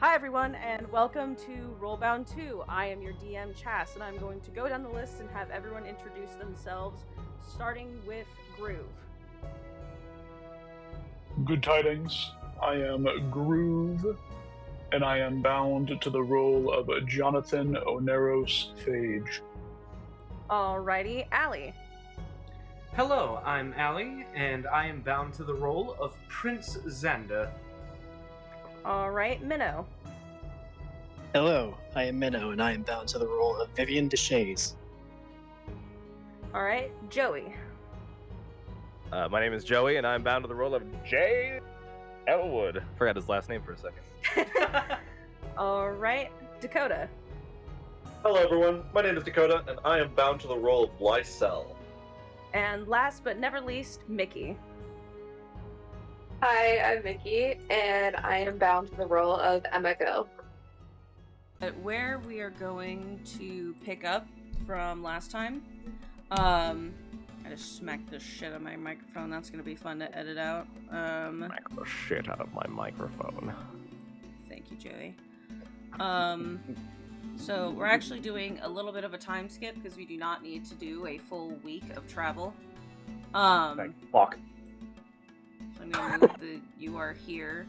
Hi everyone, and welcome to RollBound 2. I am your DM, Chas, and I'm going to go down the list and have everyone introduce themselves, starting with Groove. Good tidings. I am Groove, and I am bound to the role of Jonathan Oneros Phage. Alrighty, Allie. Hello, I'm Ali, and I am bound to the role of Prince Xander. Alright, Minnow. Hello, I am Minnow, and I am bound to the role of Vivian Deshays. Alright, Joey. My name is Joey, and I'm bound to the role of Jay Elwood. Forgot his last name for a second. Alright, Dakota. Hello, everyone. My name is Dakota, and I am bound to the role of Lysel. And last but never least, Mickey. Hi, I'm Mickey, and I am bound to the role of Emiko. Where we are going to pick up from last time, I just smacked the shit out of my microphone. That's gonna be fun to edit out. Smack the shit out of my microphone. Thank you, Joey. So we're actually doing a little bit of a time skip because we do not need to do a full week of travel. Thank fuck. So I'm gonna move the "you are here"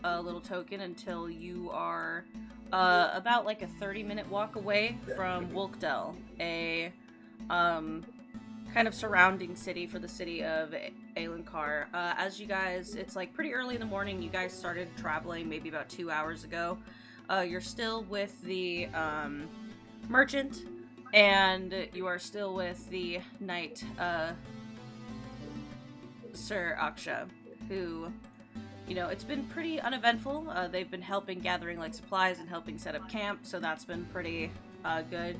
little token until you are about like a 30-minute walk away from Wolkdel, a kind of surrounding city for the city of Aelenkar. As you guys, it's like pretty early in the morning. You guys started traveling maybe about 2 hours ago. You're still with the merchant, and you are still with the knight, Sir Aksha, who, you know, it's been pretty uneventful. They've been helping gathering like supplies and helping set up camp, so that's been pretty good.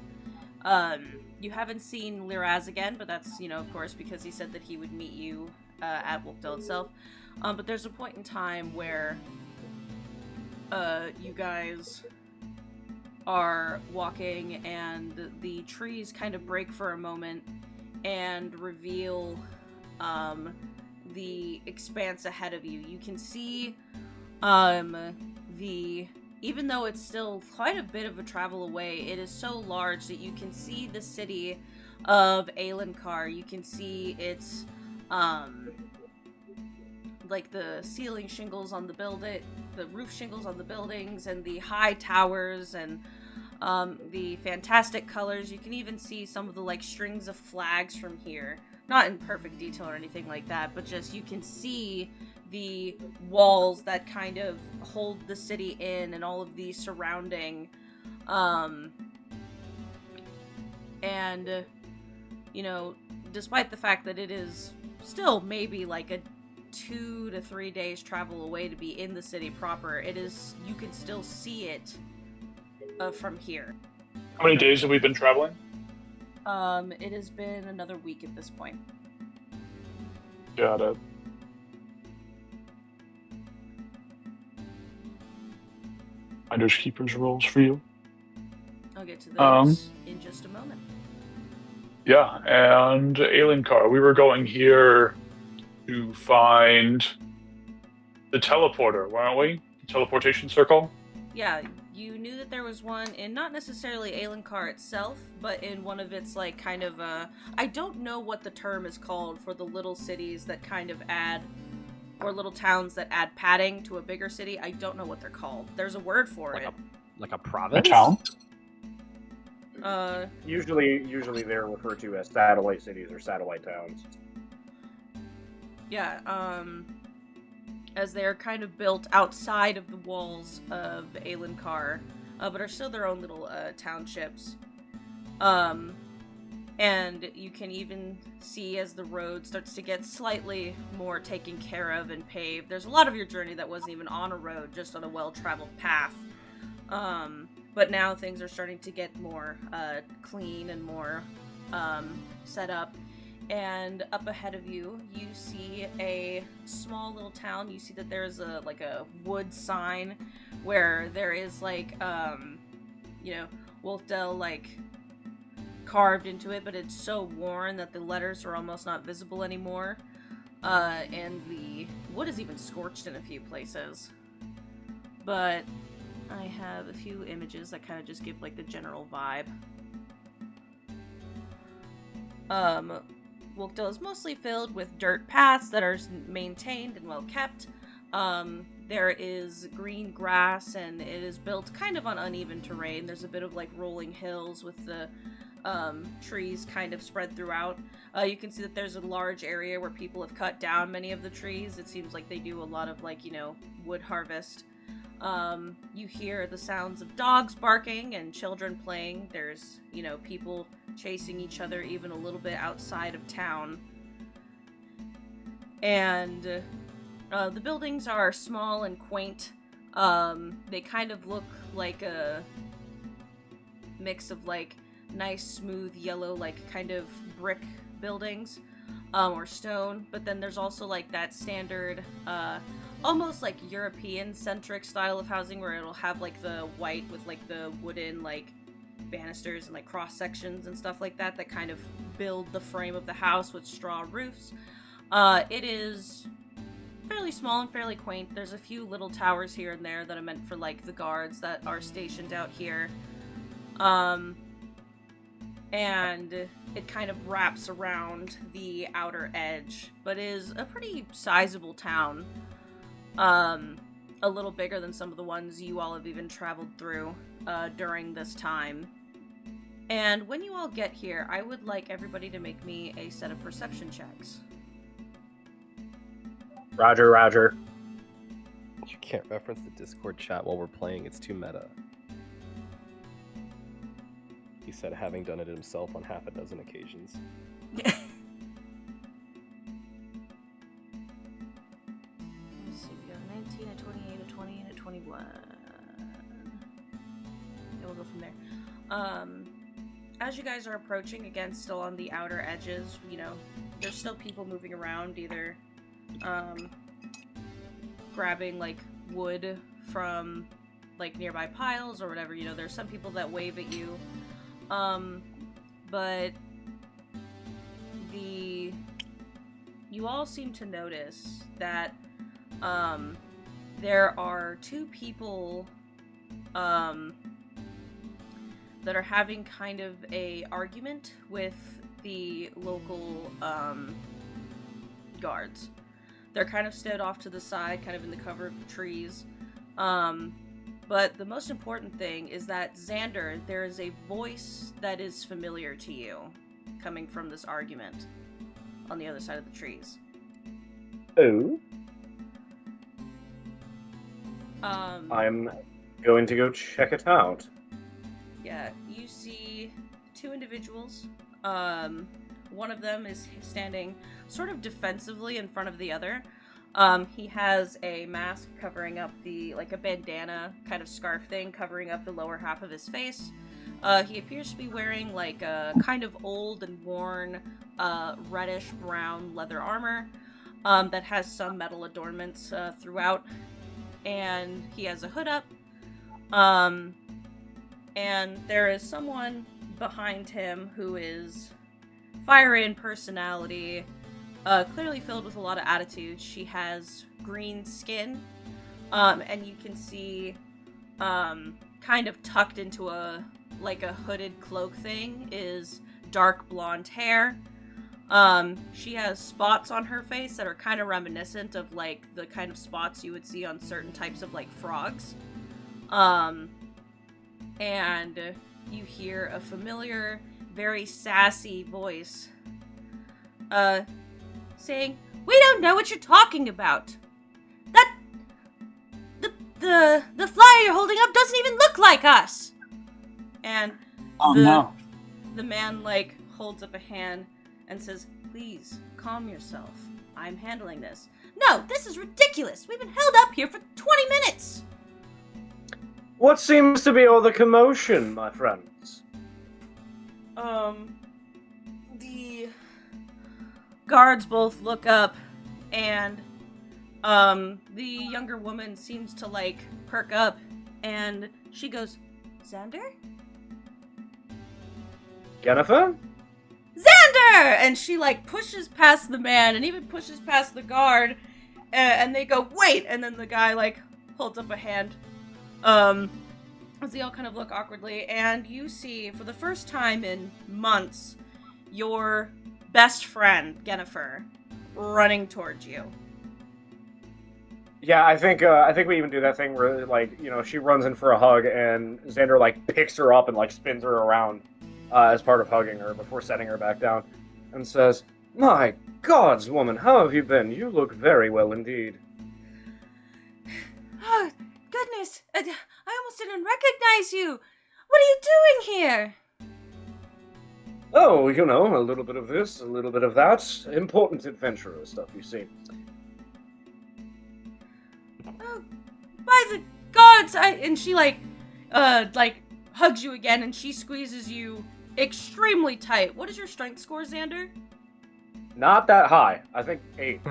You haven't seen Liraz again, but that's, you know, of course, because he said that he would meet you at Wolkdel itself. But there's a point in time where you guys are walking and the trees kind of break for a moment and reveal the expanse ahead of you. You can see even though it's still quite a bit of a travel away, it is so large that you can see the city of Aelenkar. You can see its like the ceiling shingles on the the roof shingles on the buildings, and the high towers, and the fantastic colors. You can even see some of the like strings of flags from here. Not in perfect detail or anything like that, but just you can see the walls that kind of hold the city in, and all of the surrounding and you know, despite the fact that it is still maybe like a 2 to 3 days travel away to be in the city proper, you can still see it from here. How many days have we been traveling? It has been another week at this point. Got it. Finders Keepers rolls for you. I'll get to those in just a moment. Yeah, and Aelenkar, we were going here to find the teleporter, weren't we? The teleportation circle? Yeah, you knew that there was one in not necessarily Aelenkar itself, but in one of its like kind of I don't know what the term is called for the little cities that kind of add, or little towns that add padding to a bigger city. I don't know what they're called. There's a word for it. Like a A province? town? Usually they're referred to as satellite cities or satellite towns. Yeah, as they're kind of built outside of the walls of Aelenkar, but are still their own little townships. And you can even see as the road starts to get slightly more taken care of and paved. There's a lot of your journey that wasn't even on a road, just on a well-traveled path. But now things are starting to get more clean and more set up. And up ahead of you, you see a small little town. You see that there's a wood sign where there is you know, Wolkdel like carved into it, but it's so worn that the letters are almost not visible anymore. And the wood is even scorched in a few places. But I have a few images that kind of just give like the general vibe. Wolkdel is mostly filled with dirt paths that are maintained and well kept. There is green grass, and it is built kind of on uneven terrain. There's a bit of like rolling hills with the trees kind of spread throughout. You can see that there's a large area where people have cut down many of the trees. It seems like they do a lot of like, wood harvest. You hear the sounds of dogs barking and children playing. There's, people chasing each other even a little bit outside of town. And the buildings are small and quaint. They kind of look like a mix of like nice, smooth, yellow, like kind of brick buildings, or stone. But then there's also like that standard, almost like European-centric style of housing where it'll have like the white with like the wooden like banisters and like cross sections and stuff like that that kind of build the frame of the house with straw roofs. It is fairly small and fairly quaint. There's a few little towers here and there that are meant for like the guards that are stationed out here. And it kind of wraps around the outer edge, but is a pretty sizable town. A little bigger than some of the ones you all have even traveled through during this time. And when you all get here, I would like everybody to make me a set of perception checks. Roger, Roger. You can't reference the Discord chat while we're playing, it's too meta. He said having done it himself on half a dozen occasions. Let's see, we got a 19, a 28, a 20, and a 21. And we'll go from there. As you guys are approaching, again, still on the outer edges, there's still people moving around, either grabbing, like, wood from, like, nearby piles or whatever. There's some people that wave at you. But you all seem to notice that, there are two people, that are having kind of a argument with the local, guards. They're kind of stood off to the side, kind of in the cover of the trees. But the most important thing is that, Xander, there is a voice that is familiar to you coming from this argument on the other side of the trees. Oh? I'm going to go check it out. Yeah, you see two individuals. One of them is standing sort of defensively in front of the other. He has a mask covering up like a bandana kind of scarf thing covering up the lower half of his face. He appears to be wearing like a kind of old and worn, reddish brown leather armor, that has some metal adornments, throughout. And he has a hood up. And there is someone behind him who is fiery in personality, clearly filled with a lot of attitude. She has green skin, and you can see, kind of tucked into a hooded cloak thing is dark blonde hair. She has spots on her face that are kind of reminiscent of like the kind of spots you would see on certain types of like frogs. And you hear a familiar, very sassy voice, saying, "We don't know what you're talking about. The flyer you're holding up doesn't even look like us." And the man like holds up a hand and says, "Please calm yourself. I'm handling this." "No, this is ridiculous. We've been held up here for 20 minutes. What seems to be all the commotion, my friends? The guards both look up, and the younger woman seems to like perk up, and she goes, "Xander? Jennifer? Xander!" And she like pushes past the man and even pushes past the guard, and they go, "Wait!" And then the guy like holds up a hand. As they all kind of look awkwardly, and you see, for the first time in months, your best friend, Jennifer, running towards you. Yeah, I think we even do that thing where, like, you know, she runs in for a hug, and Xander, like, picks her up and, like, spins her around as part of hugging her before setting her back down, and says, "My gods, woman, how have you been? You look very well indeed." Oh, goodness, I almost didn't recognize you. What are you doing here? Oh, you know, a little bit of this, a little bit of that. Important adventurer stuff, you see. Oh, by the gods, and she, like, hugs you again, and she squeezes you extremely tight. What is your strength score, Xander? Not that high. I think 8.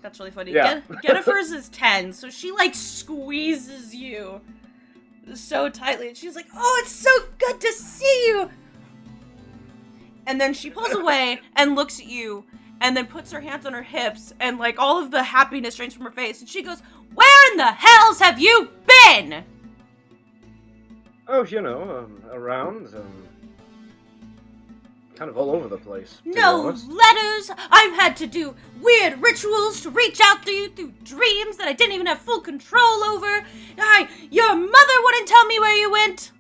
That's really funny. Yeah. Jennifer's is 10, so she, like, squeezes you so tightly, and she's like, "Oh, it's so good to see you!" And then she pulls away and looks at you, and then puts her hands on her hips, and, like, all of the happiness drains from her face, and she goes, "Where in the hells have you been?" Oh, you know, around, kind of all over the place. To be No honest. letters! I've had to do weird rituals to reach out to you through dreams that I didn't even have full control over. Your mother wouldn't tell me where you went.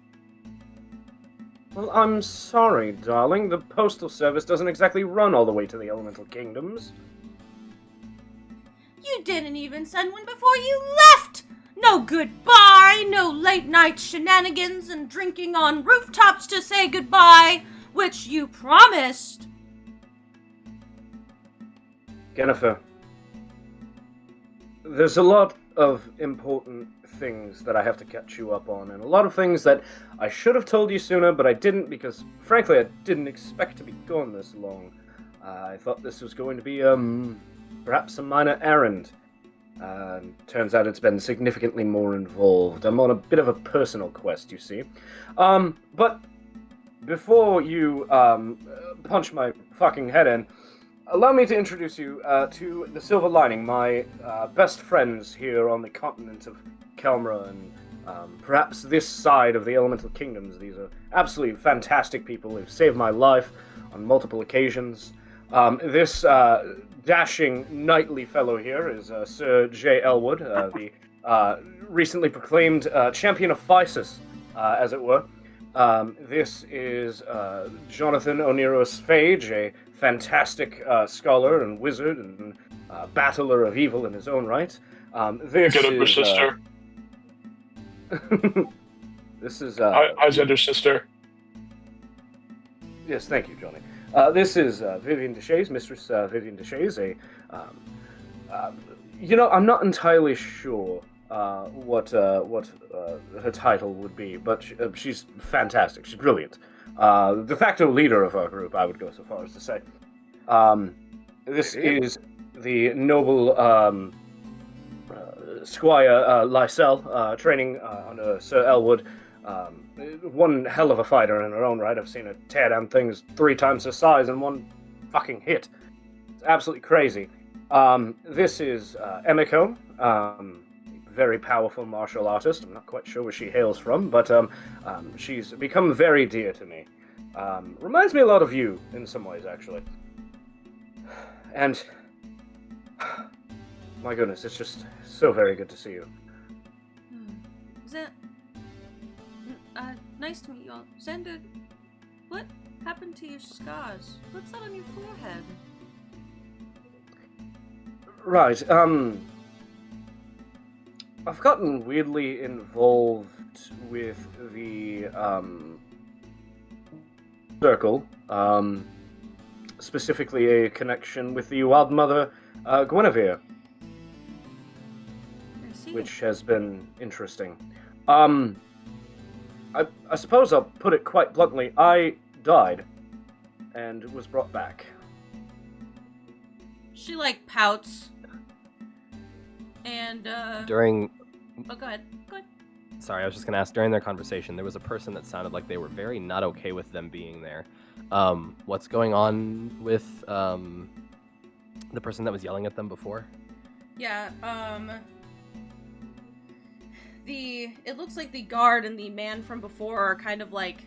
Well, I'm sorry, darling. The Postal Service doesn't exactly run all the way to the Elemental Kingdoms. You didn't even send one before you left! No goodbye, no late night shenanigans and drinking on rooftops to say goodbye, which you promised. Jennifer, there's a lot of important things that I have to catch you up on, and a lot of things that I should have told you sooner, but I didn't because, frankly, I didn't expect to be gone this long. I thought this was going to be, perhaps a minor errand. Turns out it's been significantly more involved. I'm on a bit of a personal quest, you see. But before you, punch my fucking head in, allow me to introduce you, to the Silver Lining, my, best friends here on the continent of Kelmra, and, perhaps this side of the Elemental Kingdoms. These are absolutely fantastic people who've saved my life on multiple occasions. This, dashing knightly fellow here is Sir J. Elwood, the recently proclaimed champion of Physis, as it were. This is Jonathan Oneros Phage, a fantastic scholar and wizard and battler of evil in his own right. This Get up, is your sister. this is Hi, Xander's sister. Yes, thank you, Johnny. This is Vivian Deshays, Mistress Vivian Deshays. You know, I'm not entirely sure what her title would be, but she's fantastic. She's brilliant. De facto leader of our group, I would go so far as to say. This is the noble Squire Lysel, training under Sir Elwood. One hell of a fighter in her own right. I've seen her tear down things 3 times her size in one fucking hit. It's absolutely crazy. This is Emiko, very powerful martial artist. I'm not quite sure where she hails from, but she's become very dear to me. Reminds me a lot of you in some ways, actually. And my goodness, it's just so very good to see you. Is that... nice to meet you all. Xander, what happened to your scars? What's that on your forehead? Right, I've gotten weirdly involved with the, circle, specifically a connection with the Wild Mother, Guinevere, I see. which has been interesting. I suppose I'll put it quite bluntly, I died, and was brought back. She, like, pouts. And, During... Oh, go ahead. Go ahead. Sorry, I was just going to ask, during their conversation, there was a person that sounded like they were very not okay with them being there. What's going on with, the person that was yelling at them before? Yeah, It looks like the guard and the man from before are kind of like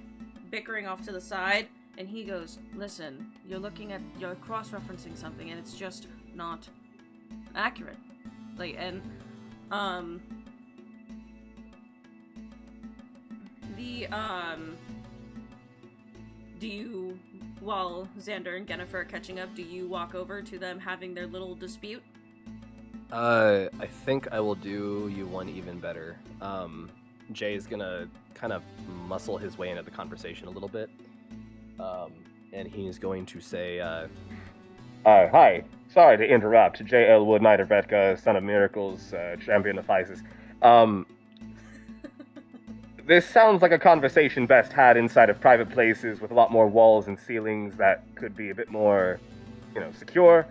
bickering off to the side, and he goes, "Listen, you're cross-referencing something, and it's just not accurate." Like, and do you, while Xander and Yennefer are catching up, do you walk over to them having their little dispute? I think I will do you one even better. Jay is gonna kind of muscle his way into the conversation a little bit, and he's going to say, "Hi, sorry to interrupt. J. Elwood, Knight of Retka, Son of Miracles, Champion of Isis. This sounds like a conversation best had inside of private places with a lot more walls and ceilings that could be a bit more, secure.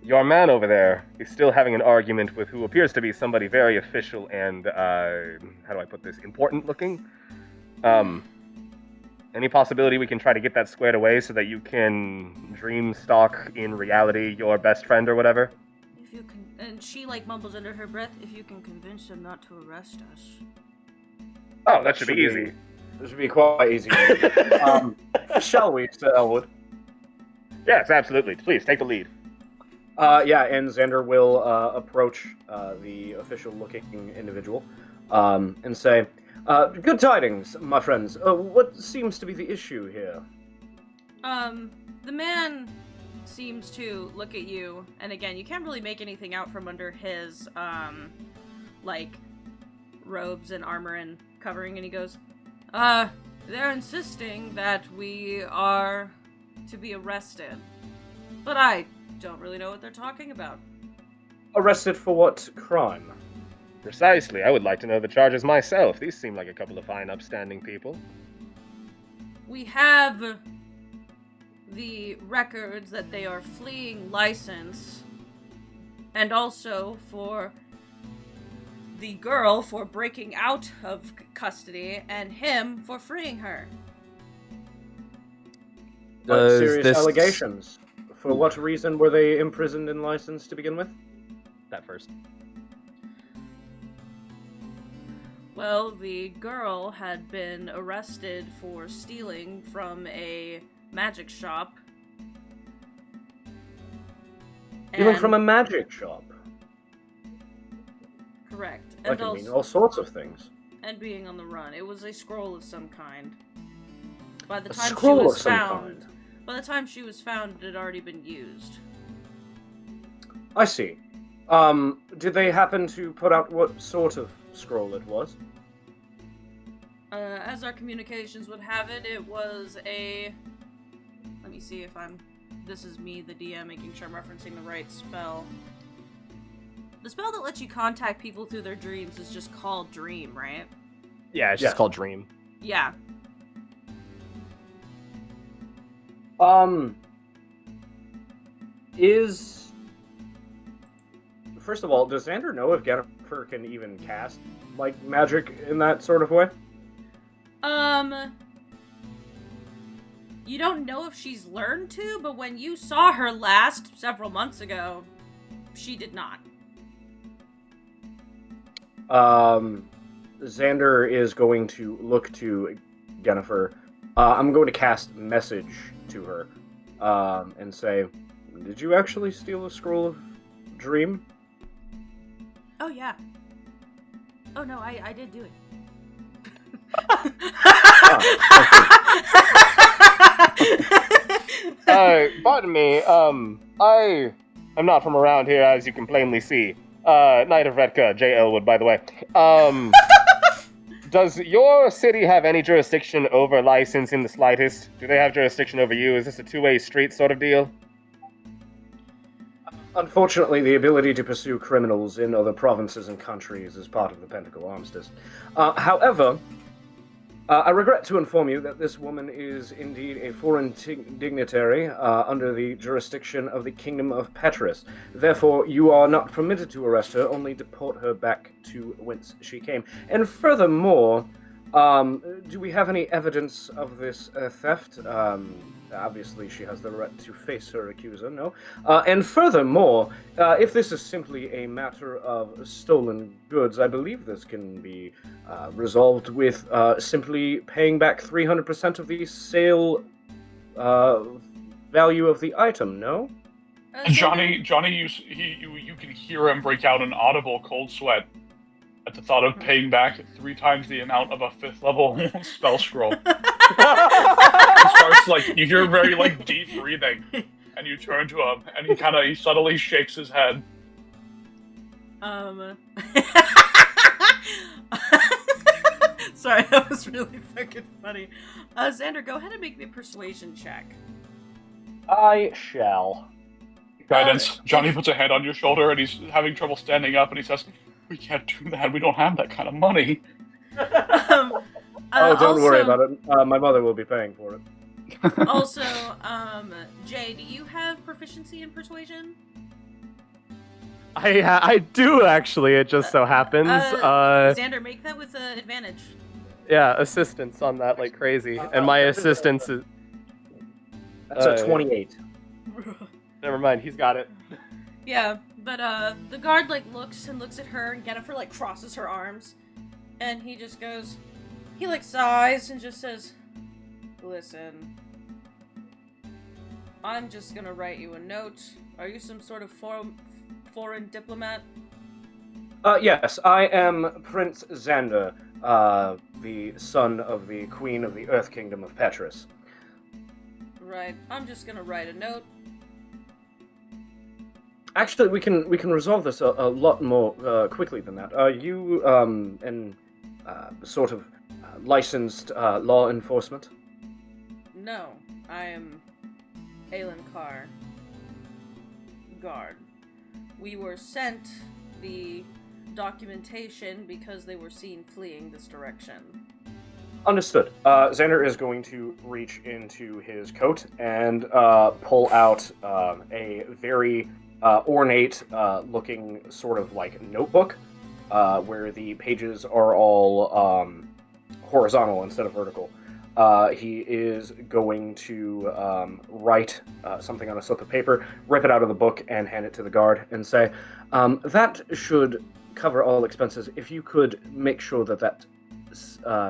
Your man over there is still having an argument with who appears to be somebody very official and, how do I put this, important looking. Any possibility we can try to get that squared away so that you can dream stalk in reality your best friend or whatever?" If you can, and she mumbles under her breath, "If you can convince him not to arrest us." Oh, that should be easy. This should be quite easy. Shall we, Sir Elwood? Yes, absolutely. Please, take the lead. And Xander will approach the official-looking individual and say, "Good tidings, my friends. What seems to be the issue here?" The man seems to look at you, and again, you can't really make anything out from under his, robes and armor and covering, and he goes, "They're insisting that we are to be arrested, but I don't really know what they're talking about." Arrested for what crime? Precisely. I would like to know the charges myself. These seem like a couple of fine, upstanding people. We have the records that they are fleeing license, and also for the girl for breaking out of custody, and him for freeing her. What serious allegations? For what reason were they imprisoned and licensed to begin with? That first. Well, the girl had been arrested for stealing from a magic shop. Stealing from a magic shop? Correct. That can mean all sorts of things. And being on the run. It was a scroll of some kind. By the A time she scroll was of some found, kind. by the time she was found, it had already been used. I see. Did they happen to put out what sort of scroll it was? As our communications would have it, it was a... Let me see if this is me, the DM, making sure I'm referencing the right spell. The spell that lets you contact people through their dreams is just called Dream, right? Yeah, it's just called Dream. Yeah. First of all, does Xander know if Yennefer can even cast, magic in that sort of way? You don't know if she's learned to, but when you saw her last several months ago, she did not. Xander is going to look to Yennefer. I'm going to cast message to her, and say, "Did you actually steal a scroll of Dream?" Oh, yeah. Oh, no, I did do it. Pardon me, I am not from around here, as you can plainly see. Knight of Retka, J. Elwood, by the way. Does your city have any jurisdiction over license in the slightest? Do they have jurisdiction over you? Is this a two-way street sort of deal? Unfortunately, the ability to pursue criminals in other provinces and countries is part of the Pentacle Armistice. However, I regret to inform you that this woman is indeed a foreign dignitary under the jurisdiction of the Kingdom of Petrus. Therefore, you are not permitted to arrest her, only deport her back to whence she came. And furthermore, Do we have any evidence of this theft? Obviously, she has the right to face her accuser, no? And furthermore, if this is simply a matter of stolen goods, I believe this can be resolved with simply paying back 300% of the sale value of the item, no? Johnny, you can hear him break out an audible cold sweat at the thought of paying back 3 times the amount of a 5th level spell scroll. He starts you hear very deep breathing, and you turn to him, and he subtly shakes his head. Sorry, that was really fucking funny. Xander, go ahead and make me a persuasion check. I shall. Guidance. Johnny puts a hand on your shoulder, and he's having trouble standing up, and he says, "We can't do that. We don't have that kind of money." Don't worry about it. My mother will be paying for it. Also, Jay, do you have proficiency in persuasion? I do actually. It just so happens. Xander, make that with advantage. Yeah, assistance on that like crazy, and my assistance is. That's a 28. Never mind, he's got it. Yeah, but the guard looks at her, and Jennifer crosses her arms, and he just goes, he sighs and just says, "Listen, I'm just gonna write you a note. Are you some sort of foreign diplomat?" Yes, I am Prince Xander, the son of the Queen of the Earth Kingdom of Petrus. Right, I'm just gonna write a note. Actually, we can resolve this a lot more quickly than that. Are you in sort of licensed law enforcement? No, I am Aelin Carr, guard. We were sent the documentation because they were seen fleeing this direction. Understood. Xander is going to reach into his coat and pull out a very ornate looking sort of notebook where the pages are all horizontal instead of vertical. He is going to write something on a slip of paper, rip it out of the book, and hand it to the guard and say, that should cover all expenses. If you could make sure that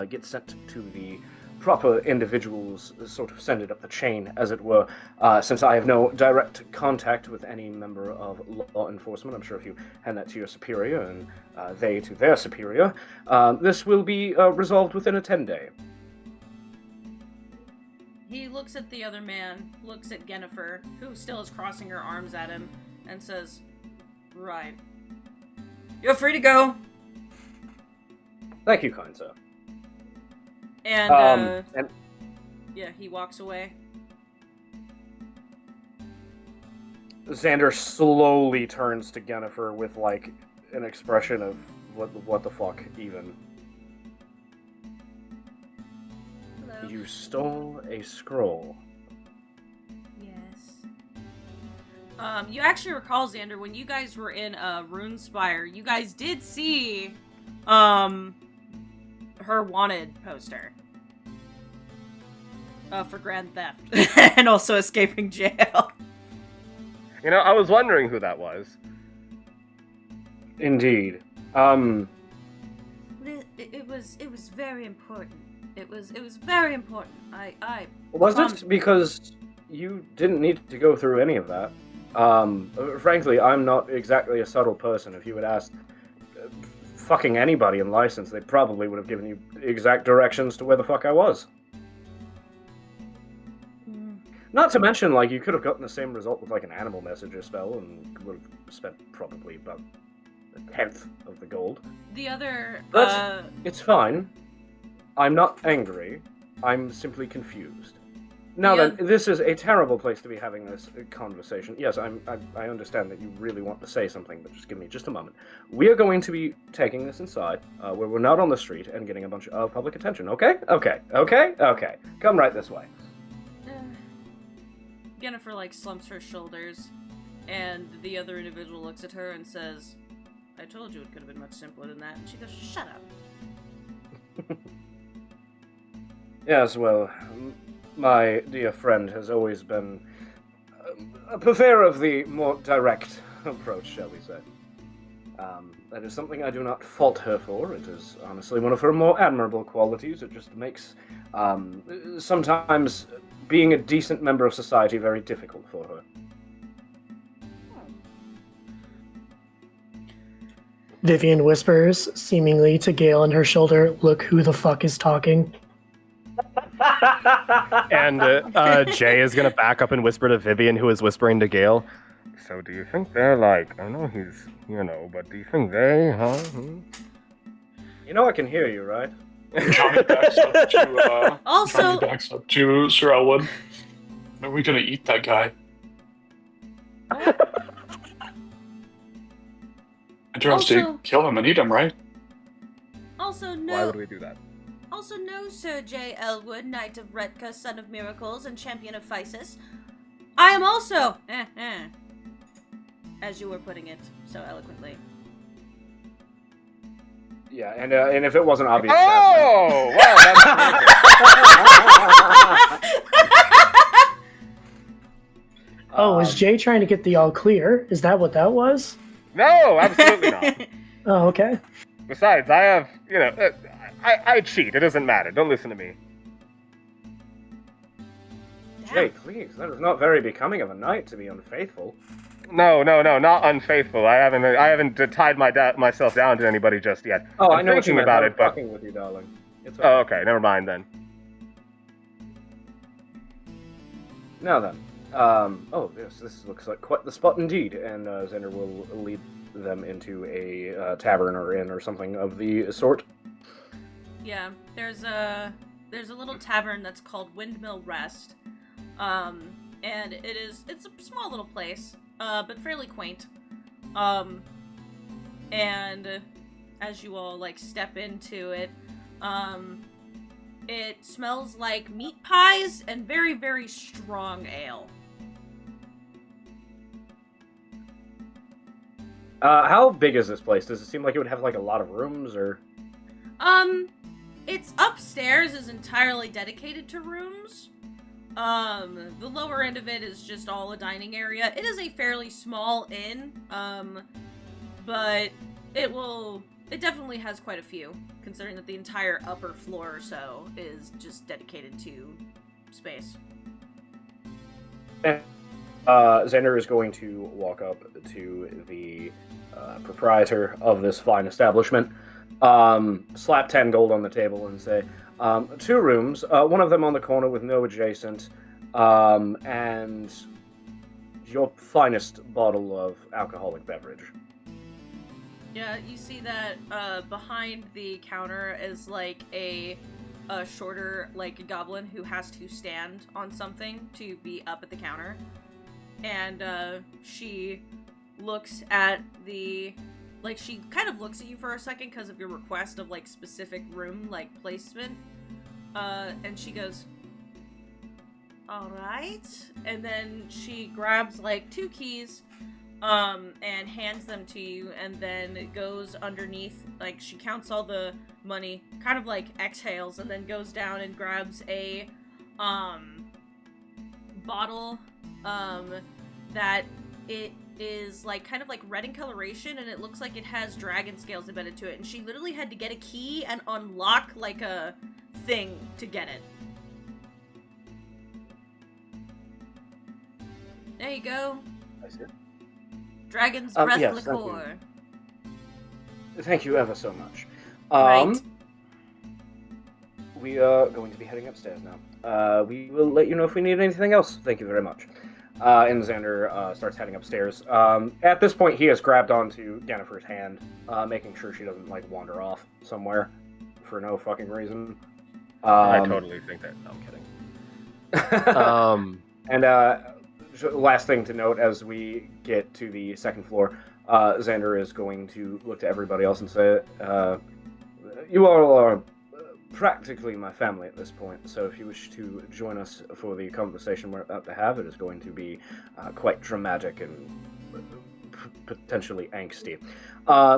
gets sent to the proper individuals, sort of send it up the chain, as it were, since I have no direct contact with any member of law enforcement. I'm sure if you hand that to your superior and they to their superior, this will be resolved within a 10-day. He looks at the other man, looks at Jennifer, who still is crossing her arms at him, and says, "Right. You're free to go." Thank you, kind sir. And yeah, he walks away. Xander slowly turns to Jennifer with an expression of what the fuck even. Hello. You stole a scroll. Yes. You actually recall, Xander, when you guys were in Runespire, you guys did see her wanted poster for grand theft and also escaping jail. You know, I was wondering who that was. Indeed. It was very important. It was very important. I Was it? Because you didn't need to go through any of that. Frankly, I'm not exactly a subtle person. If you had asked fucking anybody in license, they probably would have given you exact directions to where the fuck I was. Not to mention, you could have gotten the same result with an animal messenger spell and would have spent probably about a 10th of the gold. The other But it's fine. I'm not angry. I'm simply confused. Now Yeah. then, this is a terrible place to be having this conversation. Yes, I understand that you really want to say something, but just give me just a moment. We are going to be taking this inside, where we're not on the street and getting a bunch of public attention, okay? Okay. Come right this way. Jennifer slumps her shoulders, and the other individual looks at her and says, "I told you it could have been much simpler than that." And she goes, "Shut up." Yes, well, my dear friend has always been a purveyor of the more direct approach, shall we say. That is something I do not fault her for. It is honestly one of her more admirable qualities. It just makes sometimes being a decent member of society very difficult for her. Vivian whispers, seemingly to Gale on her shoulder, "Look who the fuck is talking." And Jay is going to back up and whisper to Vivian, who is whispering to Gale. So do you think they're like, I know he's, but do you think they, huh? You know I can hear you, right? Johnny backs up to, Also- Johnny backs up to Sir Elwood. Are we gonna eat that guy? Interesting. Also- Kill him and eat him, right? Also, Why no. would we do that? Also, no, Sir J. Elwood, Knight of Retka, Son of Miracles, and Champion of Physis. I am also, as you were putting it so eloquently. Yeah, and if it wasn't obvious... Oh! Wow, that's Oh, is Jay trying to get the all clear? Is that what that was? No, absolutely not. Oh, okay. Besides, I have, I cheat. It doesn't matter. Don't listen to me. Jay, please, that is not very becoming of a knight to be unfaithful. No, not unfaithful. I haven't tied myself down to anybody just yet. Oh, I'm I know what you thinking meant. about I'm it, but fucking with you, darling. It's oh, okay, never mind then. Now then, this looks like quite the spot indeed, and Xander will lead them into a tavern or inn or something of the sort. Yeah, there's a little tavern that's called Windmill Rest, and it's a small little place, but fairly quaint. And as you all step into it, it smells like meat pies and very, very strong ale. How big is this place? Does it seem like it would have a lot of rooms, or? It's upstairs is entirely dedicated to rooms. The lower end of it is just all a dining area. It is a fairly small inn, but it definitely has quite a few, considering that the entire upper floor or so is just dedicated to space. Xander is going to walk up to the proprietor of this fine establishment, slap 10 gold on the table and say, 2 rooms, one of them on the corner with no adjacent, and your finest bottle of alcoholic beverage. Yeah, you see that behind the counter is a shorter goblin who has to stand on something to be up at the counter, and she looks at she kind of looks at you for a second because of your request of specific room placement, and she goes, all right, and then she grabs 2 keys and hands them to you, and then goes underneath, she counts all the money, kind of exhales, and then goes down and grabs a bottle that it is kind of red in coloration, and it looks like it has dragon scales embedded to it, and she literally had to get a key and unlock a thing to get it. There you go. I see. Dragon's Breath yes, thank liqueur. Thank you ever so much. Right. We are going to be heading upstairs now. We will let you know if we need anything else. Thank you very much. And Xander starts heading upstairs. At this point, he has grabbed onto Jennifer's hand, making sure she doesn't wander off somewhere for no fucking reason. I totally think that. No, I'm kidding. And last thing to note, as we get to the second floor, Xander is going to look to everybody else and say, you all are practically my family at this point, so if you wish to join us for the conversation we're about to have, it is going to be quite dramatic and potentially angsty.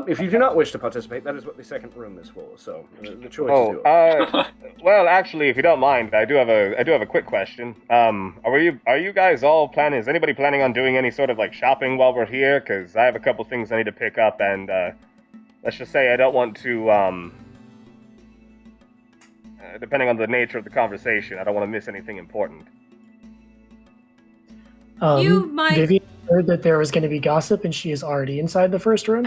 If you do not wish to participate, that is what the second room is for. So the choice is yours. Well, actually, if you don't mind, I do have a quick question. Are you guys all planning? Is anybody planning on doing any sort of like shopping while we're here? Because I have a couple things I need to pick up, and let's just say I don't want to. Depending on the nature of the conversation, I don't want to miss anything important. You might- Vivian heard that there was going to be gossip, and she is already inside the first room.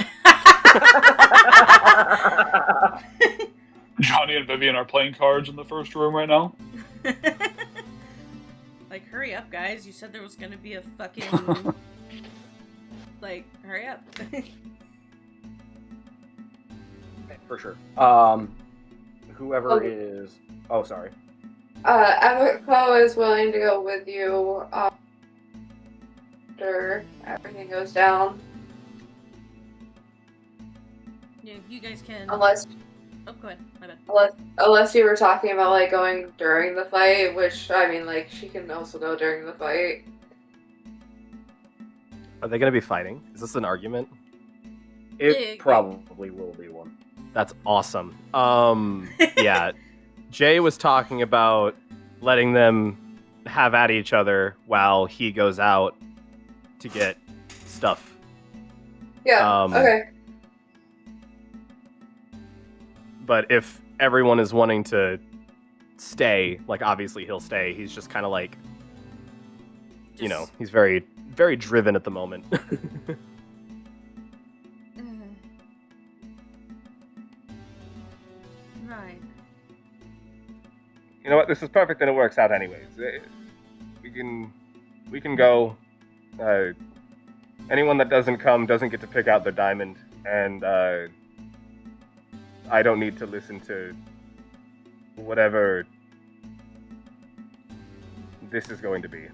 Johnny and Vivian are playing cards in the first room right now. Like, hurry up, guys. You said there was gonna be a fucking... like, hurry up. For sure. Whoever is... Oh, sorry. Emiko is willing to go with you after everything goes down. Yeah, you guys can... Unless... Oh, go ahead. My bad. Unless you were talking about, like, going during the fight, which, I mean, like, she can also go during the fight. Are they going to be fighting? Is this an argument? It probably will be one. That's awesome. Yeah. Jay was talking about letting them have at each other while he goes out to get stuff. Yeah, okay. But if everyone is wanting to stay, like, obviously he'll stay. He's just kind of like, you know, he's very, very driven at the moment. Right. You know what? This is perfect, and it works out anyways. We can go. Anyone that doesn't come doesn't get to pick out their diamond, and I don't need to listen to whatever this is going to be.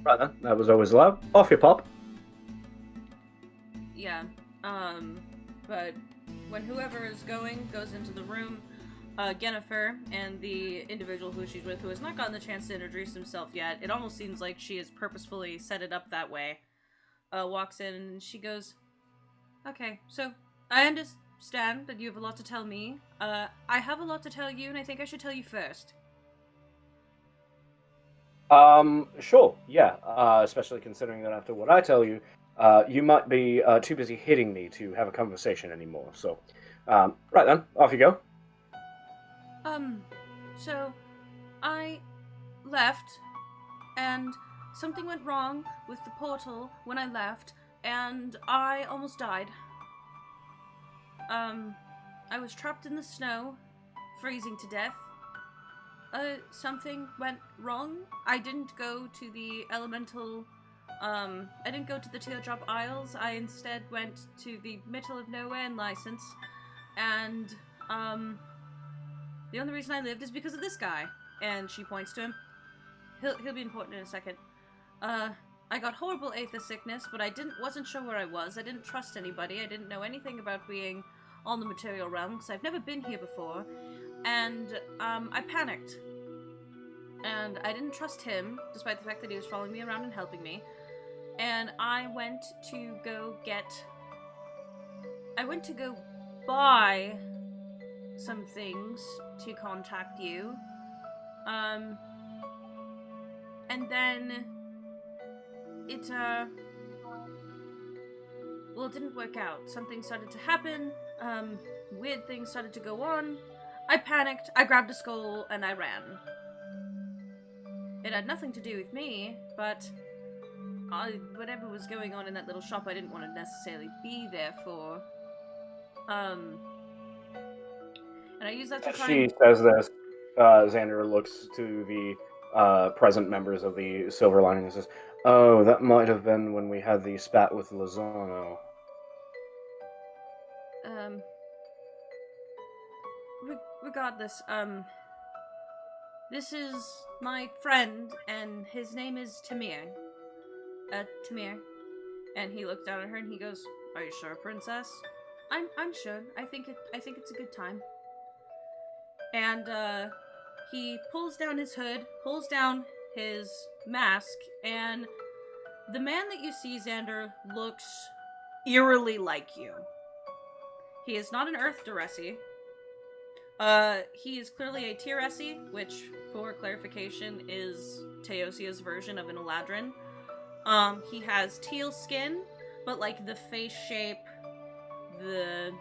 Right then, that was always allowed. Off you pop. Yeah. But when whoever is going goes into the room, Jennifer and the individual who she's with, who has not gotten the chance to introduce himself yet, it almost seems like she has purposefully set it up that way, walks in and she goes, "Okay, so I understand that you have a lot to tell me. I have a lot to tell you, and I think I should tell you first." Sure, yeah. Especially considering that after what I tell you, you might be too busy hitting me to have a conversation anymore. So, right then, off you go. So I left, and something went wrong with the portal when I left, and I almost died. I was trapped in the snow, freezing to death. Something went wrong. I didn't go to the elemental, I didn't go to the Teardrop Isles. I instead went to the middle of nowhere in License, and, the only reason I lived is because of this guy. And she points to him. He'll be important in a second. I got horrible aether sickness, but I wasn't sure where I was. I didn't trust anybody. I didn't know anything about being on the material realm, because I've never been here before. And, I panicked. And I didn't trust him, despite the fact that he was following me around and helping me. And I went to go buy some things to contact you. And then it didn't work out. Something started to happen. Weird things started to go on. I panicked, I grabbed a skull, and I ran. It had nothing to do with me, but whatever was going on in that little shop, I didn't want to necessarily be there for. And I use that to try She says this. Xander looks to the present members of the Silver Lining and says, "Oh, that might have been when we had the spat with Lozano." Regardless, this is my friend, and his name is Tamir. Tamir. And he looks down at her and he goes, "Are you sure, princess?" I'm sure. I think it's a good time. And, he pulls down his hood, pulls down his mask, and The man that you see, Xander, looks eerily like you. He is not an Earth Duresi. He is clearly a Tiresi, which, for clarification, is Teosia's version of an Eladrin. He has teal skin, but, like, the face shape, the,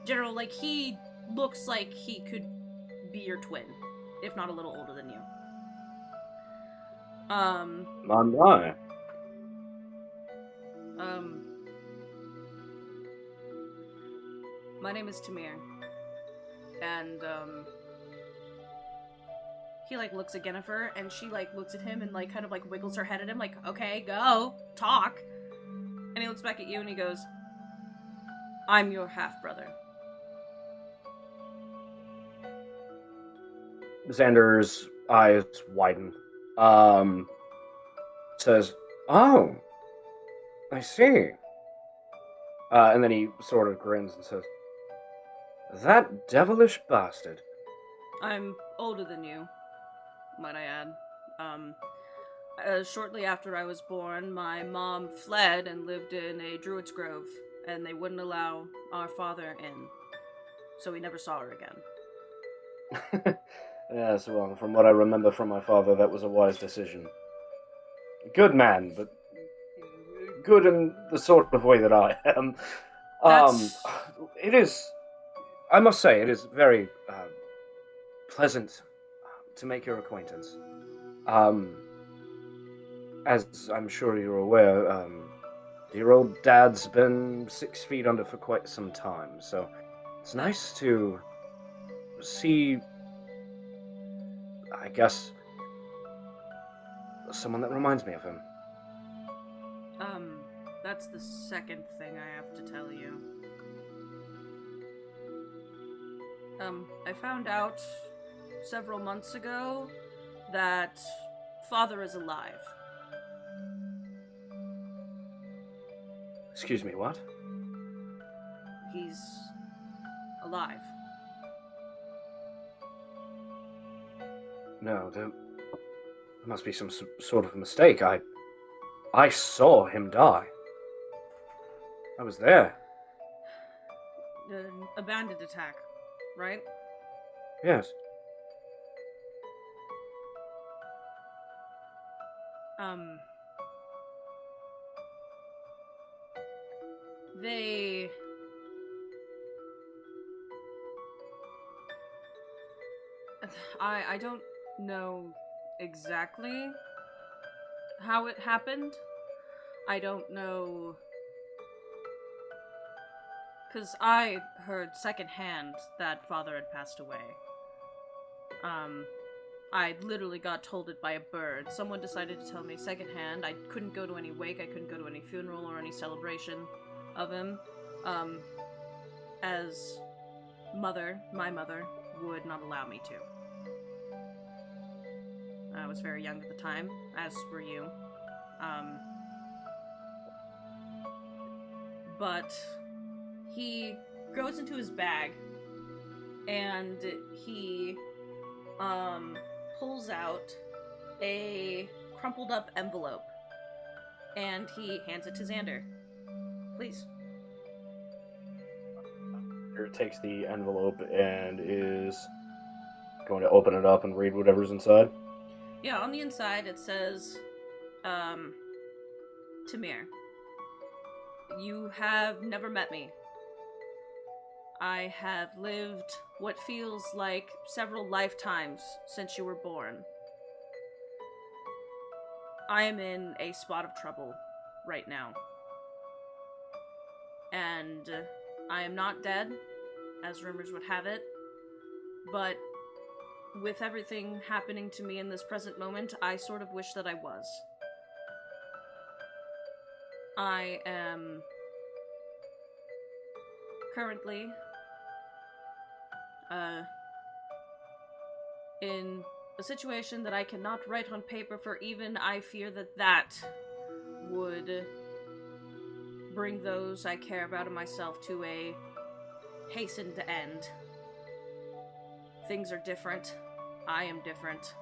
general, like, he looks like he could be your twin, if not a little older than you. My. My name is Tamir. And, he, like, looks at Yennefer, and she, like, looks at him and, like, kind of, like, wiggles her head at him, like, okay, go, talk. And he looks back at you and he goes, I'm your half-brother. Xander's eyes widen. Says, oh, I see. And then he sort of grins and says, that devilish bastard. I'm older than you, might I add. Shortly after I was born, my mom fled and lived in a druid's grove, and they wouldn't allow our father in, so we never saw her again. Yes, well, from what I remember from my father, that was a wise decision. Good man, but good in the sort of way that I am. It is, I must say, it is very pleasant to make your acquaintance. As I'm sure you're aware, your old dad's been 6 feet under for quite some time, so it's nice to see, I guess, someone that reminds me of him. That's the second thing I have to tell you. I found out several months ago that father is alive. Excuse me, what? He's alive. No, there must be some sort of mistake. I saw him die. I was there. A bandit attack, right? Yes. I don't know exactly how it happened. I don't know, because I heard secondhand that father had passed away. I literally got told it by a bird. Someone decided to tell me secondhand. I couldn't go to any wake, I couldn't go to any funeral or any celebration of him, as my mother, would not allow me to. I was very young at the time, as were you. But he goes into his bag, and he, pulls out a crumpled up envelope, and he hands it to Xander. Please. Xander takes the envelope and is going to open it up and read whatever's inside. Yeah, on the inside it says, Tamir, you have never met me. I have lived what feels like several lifetimes since you were born. I am in a spot of trouble right now. And I am not dead, as rumors would have it, but with everything happening to me in this present moment, I sort of wish that I was. I am currently in a situation that I cannot write on paper, for even I fear that would bring those I care about and myself to a hastened end. Things are different. I am different.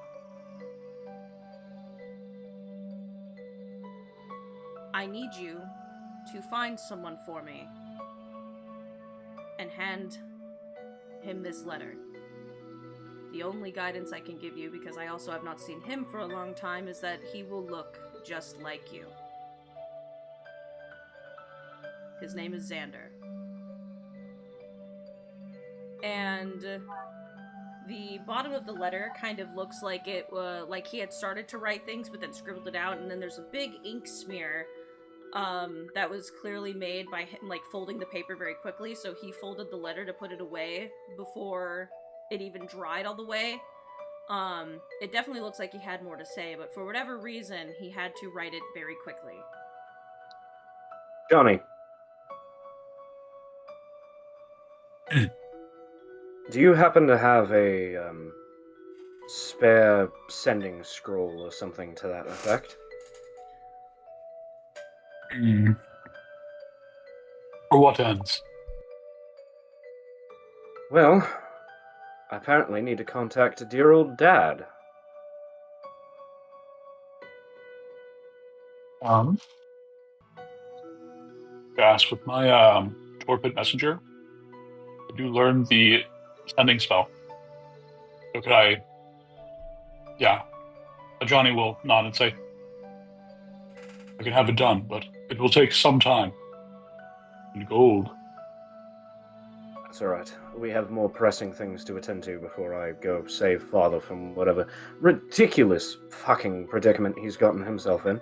I need you to find someone for me and hand him this letter. The only guidance I can give you, because I also have not seen him for a long time, is that he will look just like you. His name is Xander. And the bottom of the letter kind of looks like like he had started to write things but then scribbled it out, and then there's a big ink smear that was clearly made by him, like, folding the paper very quickly, so he folded the letter to put it away before it even dried all the way. It definitely looks like he had more to say, but for whatever reason, he had to write it very quickly. Johnny. Do you happen to have a spare sending scroll or something to that effect? For what ends? Well, I apparently need to contact a dear old dad. Ask with my torpid messenger. I do learn the sending spell. So could I? Yeah. Johnny will nod and say, "I can have it done, but it will take some time." And gold. That's alright. We have more pressing things to attend to before I go save Father from whatever ridiculous fucking predicament he's gotten himself in.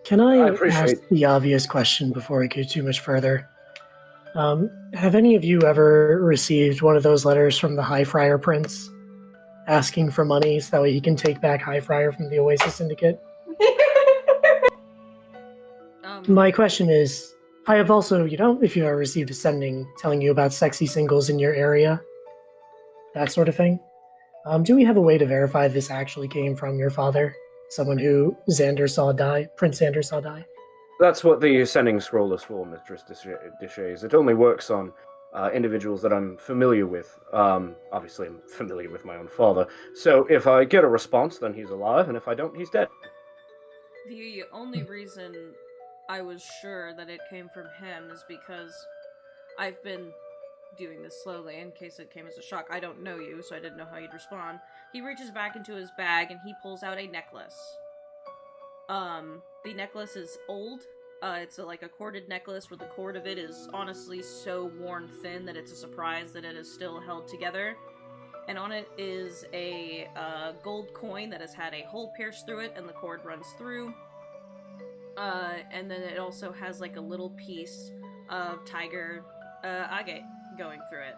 Can I appreciate- ask the obvious question before we go too much further? Have any of you ever received one of those letters from the High Friar Prince asking for money so that way he can take back High Friar from the Oasis Syndicate? My question is, I have also, if you ever received a sending telling you about sexy singles in your area, that sort of thing, do we have a way to verify this actually came from your father? Someone who Xander saw die, Prince Xander saw die? That's what the sending scroll is for, Mistress Deshays. It only works on individuals that I'm familiar with. Obviously, I'm familiar with my own father. So if I get a response, then he's alive, and if I don't, he's dead. The only reason I was sure that it came from him is because I've been doing this slowly in case it came as a shock. I don't know you, so I didn't know how you'd respond. He reaches back into his bag and he pulls out a necklace. The necklace is old. It's like a corded necklace where the cord of it is honestly so worn thin that it's a surprise that it is still held together. And on it is a gold coin that has had a hole pierced through it and the cord runs through. And then it also has like a little piece of tiger agate going through it.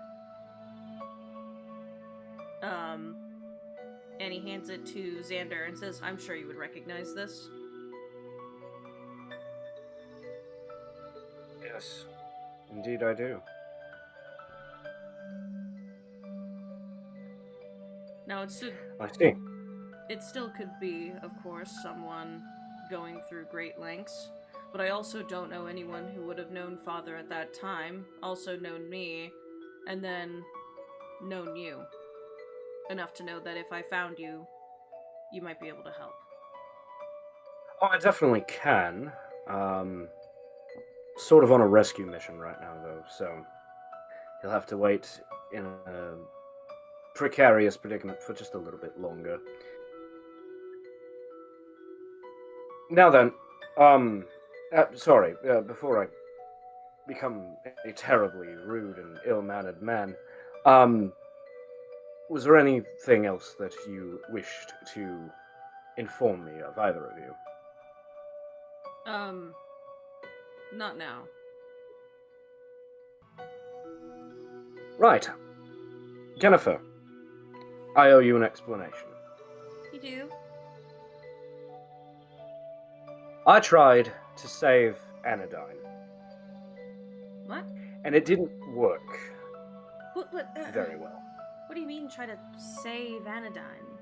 And he hands it to Xander and says, "I'm sure you would recognize this." Yes, indeed I do. Now, I see. it still could be, of course, someone going through great lengths, but I also don't know anyone who would have known Father at that time, also known me, and then known you. Enough to know that if I found you, you might be able to help. Oh, I definitely can. Sort of on a rescue mission right now, though, so he'll have to wait in a precarious predicament for just a little bit longer. Now then, sorry, before I become a terribly rude and ill-mannered man, was there anything else that you wished to inform me of, either of you? Not now. Right. Jennifer, I owe you an explanation. You do? I tried to save Anodyne. What? And it didn't work very well. What do you mean try to save Anodyne?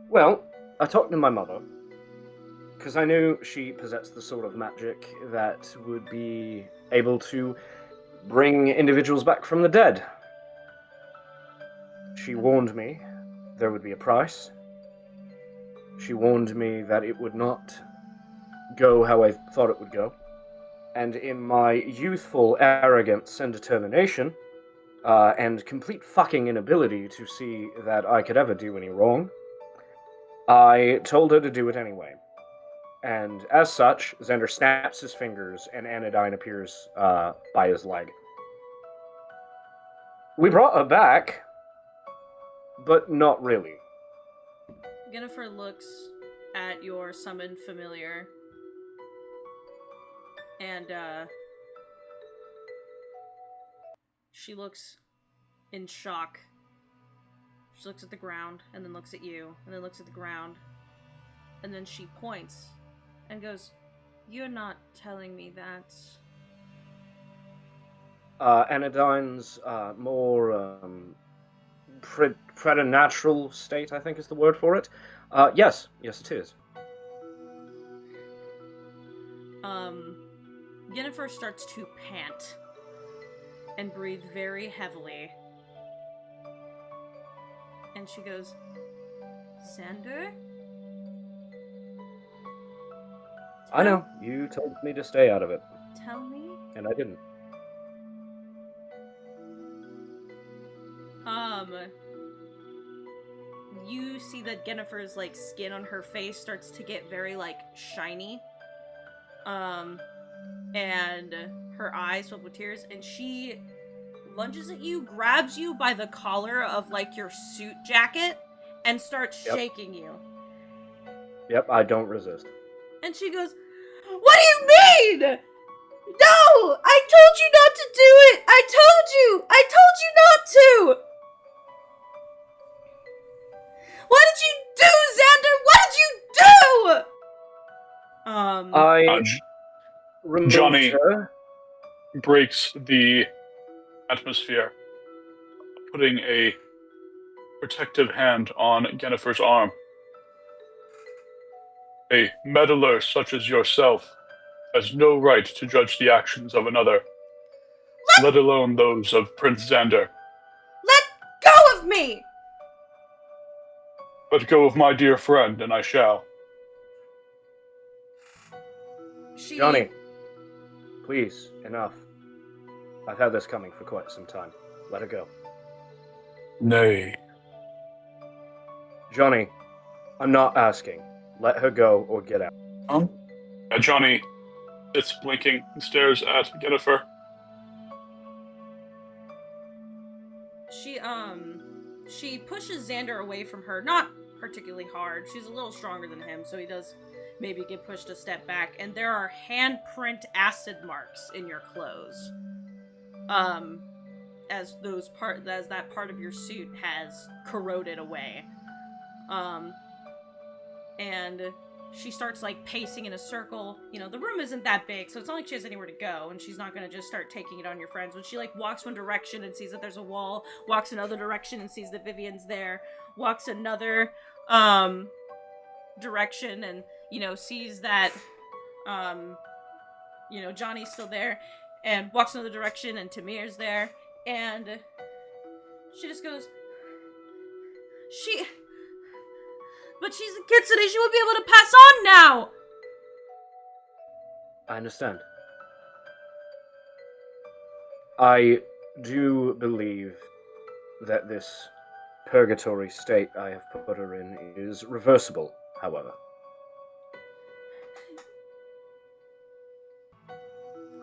Well, I talked to my mother, because I knew she possessed the sort of magic that would be able to bring individuals back from the dead. She warned me there would be a price. She warned me that it would not go how I thought it would go. And in my youthful arrogance and determination, and complete fucking inability to see that I could ever do any wrong, I told her to do it anyway. And as such, Xander snaps his fingers and Anodyne appears by his leg. We brought her back, but not really. Jennifer looks at your summoned familiar, and she looks in shock. She looks at the ground, and then looks at you, and then looks at the ground, and then she points and goes, "You're not telling me that." Anodyne's more preternatural state, I think is the word for it. Yes, it is. Jennifer starts to pant and breathe very heavily. And she goes, "Xander?" I know, you told me to stay out of it. Tell me? And I didn't. You see that Jennifer's, like, skin on her face starts to get very, like, shiny. And her eyes filled with tears, and she lunges at you, grabs you by the collar of, like, your suit jacket, and starts shaking you. Yep, I don't resist. And she goes, "What do you mean? No! I told you not to do it! I told you not to! What did you do, Xander? What did you do?" Removed Johnny her. breaks the atmosphere, putting a protective hand on Jennifer's arm. A meddler such as yourself has no right to judge the actions of another, let alone those of Prince Xander. Let go of me! Let go of my dear friend, and I shall. Johnny, please, enough. I've had this coming for quite some time. Let her go. Nay. Johnny, I'm not asking. Let her go or get out. Johnny sits blinking and stares at Jennifer. She pushes Xander away from her, not particularly hard. She's a little stronger than him, so he does maybe get pushed a step back, and there are handprint acid marks in your clothes. As that part of your suit has corroded away. And she starts, like, pacing in a circle. You know, the room isn't that big, so it's not like she has anywhere to go, and she's not gonna just start taking it on your friends. When she, like, walks one direction and sees that there's a wall, walks another direction and sees that Vivian's there, walks another, direction and, you know, sees that, you know, Johnny's still there, and walks another direction and Tamir's there, and she just goes, But she's a kitsune, she won't be able to pass on now! I understand. I do believe that this purgatory state I have put her in is reversible, however.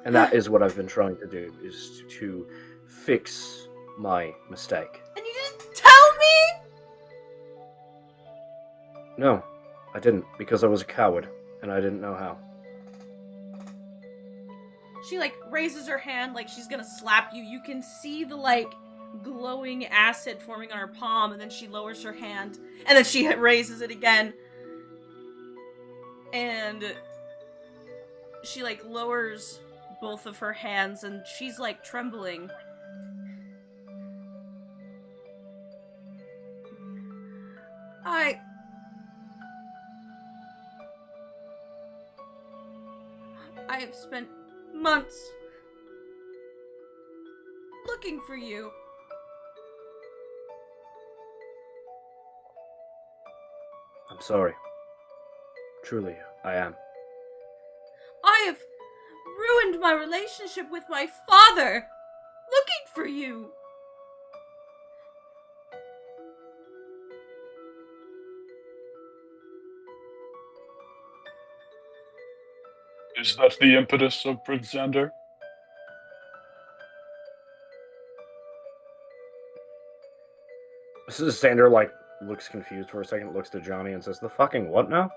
And that is what I've been trying to do, is to fix my mistake. And you didn't tell me?! No, I didn't, because I was a coward, and I didn't know how. She, like, raises her hand like she's gonna slap you. You can see the, like, glowing acid forming on her palm, and then she lowers her hand, and then she raises it again. And she, like, lowers both of her hands, and she's, like, trembling. I have spent months looking for you. I'm sorry. Truly, I am. I have ruined my relationship with my father, looking for you. Is that the impetus of Prince Xander? Xander, like, looks confused for a second, looks to Johnny and says, "The fucking what now?"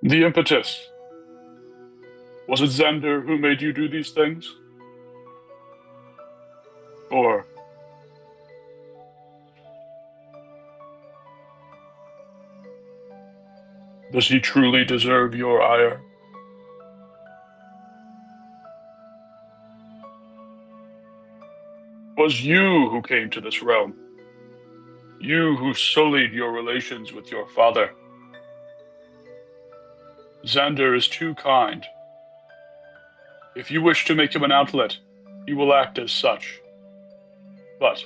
The impetus. Was it Xander who made you do these things? Or does he truly deserve your ire? Was you who came to this realm? You who sullied your relations with your father? Xander is too kind. If you wish to make him an outlet, he will act as such. But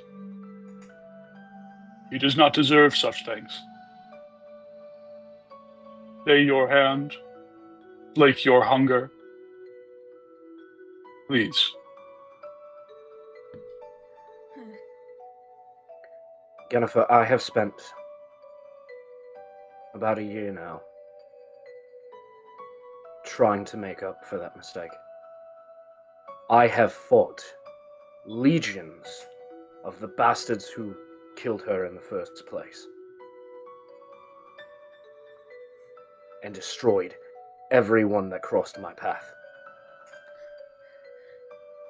he does not deserve such things. Stay your hand, slake your hunger. Please. Jennifer, I have spent about a year now trying to make up for that mistake. I have fought legions of the bastards who killed her in the first place, and destroyed everyone that crossed my path.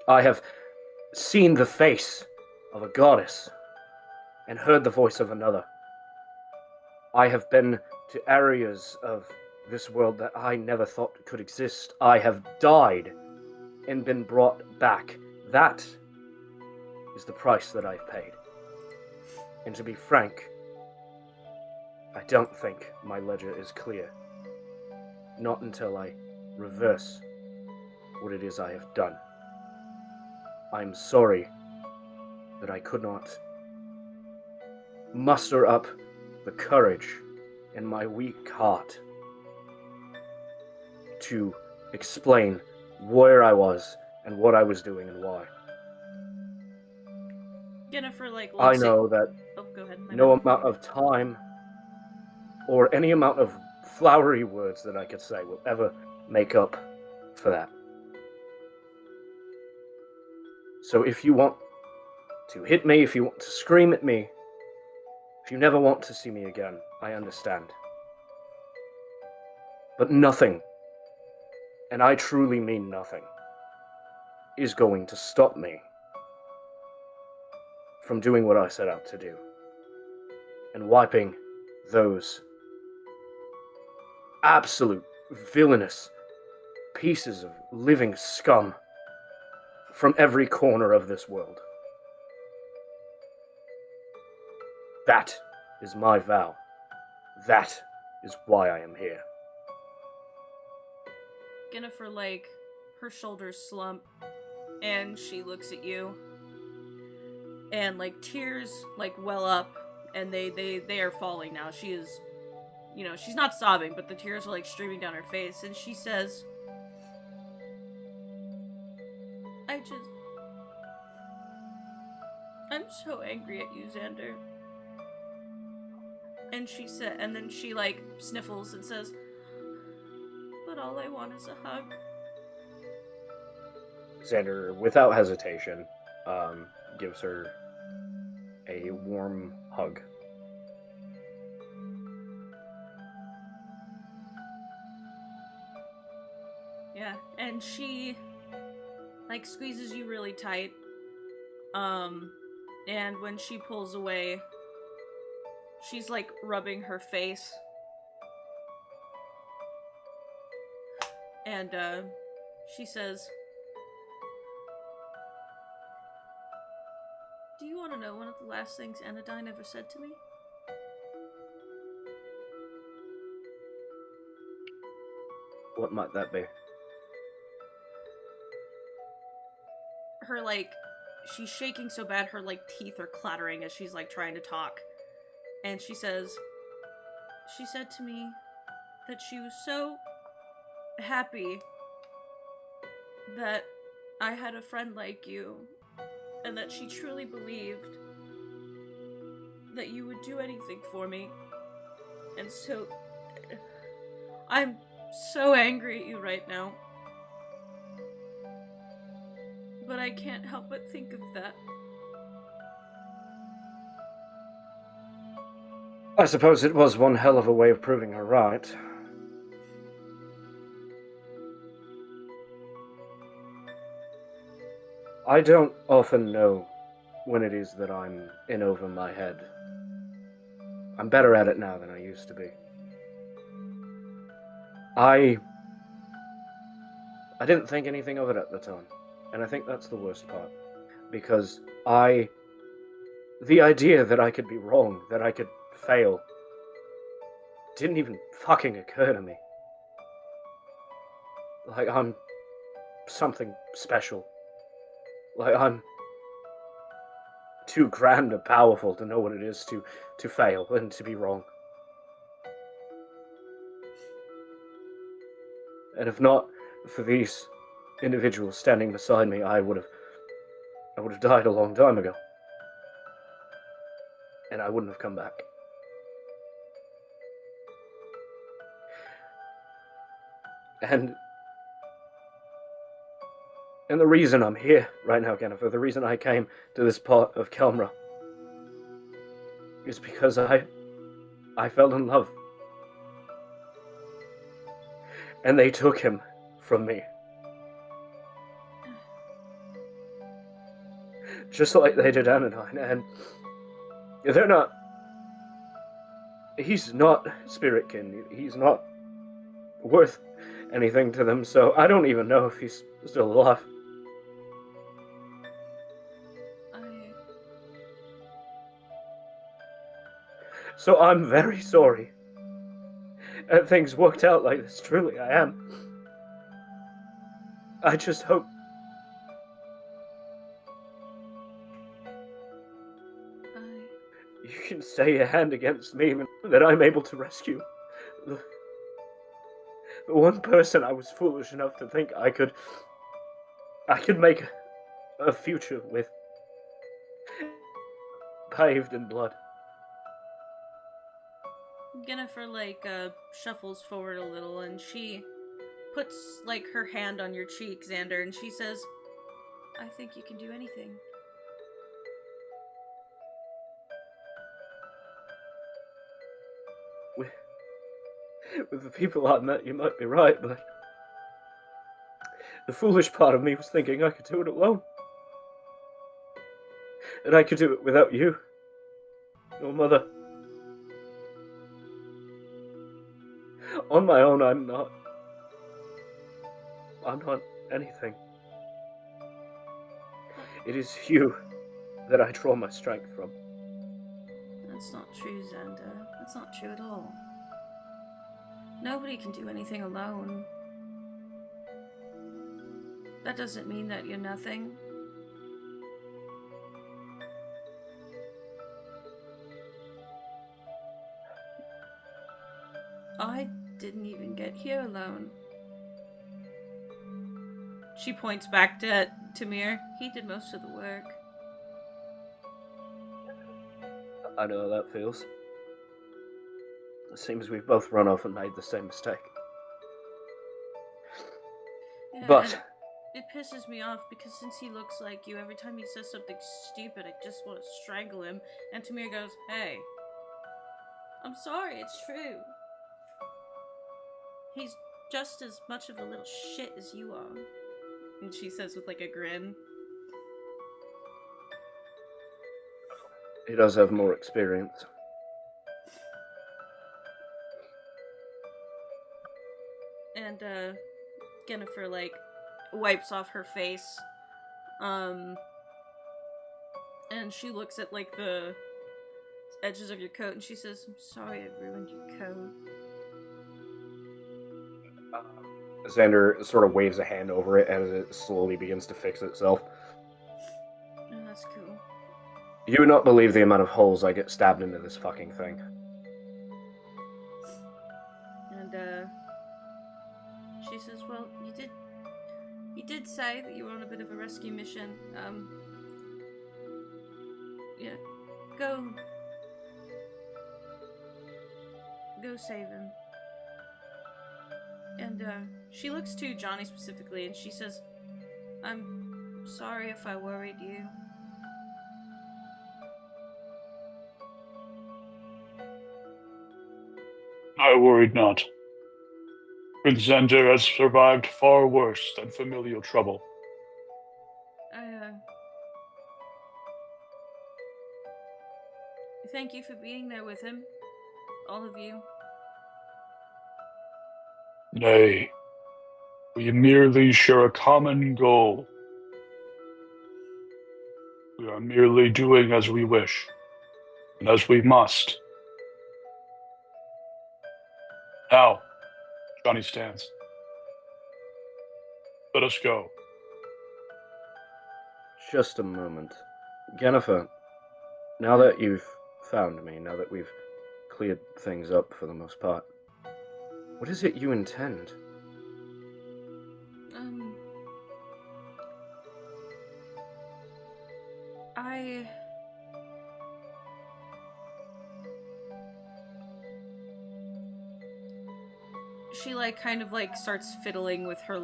I have seen the face of a goddess and heard the voice of another. I have been to areas of this world that I never thought could exist. I have died and been brought back. That is the price that I've paid. And to be frank, I don't think my ledger is clear. Not until I reverse what it is I have done. I'm sorry that I could not muster up the courage in my weak heart to explain where I was and what I was doing and why. Jennifer, like, I know that Oh, go ahead. no amount of time or any amount of flowery words that I could say will ever make up for that. So if you want to hit me, if you want to scream at me, if you never want to see me again, I understand. But nothing, and I truly mean nothing, is going to stop me from doing what I set out to do and wiping those absolute villainous pieces of living scum from every corner of this world. That is my vow. That is why I am here. Jennifer, like, her shoulders slump, and she looks at you, and, like, tears, like, well up, and they are falling now. She is, you know, she's not sobbing, but the tears are, like, streaming down her face, and she says, I'm so angry at you, Xander. And then she, like, sniffles and says, but all I want is a hug. Xander, without hesitation, gives her a warm hug. Yeah, and she, like, squeezes you really tight. And when she pulls away, she's, like, rubbing her face. And, she says, do you want to know one of the last things Anodyne ever said to me? What might that be? Her, like, she's shaking so bad her, like, teeth are clattering as she's, like, trying to talk. And she says, she said to me that she was so happy that I had a friend like you, and that she truly believed that you would do anything for me. And so, I'm so angry at you right now. But I can't help but think of that. I suppose it was one hell of a way of proving her right. I don't often know when it is that I'm in over my head. I'm better at it now than I used to be. I didn't think anything of it at the time, and I think that's the worst part. Because the idea that I could be wrong, that I could fail, didn't even fucking occur to me. Like I'm something special. Like I'm too grand and powerful to know what it is to fail and to be wrong. And if not for these individuals standing beside me, I would have died a long time ago. And I wouldn't have come back. And the reason I'm here right now, Jennifer, the reason I came to this part of Kelmra is because I fell in love. And they took him from me. Just like they did Anodyne, and they're not... He's not Spiritkin. He's not worth anything to them, so I don't even know if he's still alive. So I'm very sorry. And things worked out like this, truly, I am. I just hope... You can stay your hand against me, that I'm able to rescue the one person I was foolish enough to think I could make a future with, paved in blood. Jennifer, shuffles forward a little, and she puts, her hand on your cheek, Xander, and she says, I think you can do anything. With the people I met, you might be right, but the foolish part of me was thinking I could do it alone. And I could do it without you. Your mother. On my own, I'm not anything. It is you that I draw my strength from. That's not true, Xander. That's not true at all. Nobody can do anything alone. That doesn't mean that you're nothing. I didn't even get here alone. She points back to Tamir. He did most of the work. I know how that feels. It seems we've both run off and made the same mistake. Yeah, but it pisses me off because since he looks like you, every time he says something stupid, I just want to strangle him. And Tamir goes, hey, I'm sorry, it's true. He's just as much of a little shit as you are. And she says with a grin. he does have more experience. And Jennifer wipes off her face. And she looks at the edges of your coat and she says, I'm sorry I ruined your coat. Xander sort of waves a hand over it as it slowly begins to fix itself. Oh, that's cool. You would not believe the amount of holes I get stabbed into this fucking thing. she says, well, you did say that you were on a bit of a rescue mission. Yeah, go save him. And she looks to Johnny specifically, and she says, I'm sorry if I worried you. I worried not. Prince Xander has survived far worse than familial trouble. Thank you for being there with him. All of you. Nay, we merely share a common goal. We are merely doing as we wish, and as we must. Now, Johnny stands. Let us go. Just a moment. Jennifer, now that you've found me, now that we've cleared things up for the most part, what is it you intend? She, kind of, starts fiddling with her,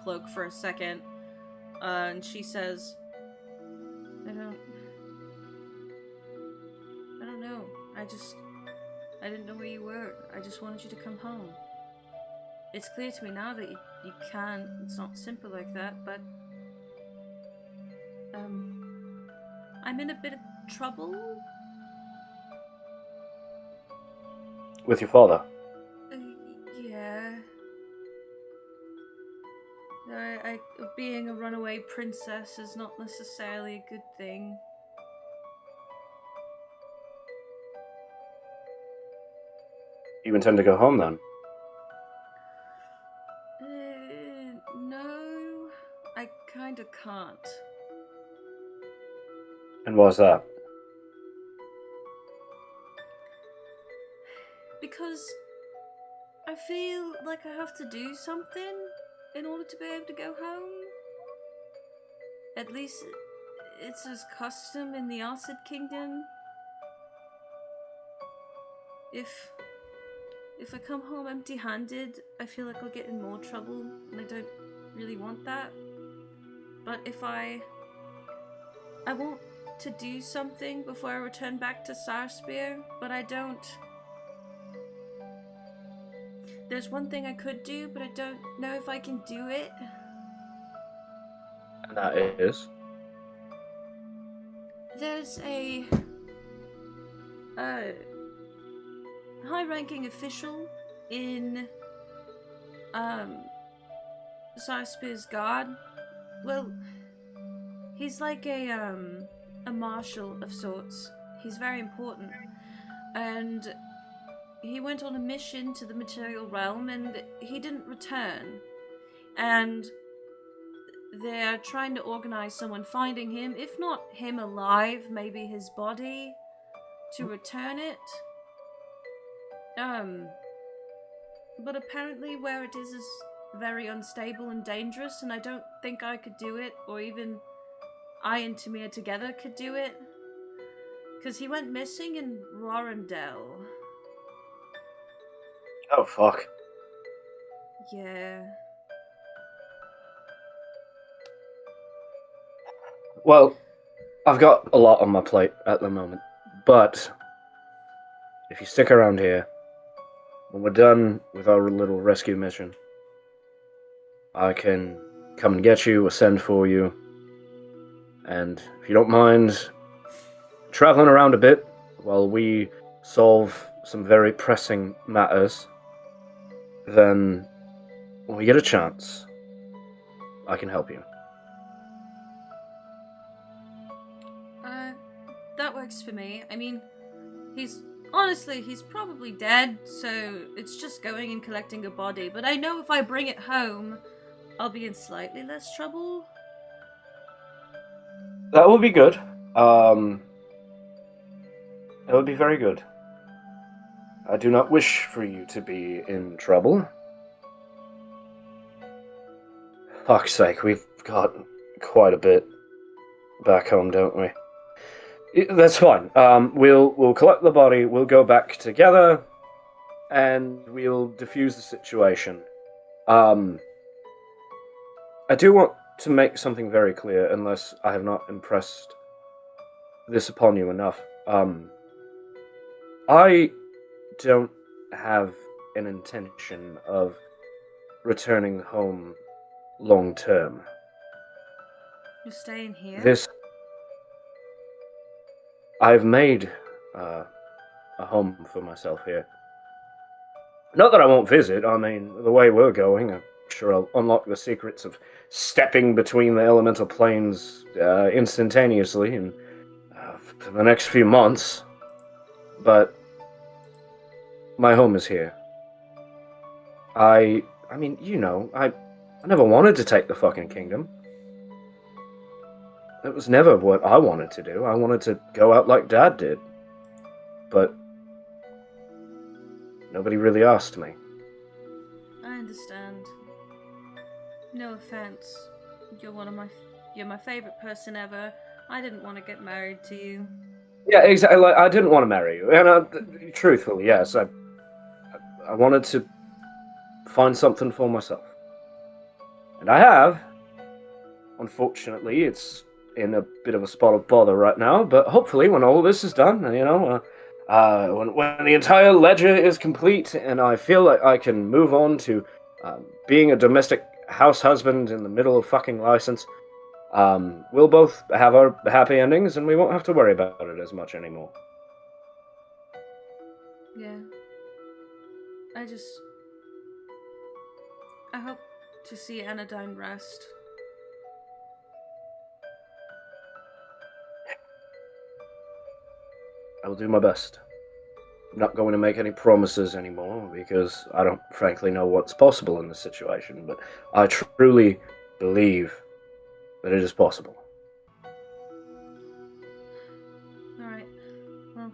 cloak for a second. And she says, I don't know. I didn't know where you were. I just wanted you to come home. It's clear to me now that you can't. It's not simple like that, but I'm in a bit of trouble. With your father? Yeah. Being a runaway princess is not necessarily a good thing. You intend to go home then? No, I kinda can't. And why's that? Because I feel like I have to do something in order to be able to go home. At least it's his custom in the Acid Kingdom. If I come home empty-handed, I feel like I'll get in more trouble, and I don't really want that. But if I want to do something before I return back to Sarspear, but I don't. There's one thing I could do, but I don't know if I can do it. And that is? There's a high-ranking official in Sarspear's guard. Well, he's like a marshal of sorts. He's very important. And he went on a mission to the material realm and he didn't return. And they're trying to organize someone finding him, if not him alive, maybe his body, to return it. But apparently where it is very unstable and dangerous, and I don't think I could do it, or even I and Tamir together could do it. Because he went missing in RollBound. Oh, fuck. Yeah. Well, I've got a lot on my plate at the moment, but if you stick around here, when we're done with our little rescue mission, I can come and get you or send for you, and if you don't mind traveling around a bit while we solve some very pressing matters, then when we get a chance, I can help you. That works for me. I mean, he's probably dead, so it's just going and collecting a body. But I know if I bring it home, I'll be in slightly less trouble. That would be good. That would be very good. I do not wish for you to be in trouble. Fuck's sake, we've got quite a bit back home, don't we? That's fine. We'll collect the body, we'll go back together, and we'll defuse the situation. I do want to make something very clear, unless I have not impressed this upon you enough. I don't have an intention of returning home long term. You're staying here? I've made a home for myself here. Not that I won't visit, I mean, the way we're going, I'm sure I'll unlock the secrets of stepping between the elemental planes instantaneously in for the next few months. But my home is here. I mean, you know, I never wanted to take the fucking kingdom. It was never what I wanted to do. I wanted to go out like Dad did. But nobody really asked me. I understand. No offense. You're my favorite person ever. I didn't want to get married to you. Yeah, exactly. Like, I didn't want to marry you, and truthfully, yes, I wanted to find something for myself, and I have. Unfortunately, it's in a bit of a spot of bother right now, but hopefully, when all this is done, you know, when the entire ledger is complete, and I feel like I can move on to being a domestic house husband in the middle of fucking license. We'll both have our happy endings, and we won't have to worry about it as much anymore. Yeah. I hope to see Anodyne rest. I will do my best. I'm not going to make any promises anymore, because I don't frankly know what's possible in this situation, but I truly believe that it is possible. Alright. Well.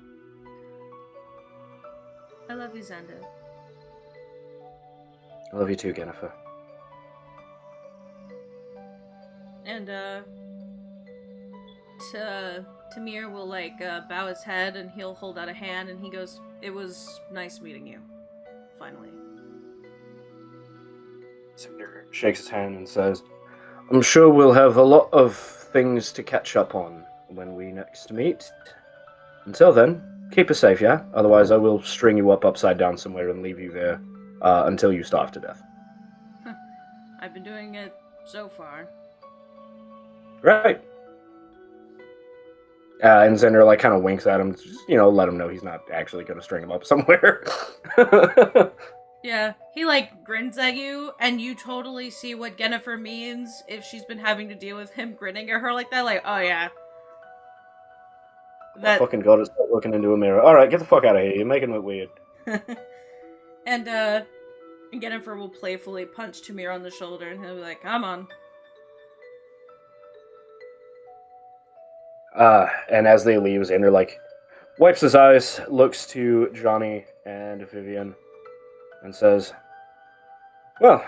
I love you, Xander. I love you too, Jennifer. And, Tamir will, bow his head, and he'll hold out a hand, and he goes, "It was nice meeting you. Finally." Cinder shakes his hand and says, "I'm sure we'll have a lot of things to catch up on when we next meet. Until then, keep us safe, yeah? Otherwise I will string you up upside down somewhere and leave you there until you starve to death." I've been doing it so far. Right. And Zender kind of winks at him, just, let him know he's not actually going to string him up somewhere. Yeah, he grins at you, and you totally see what Jennifer means if she's been having to deal with him grinning at her like that. Oh yeah. I fucking got to start looking into a mirror. Alright, get the fuck out of here. You're making it weird. And Jennifer will playfully punch Tamir on the shoulder, and he'll be like, "Come on." And as they leave, Xander, wipes his eyes, looks to Johnny and Vivian, and says, "Well,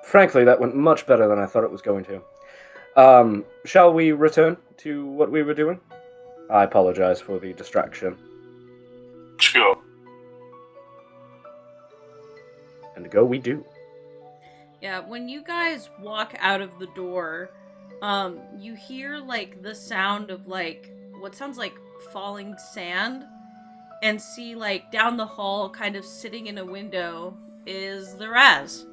frankly, that went much better than I thought it was going to. Shall we return to what we were doing? I apologize for the distraction." Sure. And go we do. Yeah, when you guys walk out of the door, you hear, the sound of, what sounds like falling sand, and see, down the hall, kind of sitting in a window, is Liraz.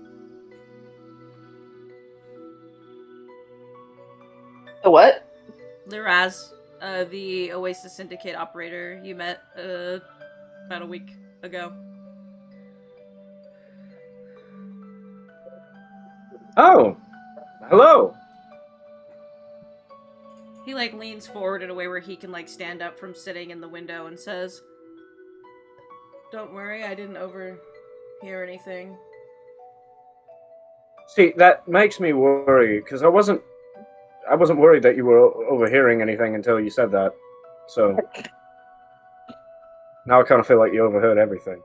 The what? Liraz, the Oasis Syndicate operator you met, about a week ago. Oh! Hello! He, leans forward in a way where he can, stand up from sitting in the window and says, "Don't worry, I didn't overhear anything." See, that makes me worry, because I wasn't worried that you were overhearing anything until you said that, so... Now I kind of feel like you overheard everything.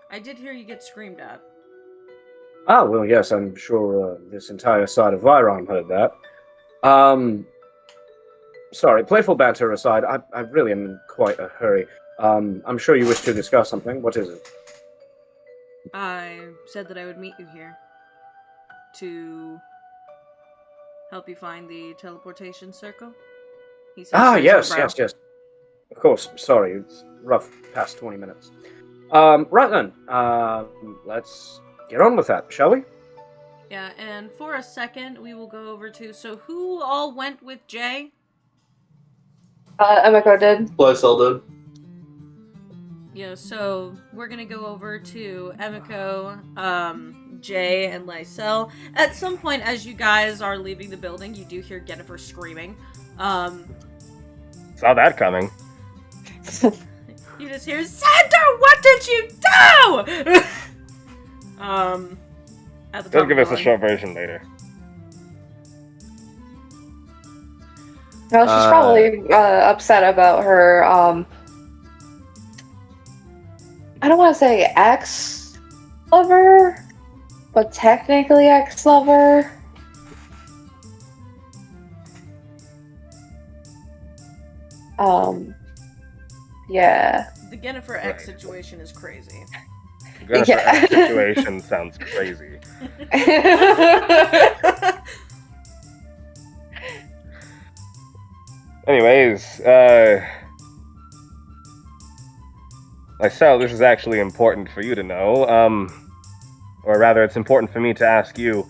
I did hear you get screamed at. Ah, well, yes, I'm sure this entire side of Viron heard that. Sorry, playful banter aside, I really am in quite a hurry. I'm sure you wish to discuss something. What is it? I said that I would meet you here to help you find the teleportation circle. He says Ah, to his yes, eyebrow. yes. Of course, sorry, it's rough past 20 minutes. Right then, let's get on with that, shall we? Yeah, and for a second, we will go over to... So who all went with Jay? Emiko did. Lysel did. Yeah, so we're gonna go over to Emiko, Jay, and Lysel. At some point, as you guys are leaving the building, you do hear Jennifer screaming. Saw that coming. You just hear, Sander, what did you do? At the top They'll of give the us a line. short version later. No, she's probably upset about her, I don't want to say ex-lover, but technically ex-lover. Yeah. The Jennifer X situation is crazy. Jennifer, Yeah. that situation sounds crazy. Anyways, Lysel, this is actually important for you to know. Or rather, it's important for me to ask you.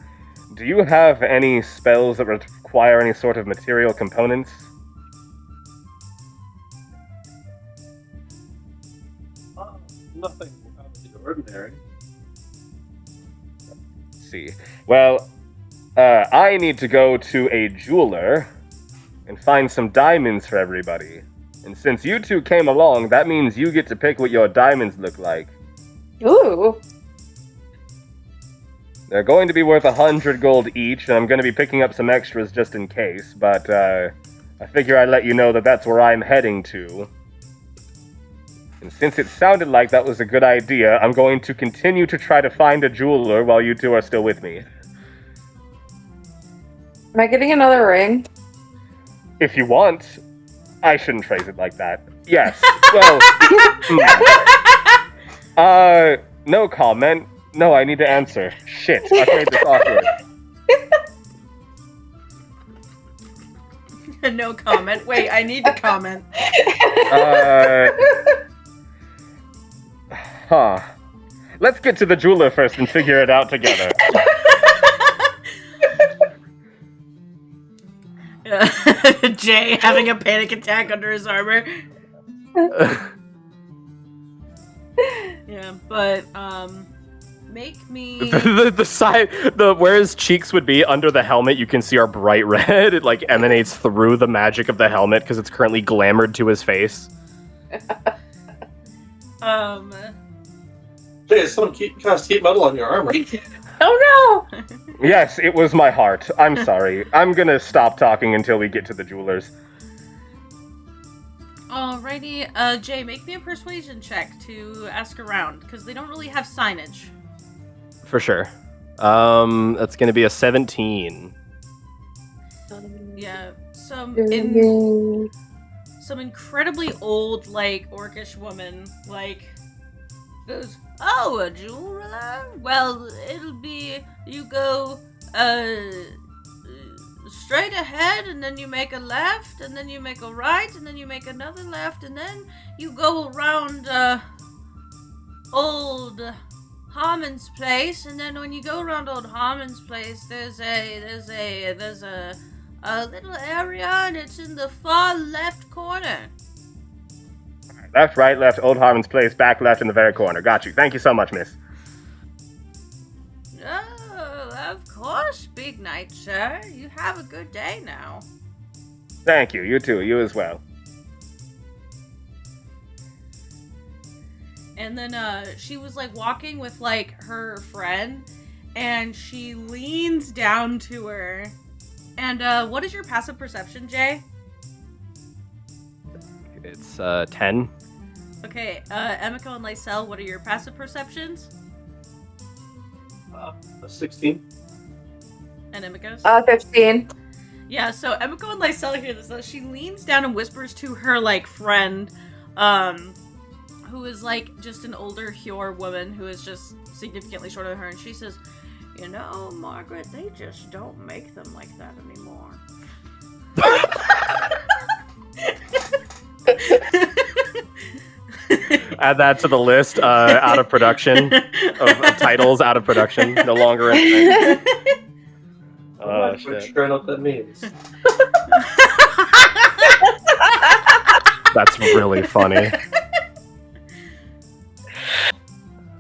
Do you have any spells that require any sort of material components? Nothing out of the ordinary. Let's see. Well, I need to go to a jeweler and find some diamonds for everybody. And since you two came along, that means you get to pick what your diamonds look like. Ooh. They're going to be worth 100 gold each, and I'm going to be picking up some extras just in case, but I figure I'd let you know that that's where I'm heading to. And since it sounded like that was a good idea, I'm going to continue to try to find a jeweler while you two are still with me. Am I getting another ring? If you want, I shouldn't phrase it like that. Yes. Well, no comment. No, I need to answer. Shit, I've made this awkward. No comment. Wait, I need to comment. Let's get to the jeweler first and figure it out together. Jay having a panic attack under his armor. Yeah, but make me the side, where his cheeks would be under the helmet, you can see are bright red. It like emanates through the magic of the helmet because it's currently glamored to his face. Hey, someone cast heat metal on your armor. Oh no! Yes, it was my heart. I'm sorry. I'm gonna stop talking until we get to the jewelers. Alrighty, Jay, make me a persuasion check to ask around, because they don't really have signage. For sure. That's gonna be a 17. Yeah, some Ooh. incredibly old, like, orcish woman, like, goes, "Oh, a jeweler? Well, it'll be, you go, straight ahead, and then you make a left, and then you make a right, and then you make another left, and then you go around, Old Harmon's place, and then when you go around Old Harmon's place, there's a little area, and it's in the far left corner." Left, right, left, Old Harmon's place, back left in the very corner. Got you. Thank you so much, miss. "Oh, of course, Big Knight, sir. You have a good day now." Thank you. You too. You as well. And then she was like walking with like her friend, and she leans down to her. And what is your passive perception, Jay? It's 10. Okay, Emiko and Lysel, what are your passive perceptions? 16. And Emiko's? 15. Yeah, so Emiko and Lysel hear this. She leans down and whispers to her, like, friend, who is, like, just an older Hjor woman who is just significantly shorter than her, and she says, you know, Margaret, they just don't make them like that anymore. Add that to the list. Out of production of titles. Out of production. No longer in. Oh I'm shit. sure what that means. That's really funny.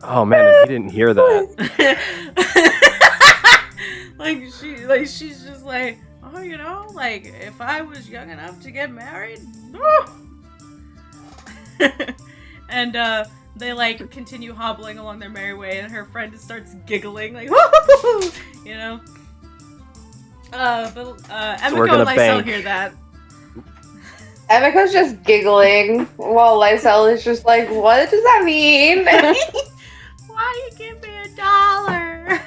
Oh man, and he didn't hear that. She's just like, oh, you know, like, if I was young enough to get married, and they like continue hobbling along their merry way, and her friend just starts giggling, like, woo, you know. But Emiko and Lysel hear that. Emiko's just giggling while Lysel is just like, what does that mean? Why you give me $1?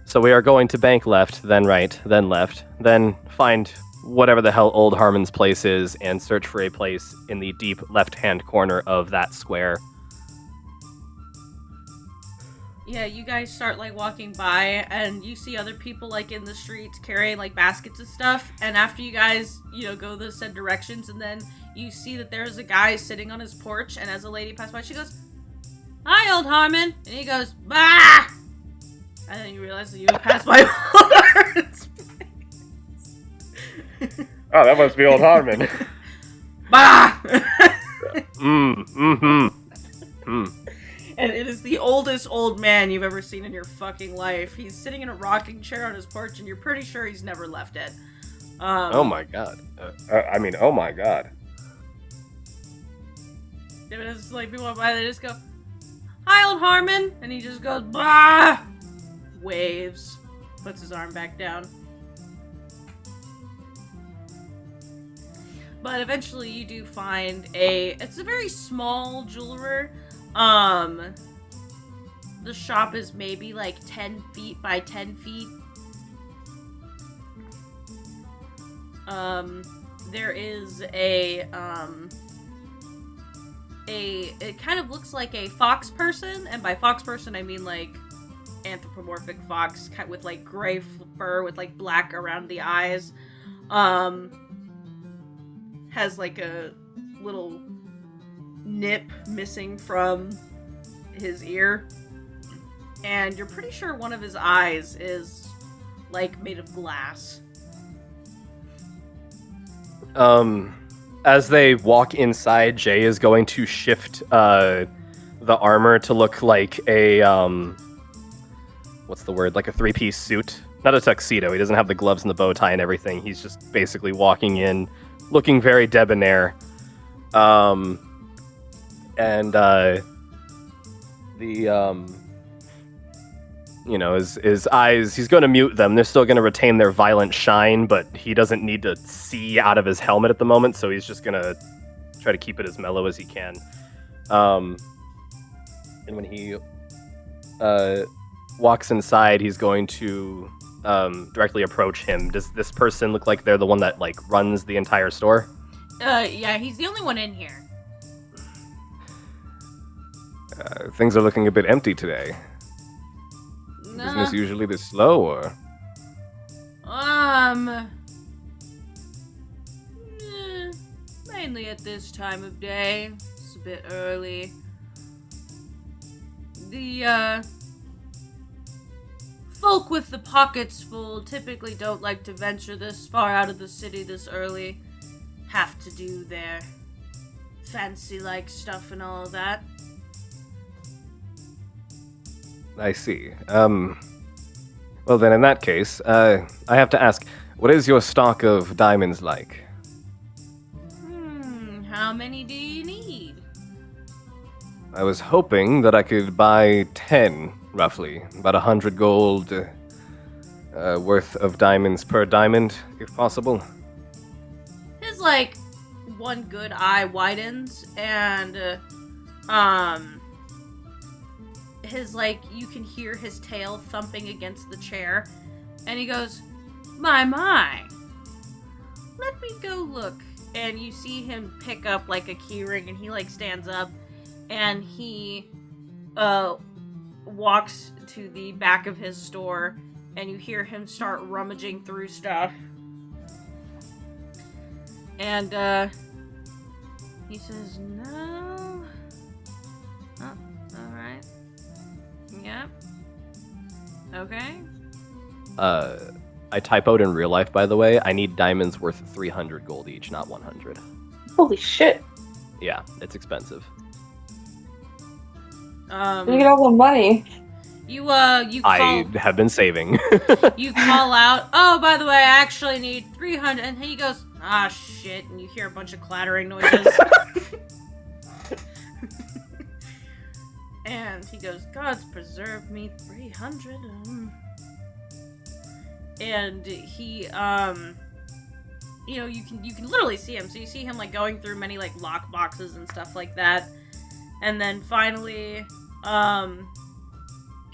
So we are going to bank left, then right, then left, then find whatever the hell old Harmon's place is and search for a place in the deep left-hand corner of that square. Yeah, you guys start like walking by and you see other people like in the streets carrying like baskets of stuff, and after you guys, you know, go those said directions, and then you see that there's a guy sitting on his porch, and as a lady passes by, she goes, "Hi, old Harmon," and he goes, "Bah!" And then you realize that you have passed by Harmon's place. Oh, that must be old Harmon. Bah! And it is the oldest old man you've ever seen in your fucking life. He's sitting in a rocking chair on his porch, and you're pretty sure he's never left it. Oh my god. Oh my god. It's like people walk by, they just go, "Hi, old Harmon," and he just goes, "Bah!" Waves, puts his arm back down. But eventually you do find it's a very small jeweler. The shop is maybe like 10 feet by 10 feet. There is it kind of looks like a fox person, and by fox person I mean like anthropomorphic fox with like gray fur with like black around the eyes. Has like a little nip missing from his ear, and you're pretty sure one of his eyes is like made of glass. As they walk inside, Jay is going to shift the armor to look like a what's the word? Like a three-piece suit. Not a tuxedo. He doesn't have the gloves and the bow tie and everything. He's just basically walking in, looking very debonair. You know, his eyes, he's going to mute them. They're still going to retain their violent shine, but he doesn't need to see out of his helmet at the moment, so he's just going to try to keep it as mellow as he can. And when he walks inside, he's going to directly approach him. Does this person look like they're the one that, like, runs the entire store? Yeah, he's the only one in here. Things are looking a bit empty today. Business usually this slow, or? Mainly at this time of day. It's a bit early. The, folk with the pockets full typically don't like to venture this far out of the city this early. Have to do their fancy-like stuff and all of that. I see. Well then, in that case, I have to ask, what is your stock of diamonds like? How many do you need? I was hoping that I could buy 10, roughly. About 100 gold worth of diamonds per diamond, if possible. like one good eye widens, and his like you can hear his tail thumping against the chair, and he goes, my, let me go look. And you see him pick up like a key ring, and he like stands up, and he walks to the back of his store, and you hear him start rummaging through stuff. And he says, no. Oh, alright. Yep. Okay. I typoed in real life, by the way. I need diamonds worth 300 gold each, not 100. Holy shit. Yeah, it's expensive. You get all the money. You I have been saving. you call out, oh, by the way, I actually need 300, and he goes, ah, shit, and you hear a bunch of clattering noises. And he goes, God's preserved me 300. And he, you know, you can literally see him. So you see him, like, going through many, like, lock boxes and stuff like that. And then finally,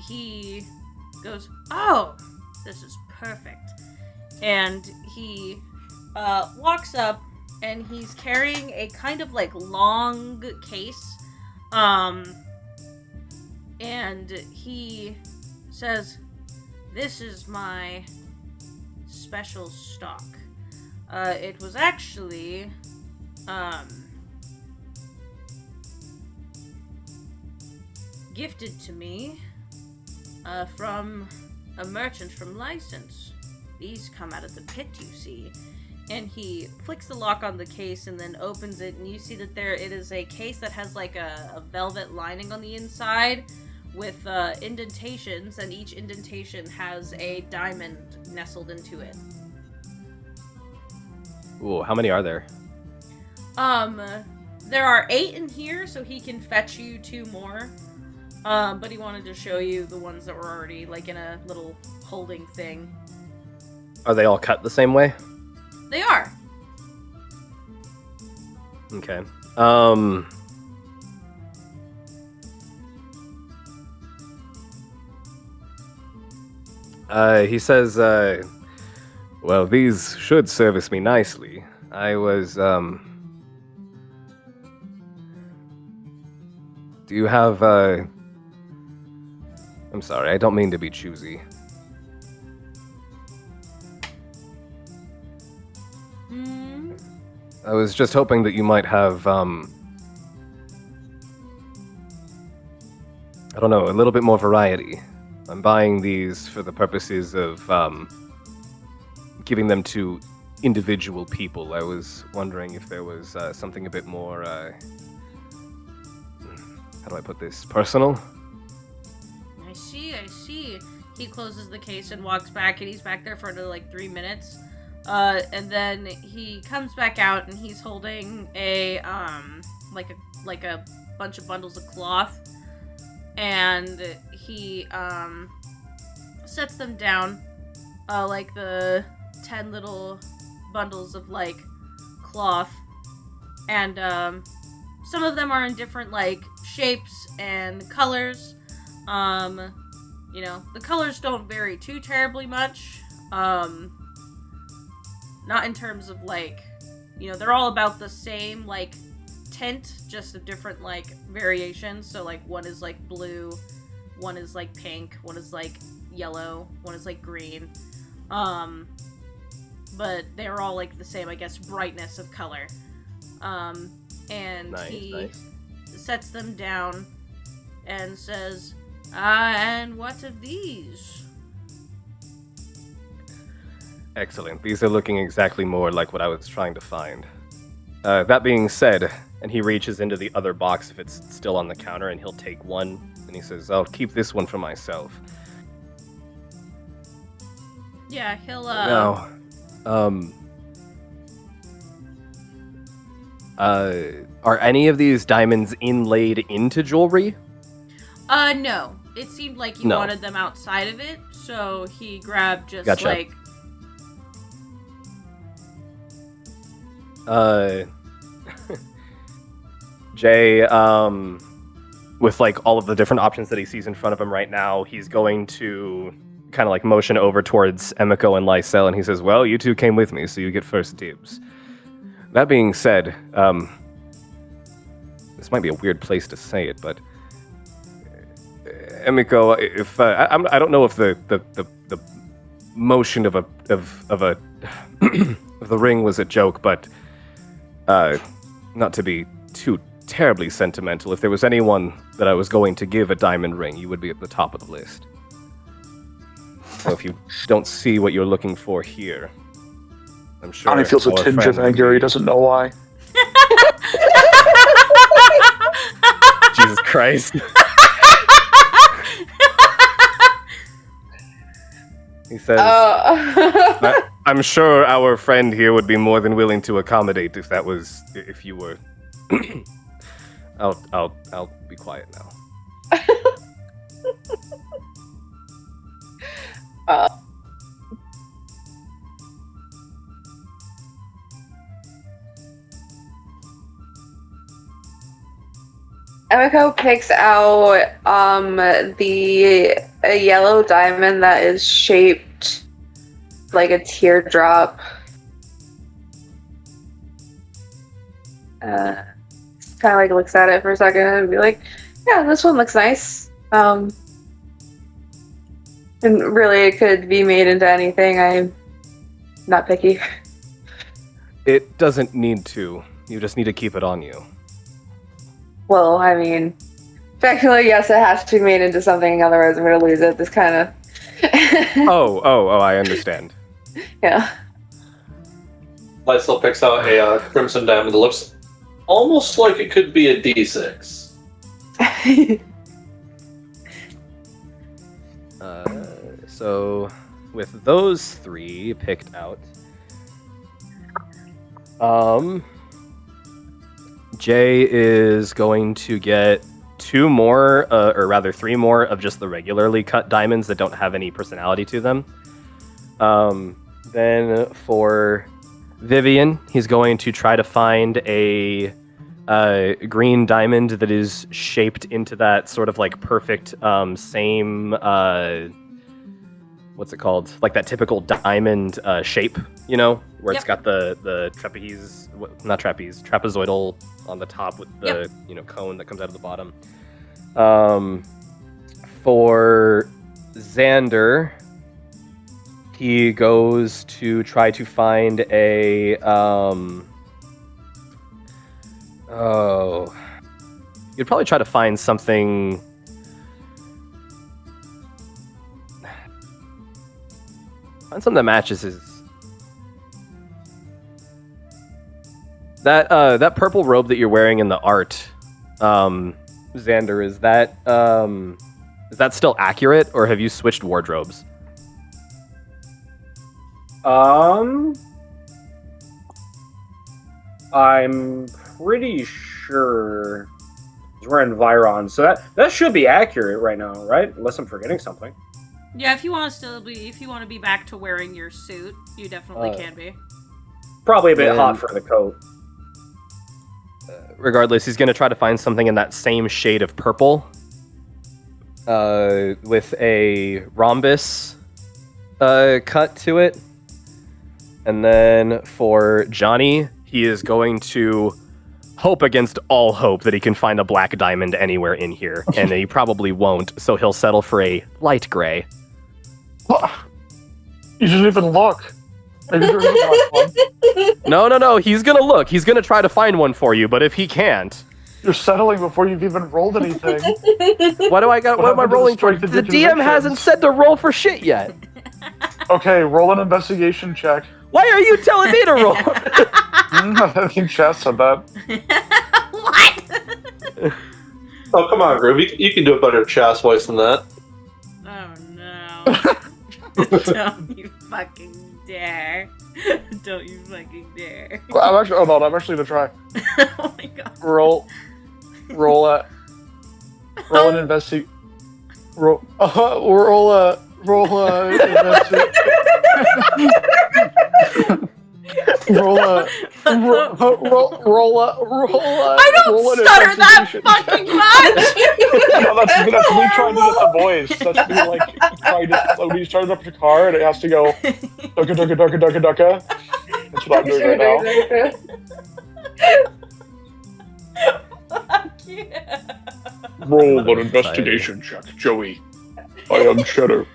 he goes, oh, this is perfect. And he, walks up, and he's carrying a kind of, like, long case. And he says, this is my special stock. It was actually, gifted to me, from a merchant from License. These come out of the pit, you see. And he flicks the lock on the case and then opens it, and you see that it is a case that has like a velvet lining on the inside with indentations, and each indentation has a diamond nestled into it. Ooh, how many are there? There are 8 in here, so he can fetch you 2 more. But he wanted to show you the ones that were already like in a little holding thing. Are they all cut the same way? They are. Okay. He says, well, these should service me nicely. I was, do you have, I'm sorry, I don't mean to be choosy. I was just hoping that you might have, I don't know, a little bit more variety. I'm buying these for the purposes of, giving them to individual people. I was wondering if there was, something a bit more, how do I put this, personal? I see. He closes the case and walks back, and he's back there for another, like, 3 minutes. And then he comes back out, and he's holding a like a bunch of bundles of cloth, and he sets them down, like the 10 little bundles of like cloth, and some of them are in different like shapes and colors. You know, the colors don't vary too terribly much. Not in terms of, like, you know, they're all about the same, like, tint, just a different, like, variations. So, like, one is, like, blue, one is, like, pink, one is, like, yellow, one is, like, green. But they're all, like, the same, I guess, brightness of color. And he sets them down and says, and what of these? Excellent. These are looking exactly more like what I was trying to find. That being said, and he reaches into the other box if it's still on the counter, and he'll take one, and he says, I'll keep this one for myself. Yeah, he'll, Now, are any of these diamonds inlaid into jewelry? No. It seemed like he wanted them outside of it, so he grabbed just, Gotcha. like... Jay, with like all of the different options that he sees in front of him right now, he's going to kind of like motion over towards Emiko and Lysel, and he says, well, you two came with me, so you get first dibs. That being said, this might be a weird place to say it, but Emiko, if I don't know if the motion of the ring was a joke, but not to be too terribly sentimental, if there was anyone that I was going to give a diamond ring, you would be at the top of the list. So if you don't see what you're looking for here, I'm sure Johnny feels a tinge of anger. He doesn't know why. Jesus Christ. He says, I'm sure our friend here would be more than willing to accommodate if you were. I'll be quiet now. Emiko picks out a yellow diamond that is shaped like a teardrop. Kind of like looks at it for a second and be like, yeah, this one looks nice. And really, it could be made into anything. I'm not picky. It doesn't need to. You just need to keep it on you. Well, I mean, technically, yes, it has to be made into something, otherwise I'm going to lose it. This kind of... Oh, I understand. Yeah. Lysel picks out a crimson diamond that looks almost like it could be a D6. So, with those three picked out, Jay is going to get three more of just the regularly cut diamonds that don't have any personality to them. Then for Vivian, he's going to try to find a green diamond that is shaped into that sort of like perfect same what's it called? Like that typical diamond shape, you know, where it's got the trapezoidal on the top with the cone that comes out of the bottom. For Xander, he goes to try to find a you'd probably try to find something. Find something that matches his. That purple robe that you're wearing in the art, Xander, is that still accurate, or have you switched wardrobes? I'm pretty sure we're in Viron, so that should be accurate right now, right? Unless I'm forgetting something. Yeah, if you want to be back to wearing your suit, you definitely can be. Probably a bit hot for the coat. Regardless, he's going to try to find something in that same shade of purple, with a rhombus cut to it. And then for Johnny, he is going to hope against all hope that he can find a black diamond anywhere in here, and he probably won't, so he'll settle for a light gray. What? You didn't even look. Maybe there is one. No, he's gonna look. He's gonna try to find one for you, but if he can't... You're settling before you've even rolled anything. What am I rolling for? The DM hasn't said to roll for shit yet. Okay, roll an investigation check. Why are you telling me to roll? I think Chaz said that. What? Oh, come on, Groove. You can do a better Chaz voice than that. Oh, no. Don't you fucking dare. Don't you fucking dare. I'm actually gonna try. Oh my god. Roll an investigation. Roll roll a I don't stutter that fucking much! No, that's me trying to get the voice. That's me like trying to when you start up your car and it has to go ducka ducka ducka ducka ducka. That's what I'm doing right now. Fuck yeah. Roll an investigation check, Joey. I am Cheddar.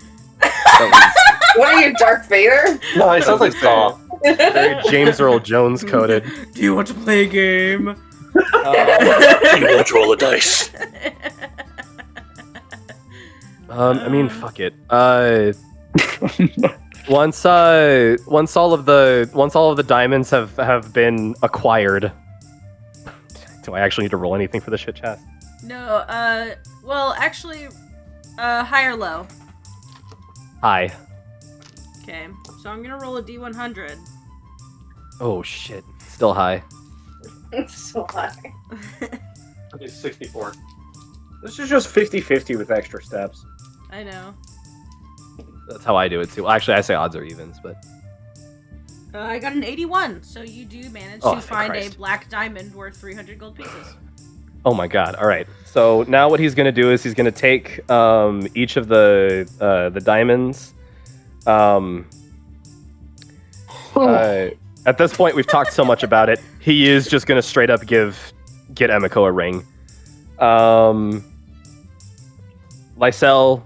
What are you, Darth Vader? No, he sounds like Saw. Very James Earl Jones coded. Do you want to play a game? Let's roll the dice. I mean, fuck it. Once all of the diamonds have been acquired, do I actually need to roll anything for the shit chest? No, well, actually, high or low? High. Okay, so I'm gonna roll a D100. Oh shit, still high. It's so high. It's 64. This is just 50-50 with extra steps. I know. That's how I do it too. Well, actually, I say odds are evens, but I got an 81, so you do manage Oh, to thank find Christ. a black diamond worth 300 gold pieces. oh my god! All right. So now what he's gonna do is he's gonna take each of the diamonds. At this point, we've talked so much about it. He is just gonna straight up get Emiko a ring. Lysel,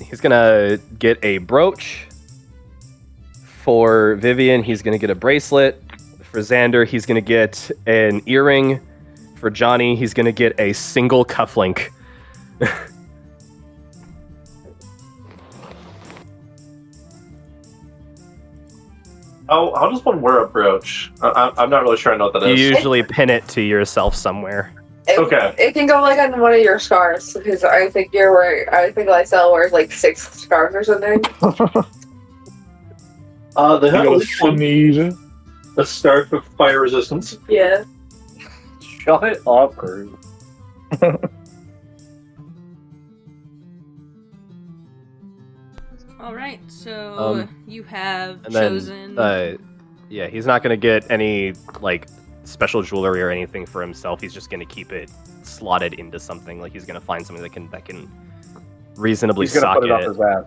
he's gonna get a brooch. For Vivian, he's gonna get a bracelet. For Xander, he's gonna get an earring. For Johnny, he's gonna get a single cufflink. How does one wear a brooch? I'm not really sure I know what that You is. usually pin it to yourself somewhere. Okay. It can go like on one of your scarves because I think Lysel wears like 6 scarves or something. They have You at least one sneeze. a scarf with fire resistance. Yeah. Shut up, Groove. All right, so you have And chosen. then, yeah, he's not gonna get any like special jewelry or anything for himself. He's just gonna keep it slotted into something. Like he's gonna find something that can reasonably He's gonna put socket it off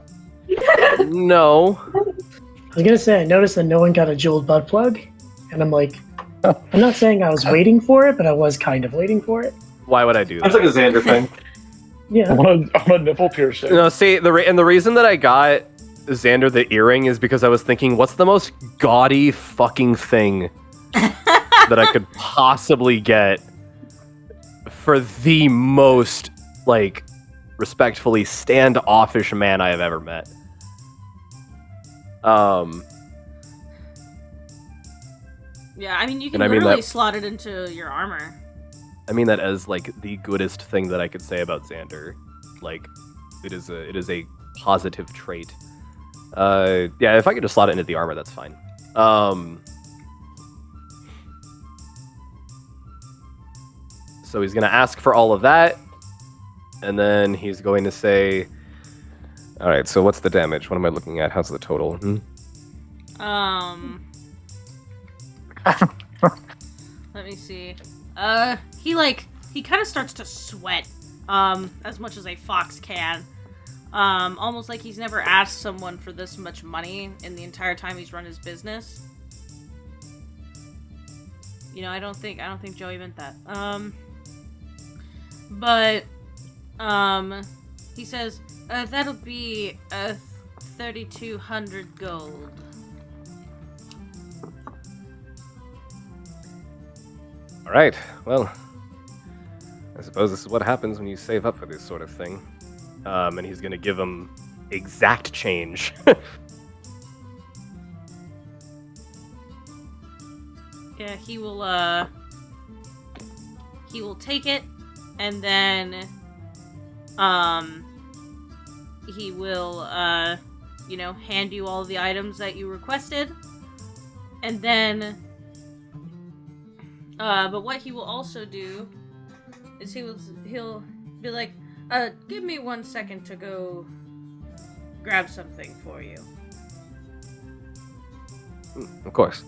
his ass. No. I was gonna say, I noticed that no one got a jeweled butt plug, and I'm like, I'm not saying I was waiting for it, but I was kind of waiting for it. Why would I do that? That's like a Xander thing. Yeah. I want a nipple piercing. No, see, the reason that I got Xander the earring is because I was thinking, what's the most gaudy fucking thing that I could possibly get for the most, like, respectfully standoffish man I have ever met. Yeah, I mean, you can And I mean literally that- slot it into your armor. I mean that as like the goodest thing that I could say about Xander. Like, it is a positive trait. Yeah, if I could just slot it into the armor, that's fine. So he's gonna ask for all of that, and then he's going to say, "All right, so what's the damage? What am I looking at? How's the total?" Let me see. He kind of starts to sweat, as much as a fox can. Almost like he's never asked someone for this much money in the entire time he's run his business. You know, I don't think Joey meant that. He says, that'll be 3,200 gold. All right. Well, I suppose this is what happens when you save up for this sort of thing. And he's gonna give him exact change. Yeah, he will take it, and then, he will, hand you all the items that you requested, and then, but what he will also do is he'll be like, give me 1 second to go grab something for you. Of course.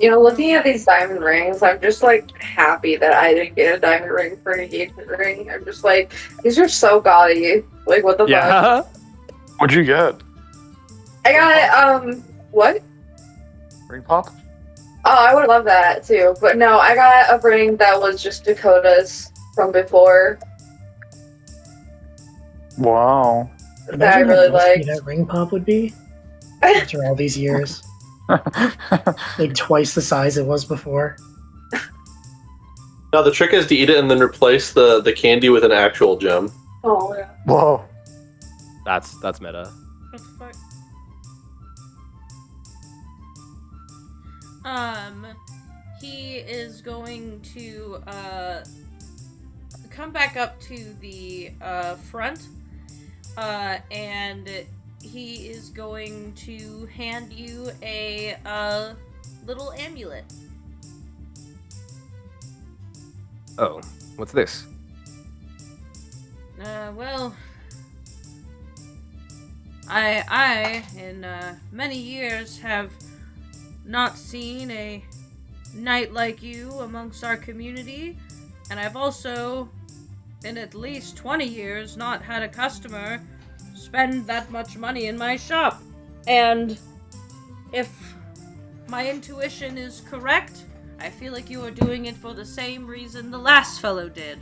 You know, looking at these diamond rings, I'm just like happy that I didn't get a diamond ring for an engagement ring. I'm just like, these are so gaudy. Like, what the fuck? Yeah. What'd you get? I got what? Ring pop? Oh, I would love that too. But no, I got a ring that was just Dakota's from before. Wow. That I really liked. That ring pop would be after all these years. Like twice the size it was before. Now the trick is to eat it and then replace the candy with an actual gem. Oh yeah. Whoa. That's meta. What the fuck? He is going to come back up to the front, and he is going to hand you a little amulet. Oh, what's this? Well, I in many years have not seen a knight like you amongst our community, and I've also, in at least 20 years, not had a customer spend that much money in my shop. And if my intuition is correct, I feel like you are doing it for the same reason the last fellow did.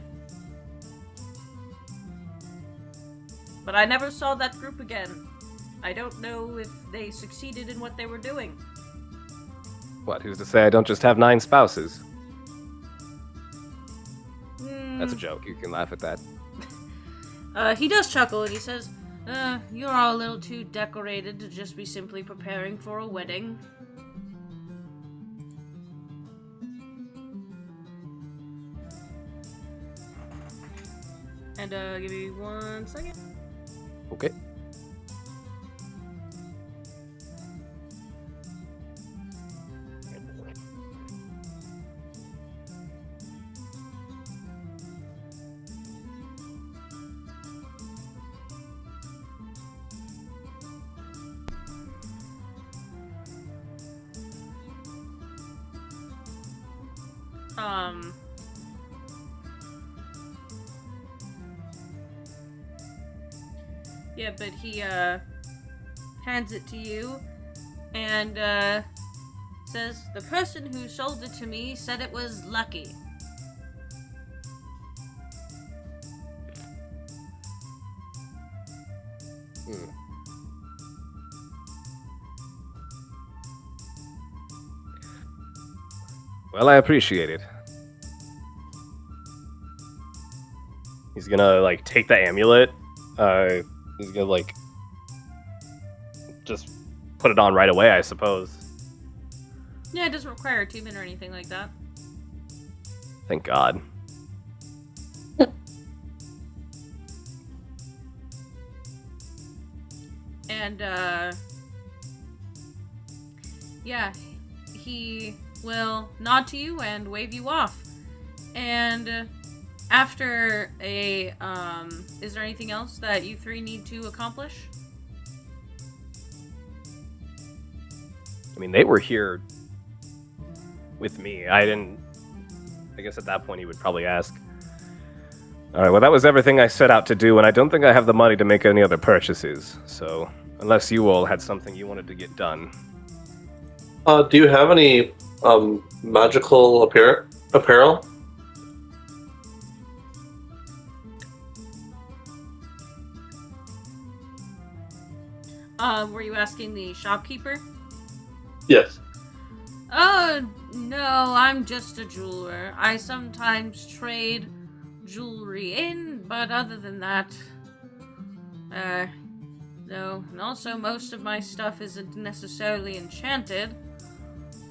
But I never saw that group again. I don't know if they succeeded in what they were doing. What, who's to say I don't just have 9 spouses? That's a joke. You can laugh at that. He does chuckle and he says, you're all a little too decorated to just be simply preparing for a wedding. And, give me 1 second. Okay. Yeah, but he, hands it to you, and, says, the person who sold it to me said it was lucky. Well, I appreciate it. He's gonna, like, take the amulet. He's gonna, like, just put it on right away, I suppose. Yeah, it doesn't require attunement or anything like that. Thank God. And, yeah, he will nod to you and wave you off. And after a, is there anything else that you three need to accomplish? I mean, they were here with me. I guess at that point he would probably ask. Alright, well that was everything I set out to do, and I don't think I have the money to make any other purchases. So, unless you all had something you wanted to get done. Do you have any magical apparel? Were you asking the shopkeeper? Yes. Oh, no, I'm just a jeweler. I sometimes trade jewelry in, but other than that, no. And also, most of my stuff isn't necessarily enchanted.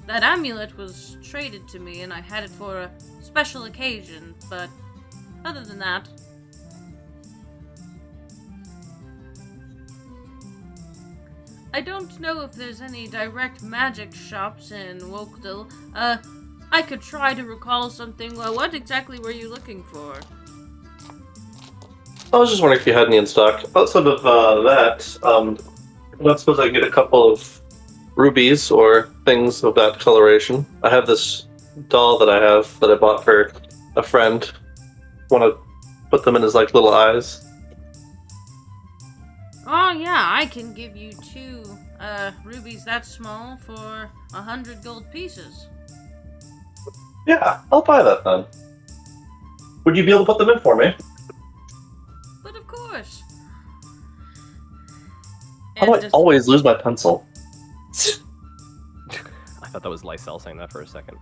That amulet was traded to me, and I had it for a special occasion, but other than that... I don't know if there's any direct magic shops in Wolkdel. I could try to recall something. Well, what exactly were you looking for? I was just wondering if you had any in stock. Outside of that, I don't suppose I can get a couple of rubies or things of that coloration. I have this doll that I bought for a friend. Want to put them in his like little eyes? Oh yeah, I can give you 2 rubies that small for 100 gold pieces. Yeah, I'll buy that then. Would you be able to put them in for me? But of course. How do I always lose my pencil? I thought that was Lysel saying that for a second.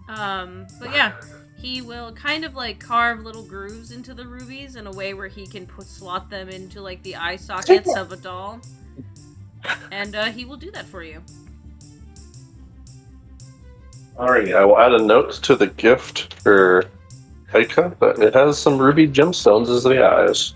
But yeah, he will kind of like carve little grooves into the rubies in a way where he can slot them into like the eye sockets of a doll. And he will do that for you. Alright, I will add a note to the gift for Kaika that it has some ruby gemstones as the eyes.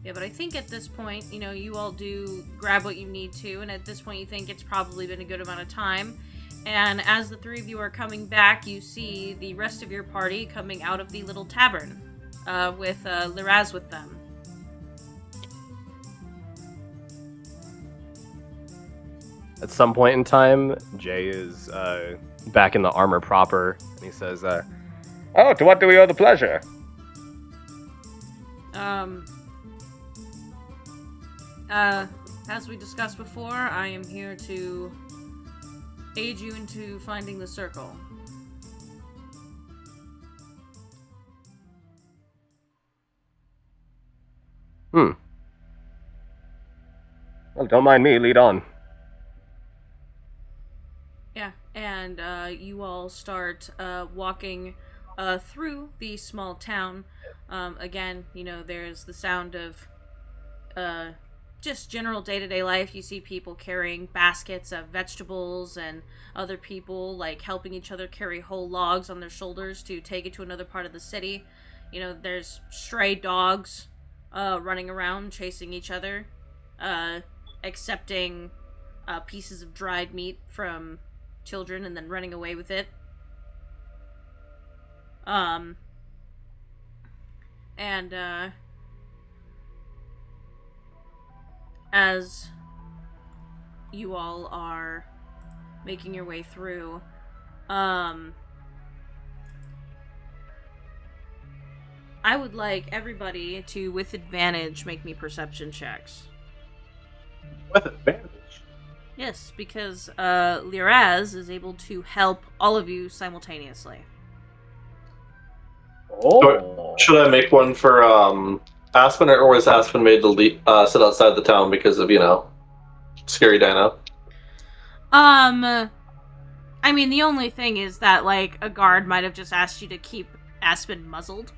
Yeah, but I think at this point, you know, you all do grab what you need to, and at this point you think it's probably been a good amount of time. And as the 3 of you are coming back, you see the rest of your party coming out of the little tavern, with Liraz with them. At some point in time, Jay is back in the armor proper, and he says, Oh, to what do we owe the pleasure? As we discussed before, I am here to aid you into finding the circle. Well, don't mind me, lead on. Yeah, and you all start walking through the small town. Again, you know, there's the sound of just general day-to-day life. You see people carrying baskets of vegetables and other people like helping each other carry whole logs on their shoulders to take it to another part of the city. You know, there's stray dogs running around chasing each other, accepting pieces of dried meat from children and then running away with it. As you all are making your way through, I would like everybody to, with advantage, make me perception checks. With advantage? Yes, because Liraz is able to help all of you simultaneously. Oh. Should I make one for Aspen, or was Aspen made to sit outside the town because of, you know, scary dino? I mean, the only thing is that, like, a guard might have just asked you to keep Aspen muzzled.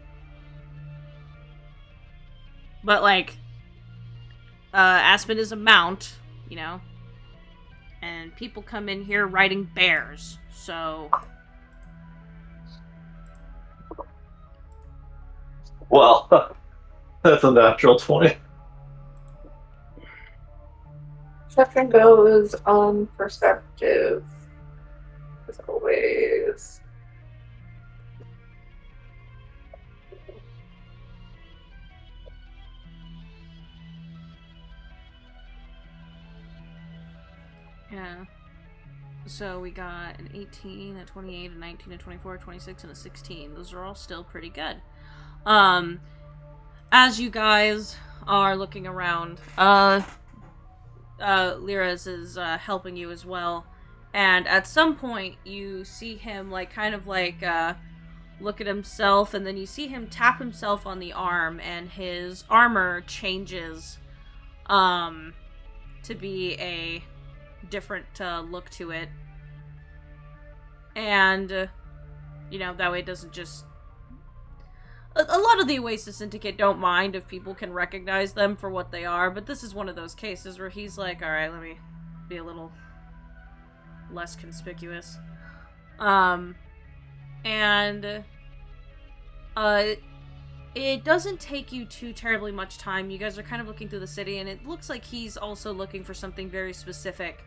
But, like, Aspen is a mount, you know, and people come in here riding bears, so... Well, that's a natural 20. Perception goes on perceptive, as always. Yeah. So we got an 18, a 28, a 19, a 24, a 26, and a 16. Those are all still pretty good. As you guys are looking around, Liraz is helping you as well. And at some point, you see him, like, kind of like, look at himself, and then you see him tap himself on the arm, and his armor changes, to be a different look to it. And, you know, that way it doesn't just... A lot of the Oasis Syndicate don't mind if people can recognize them for what they are, but this is one of those cases where he's like, alright, let me be a little less conspicuous. It doesn't take you too terribly much time. You guys are kind of looking through the city, and it looks like he's also looking for something very specific.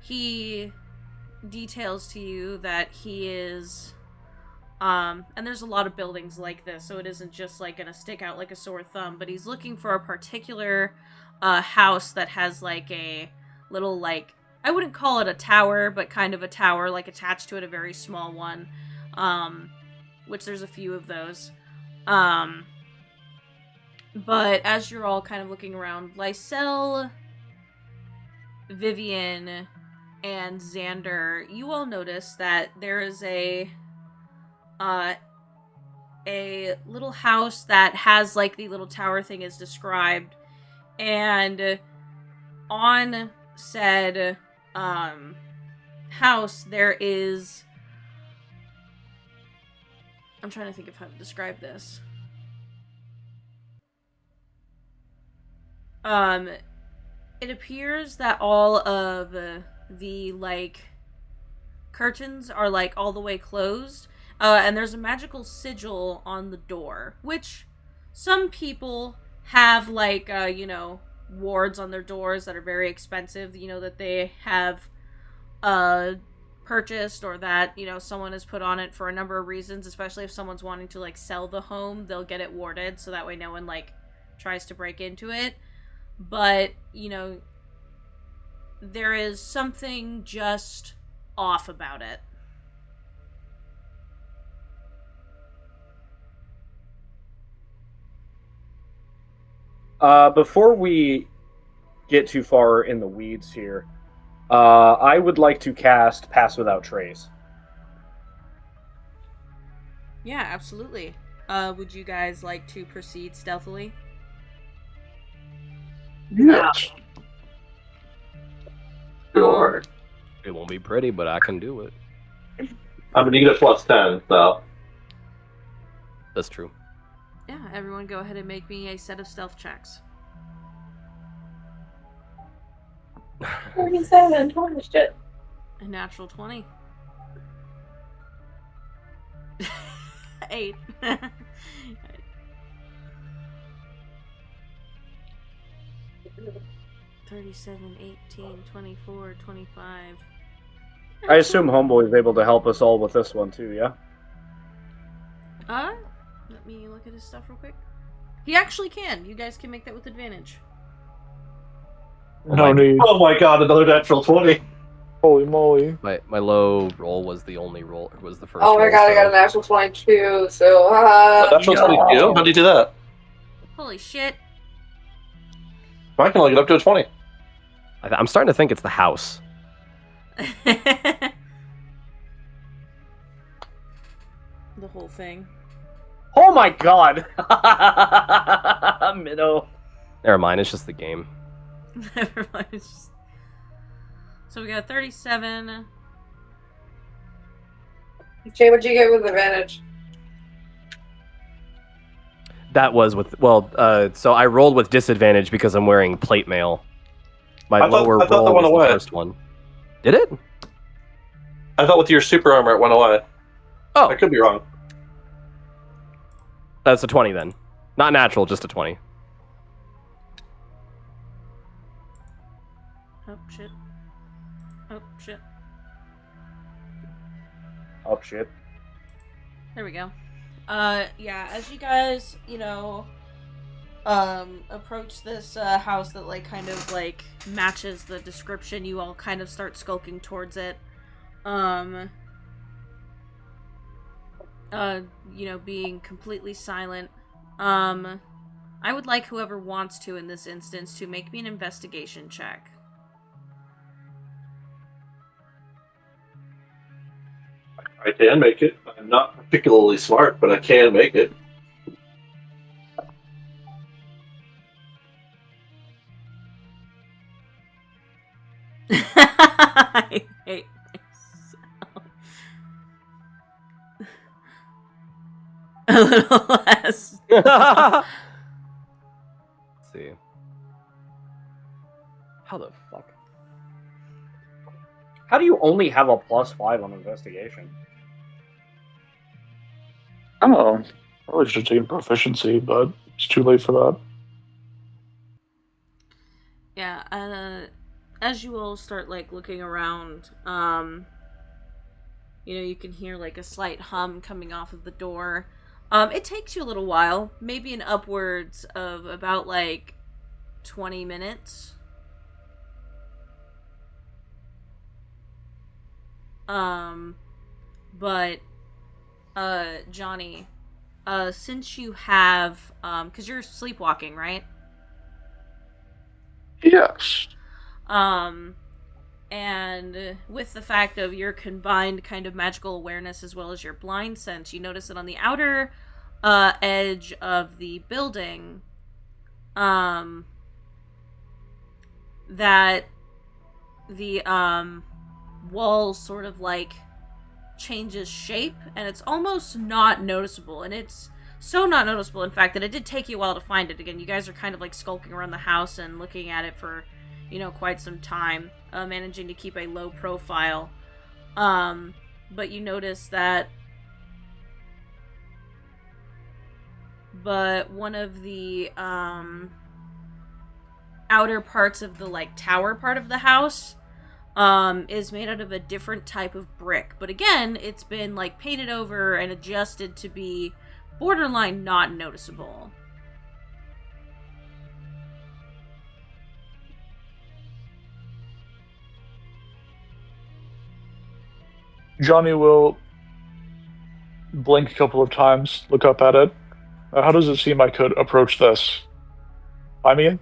He details to you that he is, And there's a lot of buildings like this, so it isn't just like gonna stick out like a sore thumb, but he's looking for a particular house that has like a little, like, I wouldn't call it a tower, but kind of a tower, like attached to it, a very small one, which there's a few of those. But as you're all kind of looking around, Lysel, Vivian, and Xander, you all notice that there is a little house that has like the little tower thing is described, and on said house there is, I'm trying to think of how to describe this. It appears that all of the like curtains are like all the way closed, and there's a magical sigil on the door, which some people have like wards on their doors that are very expensive, that they have purchased, or that someone has put on it for a number of reasons, especially if someone's wanting to like sell the home, they'll get it warded so that way no one like tries to break into it. But there is something just off about it. Before we get too far in the weeds here, I would like to cast Pass Without Trace. Yeah, absolutely. Would you guys like to proceed stealthily? Yes. Sure. It won't be pretty, but I can do it. I'm gonna get a +10, so. That's true. Yeah, everyone go ahead and make me a set of stealth checks. 37, 20 shit. A natural 20. 8. 37, 18, 24, 25. I assume Homeboy is able to help us all with this one too, yeah? Let me look at his stuff real quick. He actually can. You guys can make that with advantage. No need. Oh my god, another natural 20. Holy moly. My low roll was the only roll. It was the first. Oh my roll, god, I so- got a natural 22, so Natural 22? How do you do that? Holy shit. I can only get up to a 20. I'm starting to think it's the house. The whole thing. Oh my god! Minnow. Never mind. It's just the game. Never mind. So we got 37. Jay, what'd you get with advantage? That was with so I rolled with disadvantage because I'm wearing plate mail. My I thought lower that roll went was away. the first one. Did it? I thought with your super armor it went away. Oh, I could be wrong. that's a 20 then. Not natural, just a 20. Oh shit. Oh shit. Oh shit. There we go. Yeah, as you guys, approach this house that like kind of like matches the description, you all kind of start skulking towards it. Being completely silent. I would like whoever wants to in this instance to make me an investigation check. I can make it. I'm not particularly smart, but I can make it. I hate myself. A little less. Let's see. How the fuck? How do you only have a +5 on investigation? Oh. Probably should have taken proficiency, but it's too late for that. Yeah, as you all start like looking around, You can hear like a slight hum coming off of the door. It takes you a little while, maybe an upwards of about like 20 minutes. But Johnny, since you have, because you're sleepwalking, right? Yes. And with the fact of your combined kind of magical awareness as well as your blind sense, you notice that on the outer edge of the building, that the wall sort of like changes shape, and it's almost not noticeable, and it's so not noticeable, in fact, that it did take you a while to find it. Again, you guys are kind of like skulking around the house and looking at it for, quite some time, managing to keep a low profile. But you notice that one of the outer parts of the like tower part of the house is made out of a different type of brick. But again, it's been like painted over and adjusted to be borderline not noticeable. Johnny will blink a couple of times, look up at it. How does it seem I could approach this? I mean?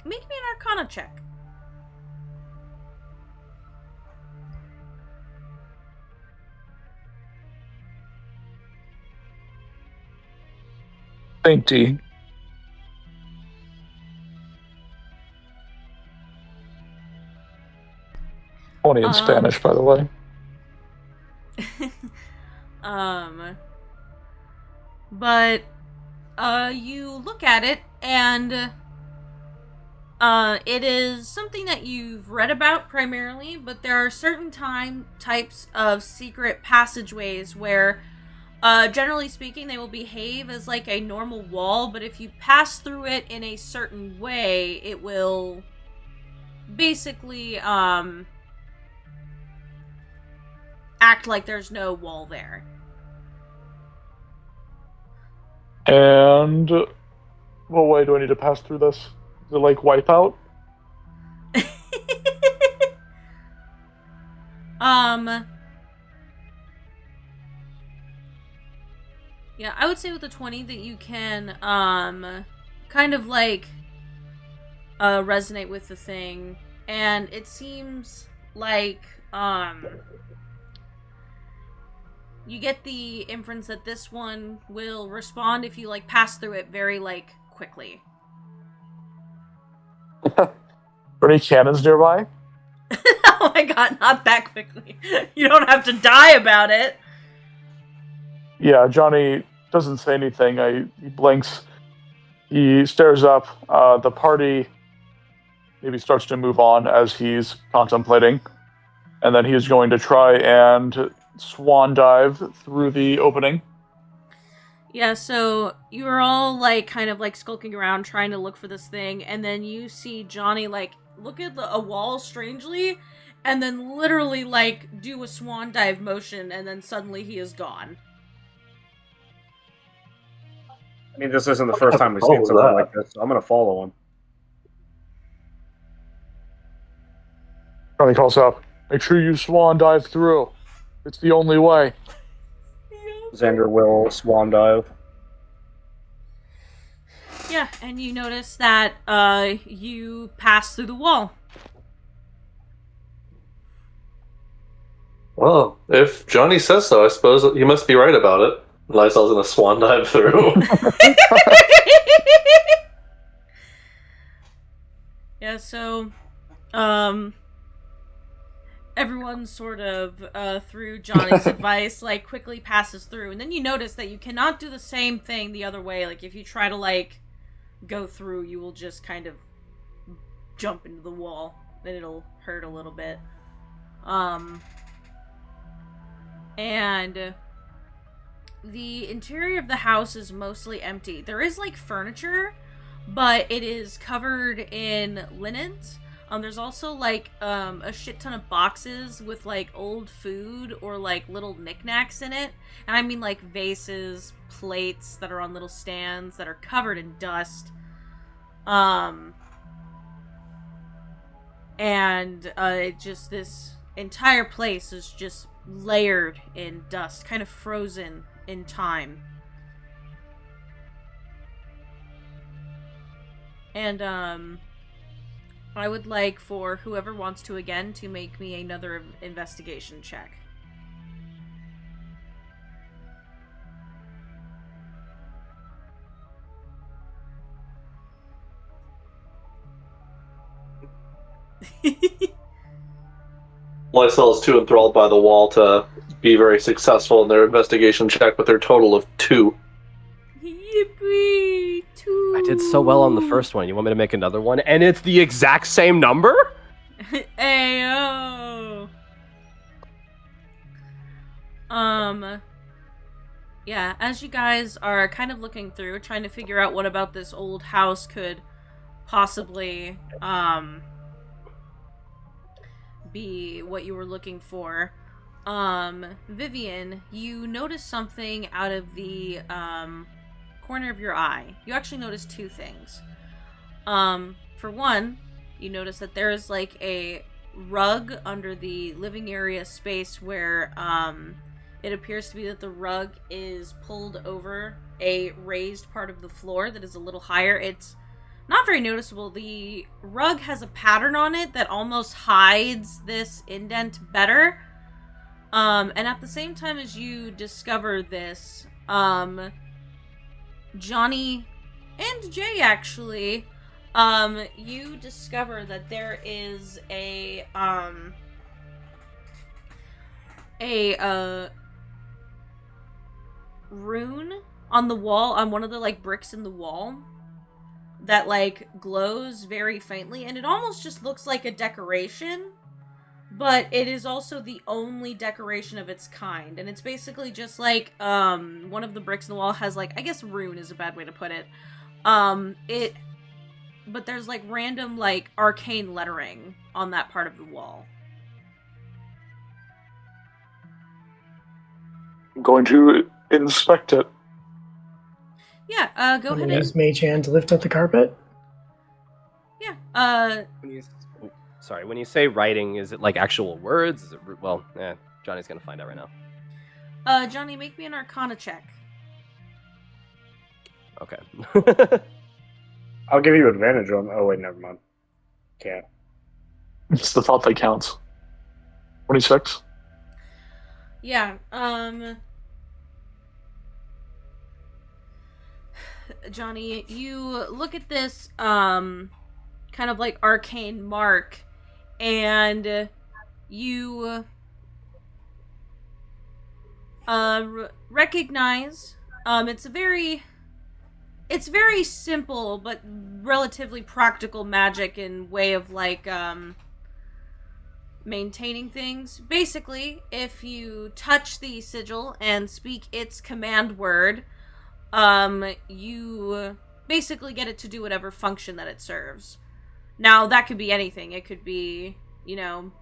Make me an Arcana check. Dainty. 20 in Spanish, by the way. But you look at it, and it is something that you've read about primarily, but there are certain types of secret passageways where, generally speaking, they will behave as like a normal wall, but if you pass through it in a certain way, it will basically, act like there's no wall there. And what way do I need to pass through this? Is it like Wipeout? Yeah, I would say with the 20 that you can, kind of like, resonate with the thing, and it seems like, you get the inference that this one will respond if you, like, pass through it very, like, quickly. Are any cannons nearby? Oh my god, not that quickly. You don't have to die about it. Yeah, Johnny doesn't say anything. He blinks. He stares up. The party maybe starts to move on as he's contemplating. And then he's going to try and swan dive through the opening. Yeah, so you're all, like, kind of, like, skulking around trying to look for this thing, and then you see Johnny, like, look at a wall strangely, and then literally, like, do a swan dive motion, and then suddenly he is gone. I mean, this isn't the first time we've seen something like this, so I'm gonna follow him. Johnny calls out, "Make sure you swan dive through. It's the only way." Xander will swan dive. Yeah, and you notice that you pass through the wall. Well, if Johnny says so, I suppose he must be right about it. Lysol's gonna swan dive through. Yeah, so, everyone sort of, through Johnny's advice, like, quickly passes through. And then you notice that you cannot do the same thing the other way. Like, if you try to, like, go through, you will just kind of jump into the wall. And it'll hurt a little bit. And the interior of the house is mostly empty. There is, like, furniture, but it is covered in linens. There's also, like, a shit ton of boxes with, like, old food or, like, little knickknacks in it. And I mean, like, vases, plates that are on little stands that are covered in dust. Just this entire place is just layered in dust, kind of frozen in time. And, I would like for whoever wants to again to make me another investigation check. Lysel is too enthralled by the wall to be very successful in their investigation check with their total of 2. Yippee! 2. I did so well on the first one. You want me to make another one? And it's the exact same number? Ayo! Yeah, as you guys are kind of looking through, trying to figure out what about this old house could possibly, be what you were looking for, Vivian, you notice something out of the, corner of your eye. You actually notice 2 things. For one, you notice that there is, like, a rug under the living area space where, it appears to be that the rug is pulled over a raised part of the floor that is a little higher. It's not very noticeable. The rug has a pattern on it that almost hides this indent better. And at the same time as you discover this, Johnny and Jay actually, you discover that there is a rune on the wall, on one of the, like, bricks in the wall that, like, glows very faintly, and it almost just looks like a decoration, but it is also the only decoration of its kind, and it's basically just, like, one of the bricks in the wall has, like, I guess rune is a bad way to put it, but there's, like, random, like, arcane lettering on that part of the wall. I'm going to inspect it. Yeah, go ahead and... Use Mage Hand to lift up the carpet? Yeah, When you say writing, is it like actual words? Is it, well, Johnny's gonna find out right now. Johnny, make me an Arcana check. Okay. I'll give you advantage on... Oh, wait, never mind. Can't. It's the thought that counts. 26. Yeah, Johnny, you look at this, kind of like arcane mark, and you, recognize, it's very simple, but relatively practical magic in way of, like, maintaining things. Basically, if you touch the sigil and speak its command word, you basically get it to do whatever function that it serves. Now, that could be anything. It could be, you know,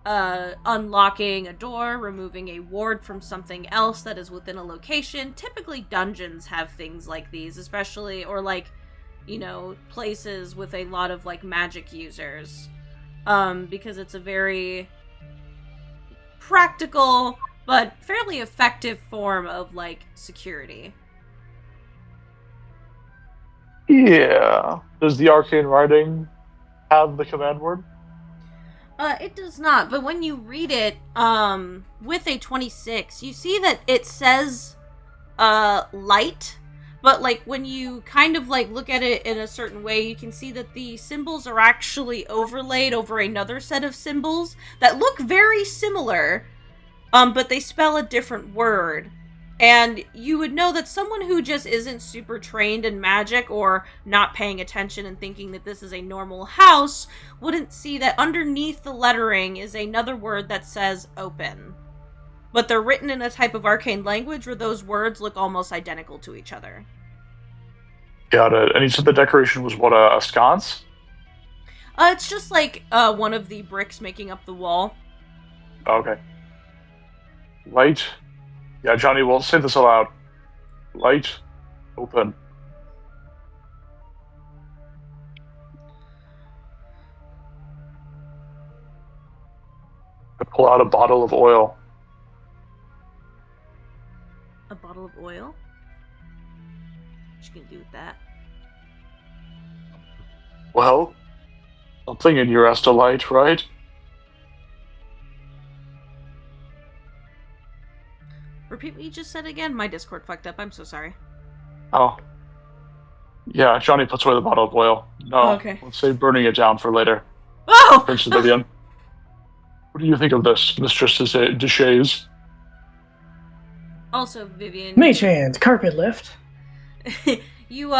unlocking a door, removing a ward from something else that is within a location. Typically, dungeons have things like these, especially, or, like, you know, places with a lot of, like, magic users. Because it's a very practical but fairly effective form of, like, security. Yeah. Does the arcane writing have the command word? It does not, but when you read it, with a 26, you see that it says, light, but, like, when you kind of, like, look at it in a certain way, you can see that the symbols are actually overlaid over another set of symbols that look very similar, but they spell a different word. And you would know that someone who just isn't super trained in magic or not paying attention and thinking that this is a normal house wouldn't see that underneath the lettering is another word that says open. But they're written in a type of arcane language where those words look almost identical to each other. Got it. And you said the decoration was what, a sconce? It's just like one of the bricks making up the wall. Okay. Light. Yeah, Johnny, we'll say this aloud. Light. Open. I pull out a bottle of oil. A bottle of oil? What you gonna do with that? Well, something in here has to light, right? Repeat what you just said again? My Discord fucked up. I'm so sorry. Oh. Yeah, Johnny puts away the bottle of oil. No, Oh, okay. let's save burning it down for later. Oh! Princess Vivian. What do you think of this, Mistress Deshays? Also, Vivian. Mage hand, carpet lift. You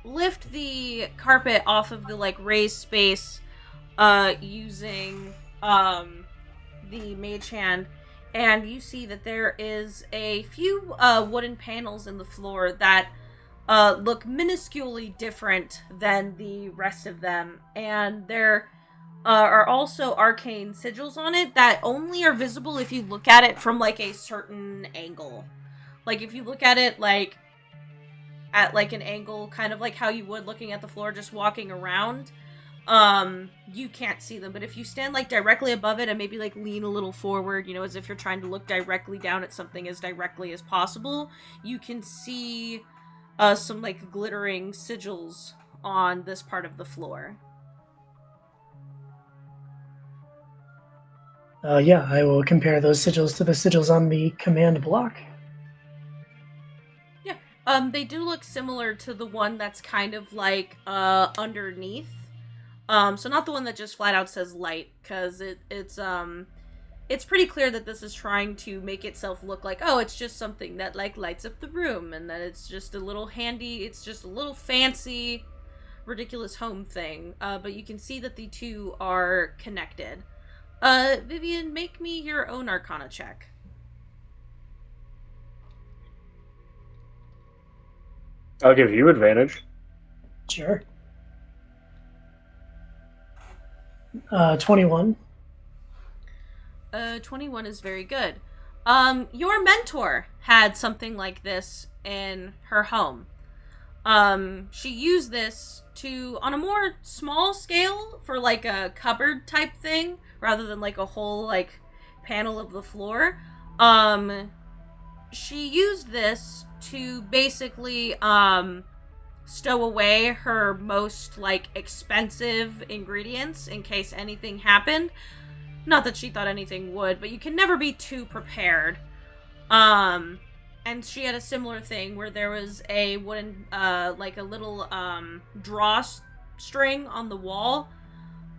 lift the carpet off of the like raised space using the mage hand, and you see that there is a few wooden panels in the floor that look minusculely different than the rest of them, and there are also arcane sigils on it that only are visible if you look at it from like a certain angle. Like if you look at it like at like an angle kind of like how you would looking at the floor just walking around, you can't see them. But if you stand like directly above it and maybe like lean a little forward, you know, as if you're trying to look directly down at something as directly as possible, you can see some like glittering sigils on this part of the floor. Yeah, I will compare those sigils to the sigils on the command block. They do look similar to the one that's kind of like underneath. So not the one that just flat out says light, because it's pretty clear that this is trying to make itself look like, oh, it's just something that like lights up the room, and that it's just a little handy, it's just a little fancy, ridiculous home thing. But you can see that the two are connected. Vivian, make me your own Arcana check. I'll give you advantage. Sure. 21. 21 is very good. Your mentor had something like this in her home. She used this on a more small scale for like a cupboard type thing, rather than like a whole like panel of the floor. She used this to basically stow away her most like expensive ingredients in case anything happened. Not that she thought anything would, but you can never be too prepared. And she had a similar thing where there was a wooden like a little drawstring on the wall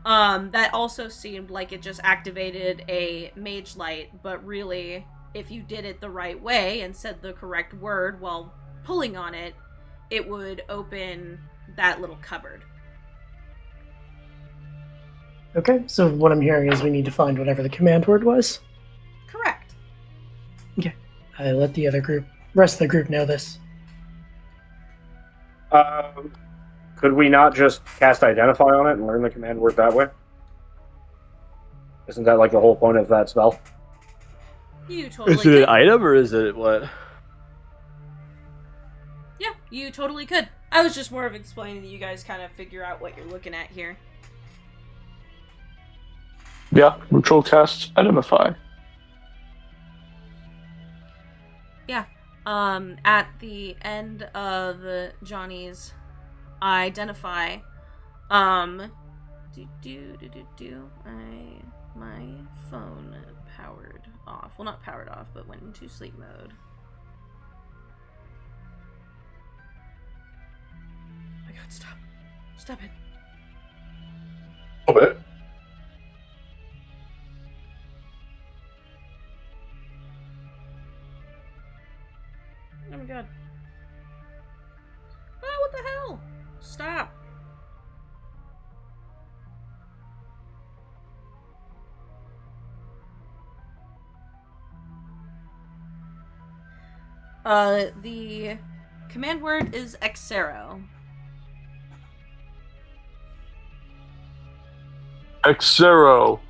that also seemed like it just activated a mage light, but really if you did it the right way and said the correct word while pulling on it, it would open that little cupboard. Okay, so what I'm hearing is we need to find whatever the command word was. Correct. Okay, I let the rest of the group know this. Could we not just cast Identify on it and learn the command word that way? Isn't that like the whole point of that spell? You totally Is it could. an item or is it what? Yeah, you totally could. I was just more of explaining that you guys kind of figure out what you're looking at here. Yeah, ritual cast Identify. Yeah. At the end of Johnny's Identify, my phone powered off. Well, not powered off, but went into sleep mode. Oh my god, stop. Stop it. Okay. Oh my god. Oh, what the hell? Stop. The command word is Exero. X0.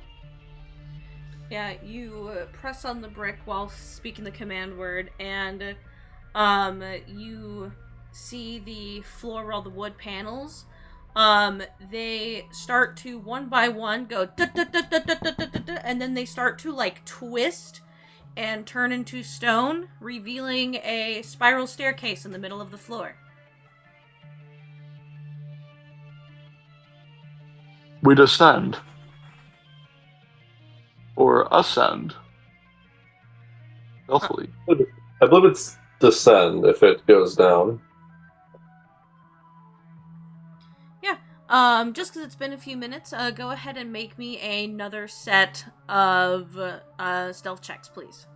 Yeah, you press on the brick while speaking the command word, and you see the floor where all the wood panels. They start to one by one go and then they start to like twist and turn into stone, revealing a spiral staircase in the middle of the floor. We descend. Or ascend. Stealthily. I believe it's descend if it goes down. Just because it's been a few minutes, go ahead and make me another set of stealth checks, please.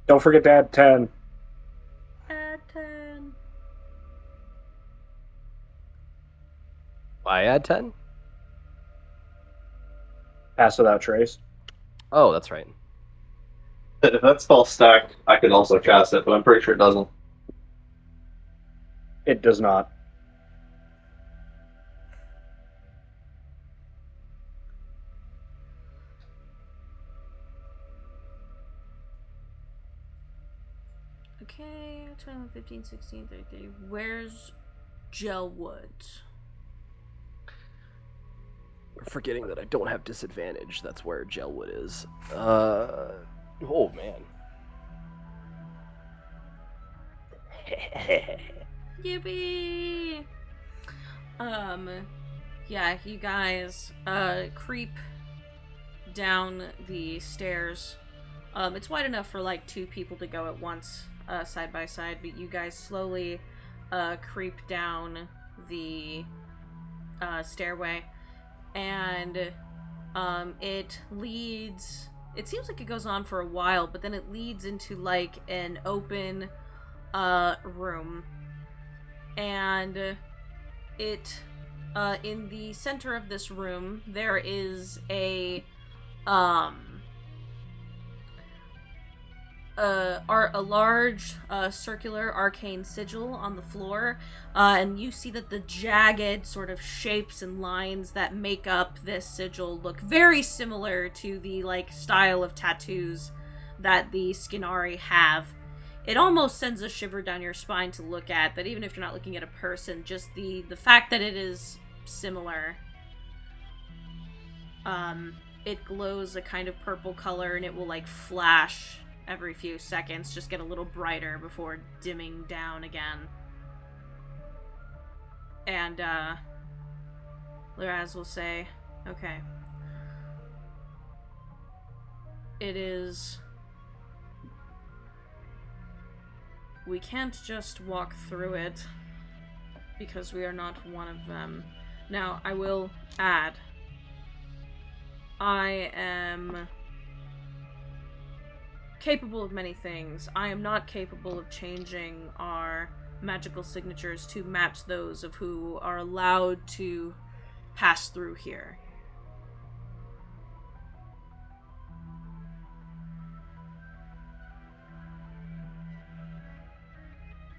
Don't forget to add 10. Add 10. I add 10? Pass without trace. Oh, that's right. If that spell stacked, I could also cast it, but I'm pretty sure it doesn't. It does not. Okay, 21, 15, 16, 33. Where's Gelwood? Forgetting that I don't have disadvantage. That's where Gelwood is. Oh, man. Yippee! Yeah, you guys, creep down the stairs. It's wide enough for, like, 2 people to go at once, side by side, but you guys slowly, creep down the, stairway, and, it leads... It seems like it goes on for a while, but then it leads into, like, an open, room. And it, in the center of this room, there is a large, circular arcane sigil on the floor, and you see that the jagged sort of shapes and lines that make up this sigil look very similar to the, like, style of tattoos that the Skinari have. It almost sends a shiver down your spine to look at, that even if you're not looking at a person, just the fact that it is similar. It glows a kind of purple color, and it will, like, flash every few seconds, just get a little brighter before dimming down again. And, Liraz will say, okay. It is... We can't just walk through it, because we are not one of them. Now, I will add, I am capable of many things. I am not capable of changing our magical signatures to match those of who are allowed to pass through here.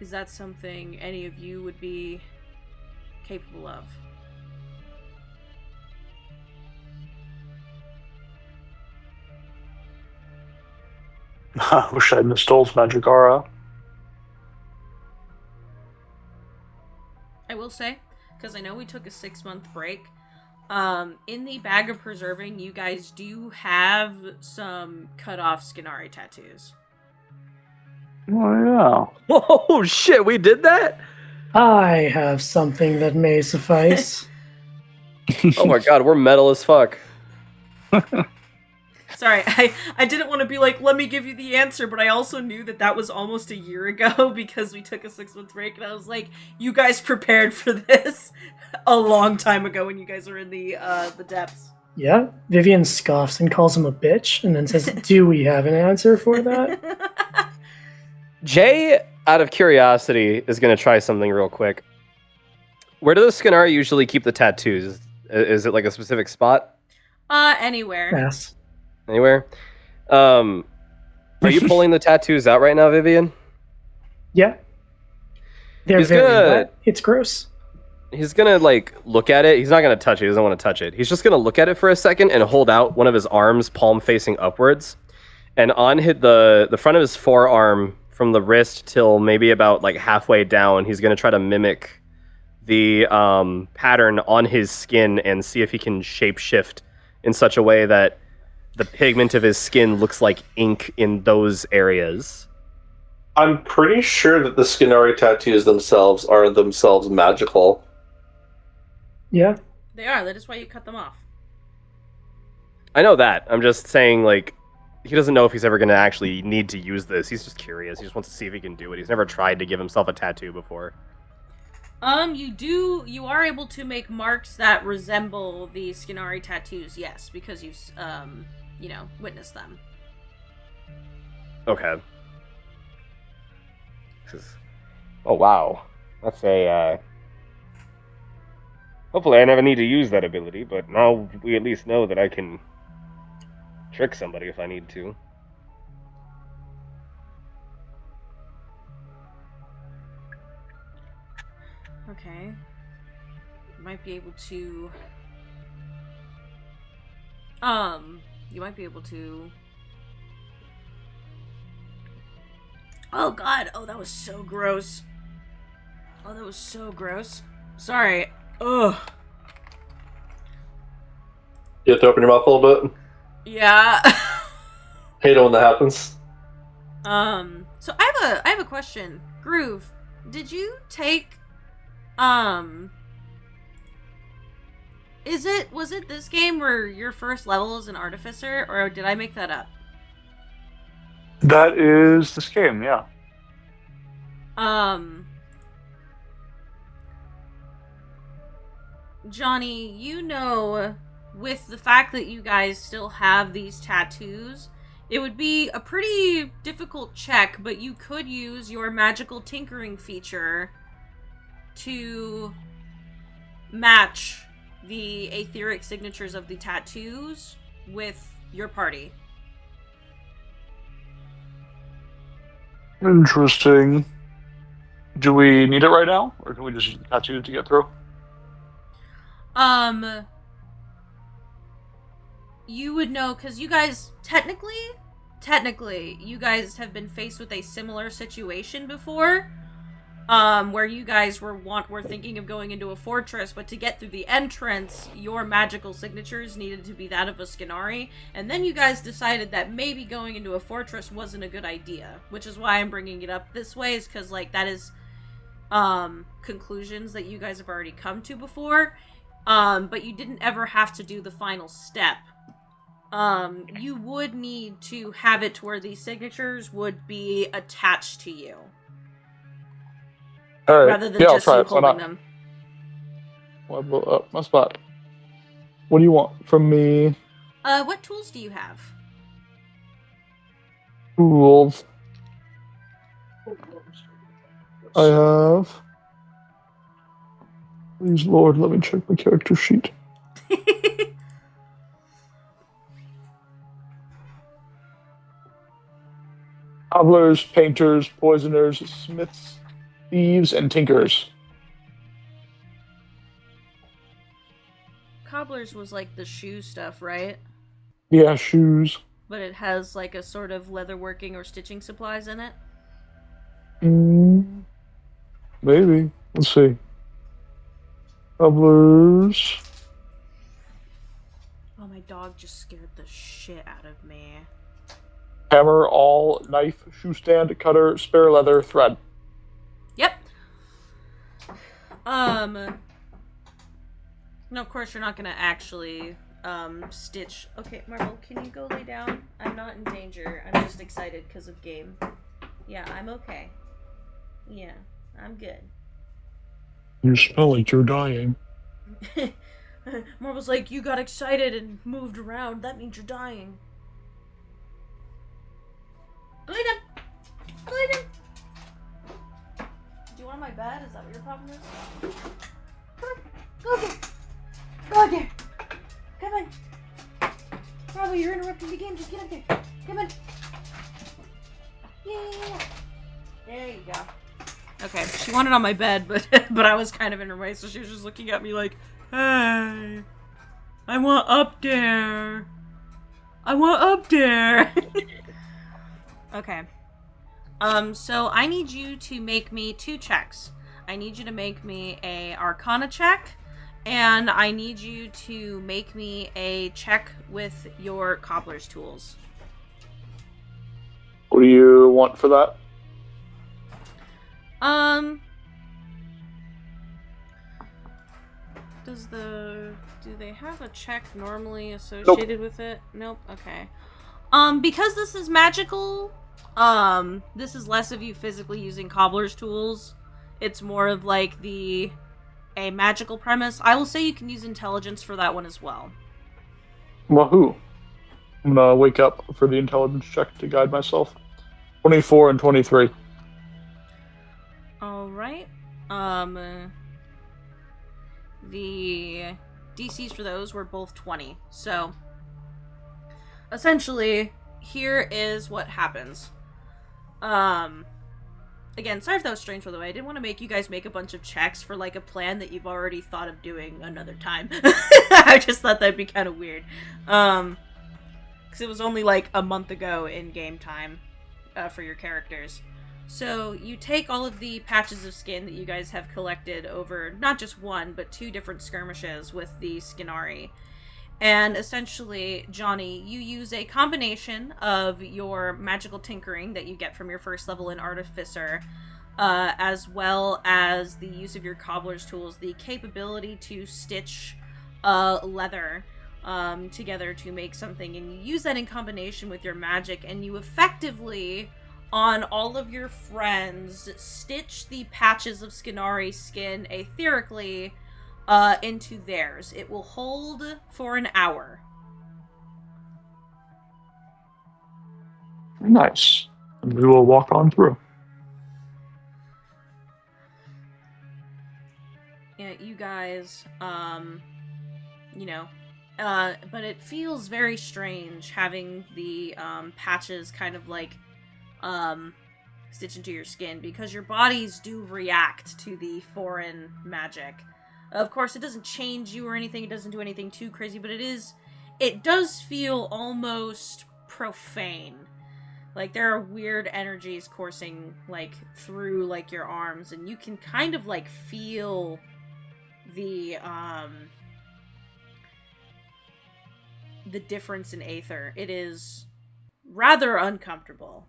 Is that something any of you would be capable of? I wish I'd installed Magic Aura. I will say, because I know we took a 6-month break, in the bag of preserving, you guys do have some cut-off Skinari tattoos. Oh, yeah. Oh, shit, we did that? I have something that may suffice. Oh my god, we're metal as fuck. Sorry, I didn't want to be like, let me give you the answer, but I also knew that that was almost a year ago because we took a 6-month break, and I was like, you guys prepared for this a long time ago when you guys were in the depths. Yeah, Vivian scoffs and calls him a bitch, and then says, do we have an answer for that? Jay, out of curiosity, is going to try something real quick. Where do the Skinari usually keep the tattoos? Is it like a specific spot? Anywhere. Yes. Anywhere? Are you pulling the tattoos out right now, Vivian? Yeah. They're He's very gonna- wet. It's gross. He's gonna like look at it. He's not gonna touch it. He doesn't want to touch it. He's just gonna look at it for a second and hold out one of his arms, palm facing upwards, and on the front of his forearm, from the wrist till maybe about like halfway down, he's gonna try to mimic the pattern on his skin and see if he can shapeshift in such a way that the pigment of his skin looks like ink in those areas. I'm pretty sure that the Skinari tattoos themselves are themselves magical. Yeah. They are. That is why you cut them off. I know that. I'm just saying, like, he doesn't know if he's ever going to actually need to use this. He's just curious. He just wants to see if he can do it. He's never tried to give himself a tattoo before. You are able to make marks that resemble the Skinari tattoos, yes, because you've, witnessed them. Okay. Oh wow, that's a. Hopefully, I never need to use that ability, but now we at least know that I can trick somebody if I need to. Okay. You might be able to. You might be able to. Oh god! Oh, that was so gross. Oh, that was so gross. Sorry. Ugh. You have to open your mouth a little bit. Yeah. Hate it when that happens. So I have a question. Groove, did you take was it this game where your first level is an artificer, or did I make that up? That is this game, yeah. Johnny, you know, with the fact that you guys still have these tattoos, it would be a pretty difficult check, but you could use your magical tinkering feature to match the aetheric signatures of the tattoos with your party. Interesting. Do we need it right now, or can we just use the tattoo to get through? You would know, because you guys, technically, you guys have been faced with a similar situation before, where you guys were thinking of going into a fortress, but to get through the entrance, your magical signatures needed to be that of a Skinari, and then you guys decided that maybe going into a fortress wasn't a good idea, which is why I'm bringing it up this way, is because, like, that is, conclusions that you guys have already come to before, but you didn't ever have to do the final step. You would need to have it to where these signatures would be attached to you. All right. Rather than yeah, just I'll try you it. Why holding not? them. Well, blow up my spot. What do you want from me? What tools do you have? Tools. I have. Please, Lord, let me check my character sheet. Cobblers, painters, poisoners, smiths, thieves, and tinkers. Cobblers was like the shoe stuff, right? Yeah, shoes. But it has like a sort of leatherworking or stitching supplies in it? Maybe. Let's see. Cobblers. Oh, my dog just scared the shit out of me. Hammer, awl, knife, shoe stand, cutter, spare leather, thread. Yep. No, of course you're not gonna actually, stitch. Okay, Marvel, can you go lay down? I'm not in danger. I'm just excited because of game. Yeah, I'm okay. Yeah, I'm good. You smell like you're dying. Marvel's like, you got excited and moved around. That means you're dying. Go lay down. Go lay down. Do you want my bed? Is that what your problem is? Go there. Go out there. Come on. Bravo, you're interrupting the game. Just get up there. Come on. Yeah. There you go. Okay, she wanted on my bed, but I was kind of in her way, so she was just looking at me like, hey, I want up there. I want up there. Okay. So I need you to make me 2 checks. I need you to make me a Arcana check, and I need you to make me a check with your cobbler's tools. What do you want for that? Do they have a check normally associated with it? Nope. Okay. Because this is magical, this is less of you physically using cobbler's tools. It's more of like a magical premise. I will say you can use intelligence for that one as well. Wahoo. I'm gonna wake up for the intelligence check to guide myself. 24 and 23. Alright. The DCs for those were both 20. So, essentially, here is what happens. Again, sorry if that was strange, by the way. I didn't want to make you guys make a bunch of checks for, like, a plan that you've already thought of doing another time. I just thought that'd be kind of weird. Because it was only, like, a month ago in game time for your characters. So, you take all of the patches of skin that you guys have collected over not just one, but 2 different skirmishes with the Skinari. And essentially, Johnny, you use a combination of your magical tinkering that you get from your first level in Artificer, as well as the use of your cobbler's tools, the capability to stitch leather together to make something. And you use that in combination with your magic, and you effectively, on all of your friends, stitch the patches of Skinari skin etherically into theirs. It will hold for an hour. Nice. And we will walk on through. Yeah, you guys, but it feels very strange having the patches kind of like stitch into your skin, because your bodies do react to the foreign magic. Of course, it doesn't change you or anything, it doesn't do anything too crazy, but it does feel almost profane. Like, there are weird energies coursing, like, through, like, your arms, and you can kind of, like, feel the difference in aether. It is rather uncomfortable.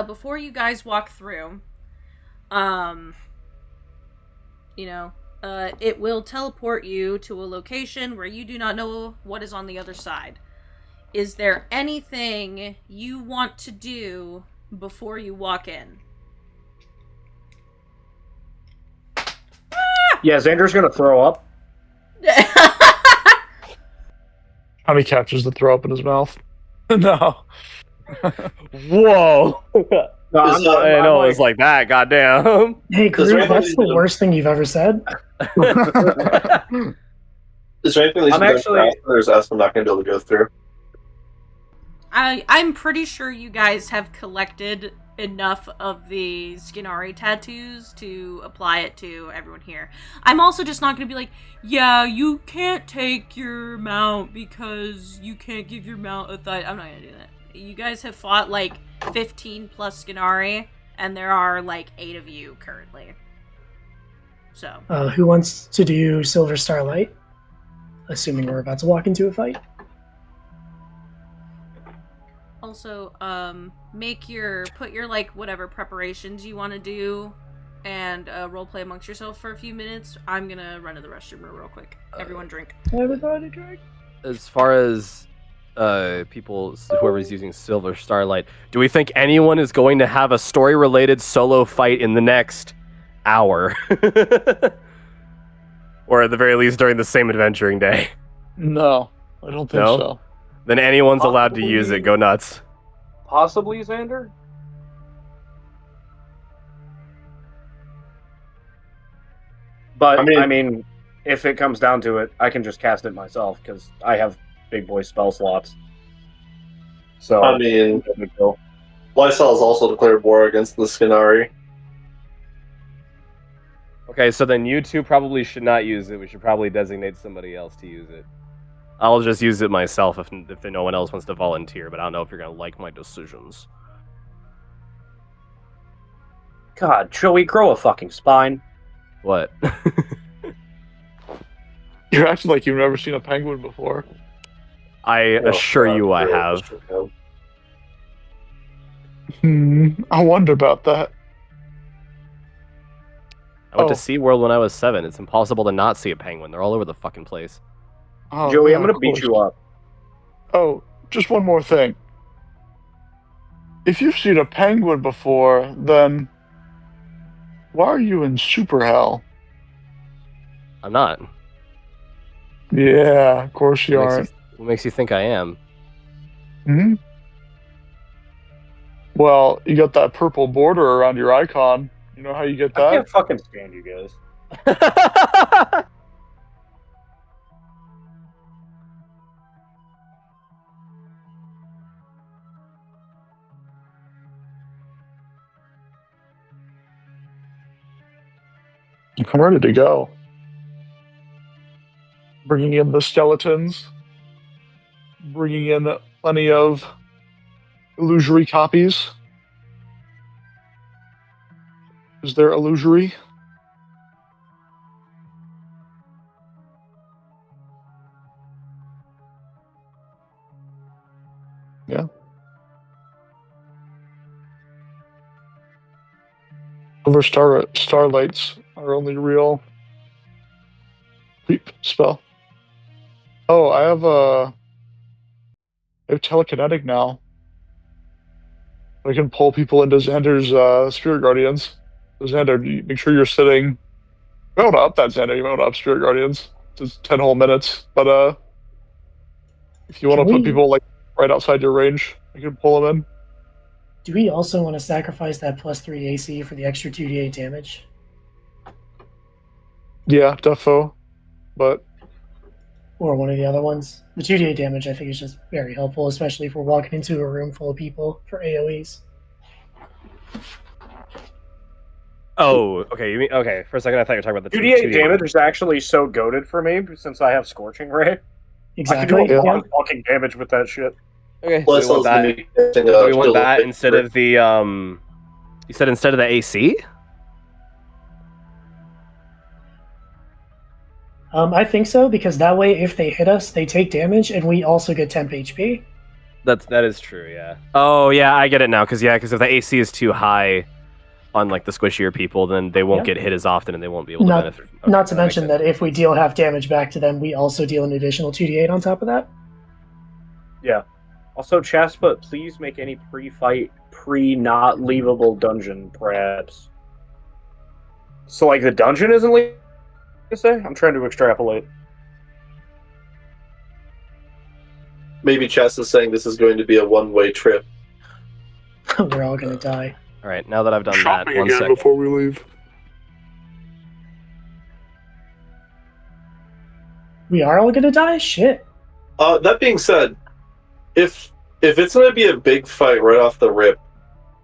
Before you guys walk through, it will teleport you to a location where you do not know what is on the other side. Is there anything you want to do before you walk in? Yeah, Xander's gonna throw up. Johnny catches the throw up in his mouth. No. Whoa! No, I know it's like that. Goddamn. Hey, Groove, that's the worst thing you've ever said. Is there anything I'm actually. there's us I'm not going to be able to go through? I'm pretty sure you guys have collected enough of the Skinari tattoos to apply it to everyone here. I'm also just not going to be like, yeah, you can't take your mount because you can't give your mount a thigh. I'm not going to do that. You guys have fought like 15 plus Skinari, and there are like 8 of you currently. So. Who wants to do Silver Starlight? Assuming we're about to walk into a fight. Also, put your like whatever preparations you want to do, and roleplay amongst yourself for a few minutes. I'm gonna run to the restroom real quick. Everyone drink. Everybody drink. As far as whoever's using Silver Starlight, do we think anyone is going to have a story-related solo fight in the next hour? Or at the very least during the same adventuring day? No, I don't think so. Then anyone's allowed to use it. Go nuts. Possibly, Xander? But, I I mean- mean, if it comes down to it, I can just cast it myself, because I have big boy spell slots. So, I mean, no big deal. Lysol has also declared war against the Skinari. Okay, so then you two probably should not use it. We should probably designate somebody else to use it. I'll just use it myself if no one else wants to volunteer, but I don't know if you're gonna like my decisions. God, Joey, grow a fucking spine. What? You're acting like you've never seen a penguin before. I assure you I have. I wonder about that. I went to Oh. SeaWorld when I was 7. It's impossible to not see a penguin. They're all over the fucking place. Oh, Joey, yeah, I'm gonna of beat course. you up. Oh, just one more thing. If you've seen a penguin before, then why are you in super hell? I'm not. Yeah, of course you What aren't. makes what makes you think I am? Hmm? Well, you got that purple border around your icon. You know how you get I that? can't fucking stand you guys. I'm ready to go. Bringing in the skeletons. Bringing in plenty of illusory copies. Is there illusory? Yeah. Over starlights are only real creep spell. Oh, I have telekinetic now. I can pull people into Xander's Spirit Guardians. So Xander, make sure you're sitting. You might want to up that, Xander. You might want to up Spirit Guardians. It's 10 whole minutes. But if you want to Can put we- people like right outside your range, you can pull them in. Do we also want to sacrifice that +3 AC for the extra 2d8 damage? Yeah, defo. But Or one of the other ones? The 2d8 damage, I think, is just very helpful, especially if we're walking into a room full of people for AoEs. Oh, okay. You mean okay? For a second, I thought you were talking about the 2d8 damage is actually so goated for me since I have Scorching Ray. Exactly. I can do a lot Yeah. of fucking damage with that shit. Okay. Do we Lysol's want gonna that? be casting Do we want Shield of that Faith instead for- of the You said instead of the AC? I think so, because that way, if they hit us, they take damage, and we also get temp HP. That is true. Yeah. Oh yeah, I get it now. Because if the AC is too high on like the squishier people, then they won't Yeah. get hit as often, and they won't be able to Not- benefit. Okay, Not to that makes mention sense. that if we deal half damage back to them, we also deal an additional 2d8 on top of that. Yeah. Also, Chaspa, please make any pre-fight, pre-not leavable dungeon, perhaps. So, like, the dungeon isn't leavable, you say? I'm trying to extrapolate. Maybe Chess is saying this is going to be a one-way trip. We're all gonna die. All right, now that I've done shopping that, one again second. before we leave. We are all gonna die? Shit. That being said, if it's going to be a big fight right off the rip,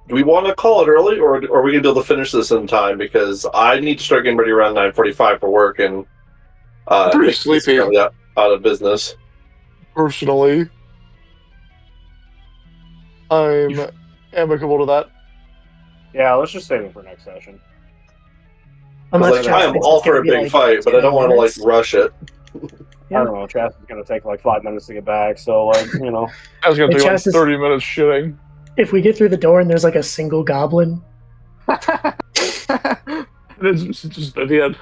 do we want to call it early, or are we going to be able to finish this in time? Because I need to start getting ready around 9:45 for work, and Pretty make this sleepy. really out of business. Personally, I'm amicable to that. Yeah, let's just save it for next session. Unless Like, I am thinks all it's for gonna a be, big like, fight, but I 10 don't want to like minutes. rush it. Yeah. I don't know, Chas is going to take like 5 minutes to get back, so, like, you know. I was gonna Hey, take like Chess is- 30 minutes shitting. If we get through the door and there's like a single goblin, It's just at the end.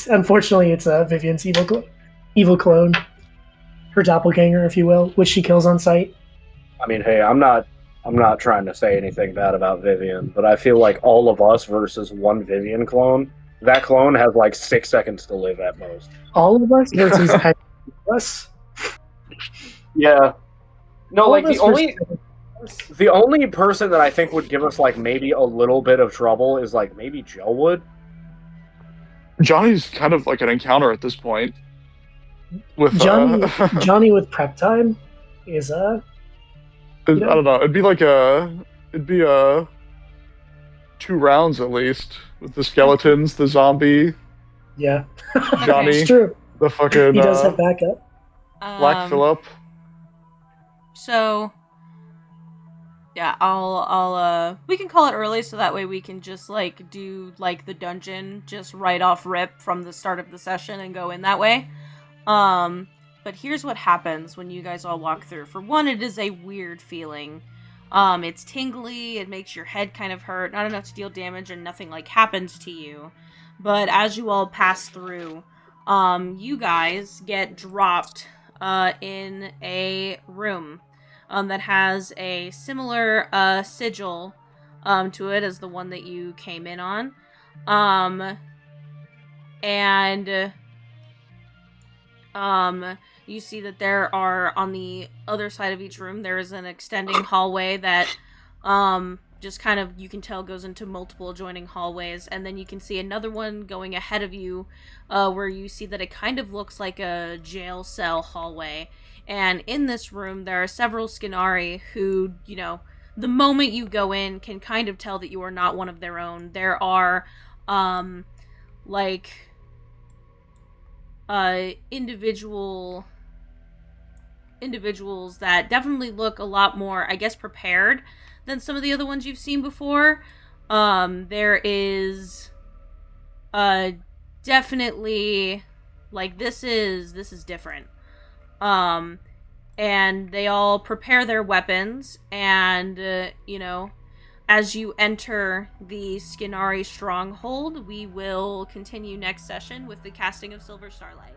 unfortunately it's Vivian's evil clone, her doppelganger, if you will, which she kills on sight. I mean, hey, I'm not trying to say anything bad about Vivian, but I feel like all of us versus one Vivian clone, that clone has like 6 seconds to live at most. All of us versus us. Yeah. No, All like of us the only person that I think would give us like maybe a little bit of trouble is like maybe Joe would. Johnny's kind of like an encounter at this point. With Johnny with prep time is I don't know. It'd be 2 rounds at least with the skeletons, the zombie, yeah. Johnny, It's true. the fucking He does have backup. Black Phillip. So, yeah, I'll we can call it early so that way we can just, like, do, like, the dungeon just right off rip from the start of the session and go in that way. But here's what happens when you guys all walk through. For one, it is a weird feeling. It's tingly, it makes your head kind of hurt, not enough to deal damage, and nothing, like, happens to you. But as you all pass through, you guys get dropped, in a room, that has a similar, sigil, to it as the one that you came in on. You see that there are, on the other side of each room, there is an extending hallway that, just kind of, you can tell, goes into multiple adjoining hallways, and then you can see another one going ahead of you, where you see that it kind of looks like a jail cell hallway. And in this room, there are several Skinari who, you know, the moment you go in, can kind of tell that you are not one of their own. There are, individuals that definitely look a lot more, I guess, prepared than some of the other ones you've seen before. There is definitely, like, this is different. And they all prepare their weapons, and you know, as you enter the Skinari stronghold, we will continue next session with the casting of Silver Starlight.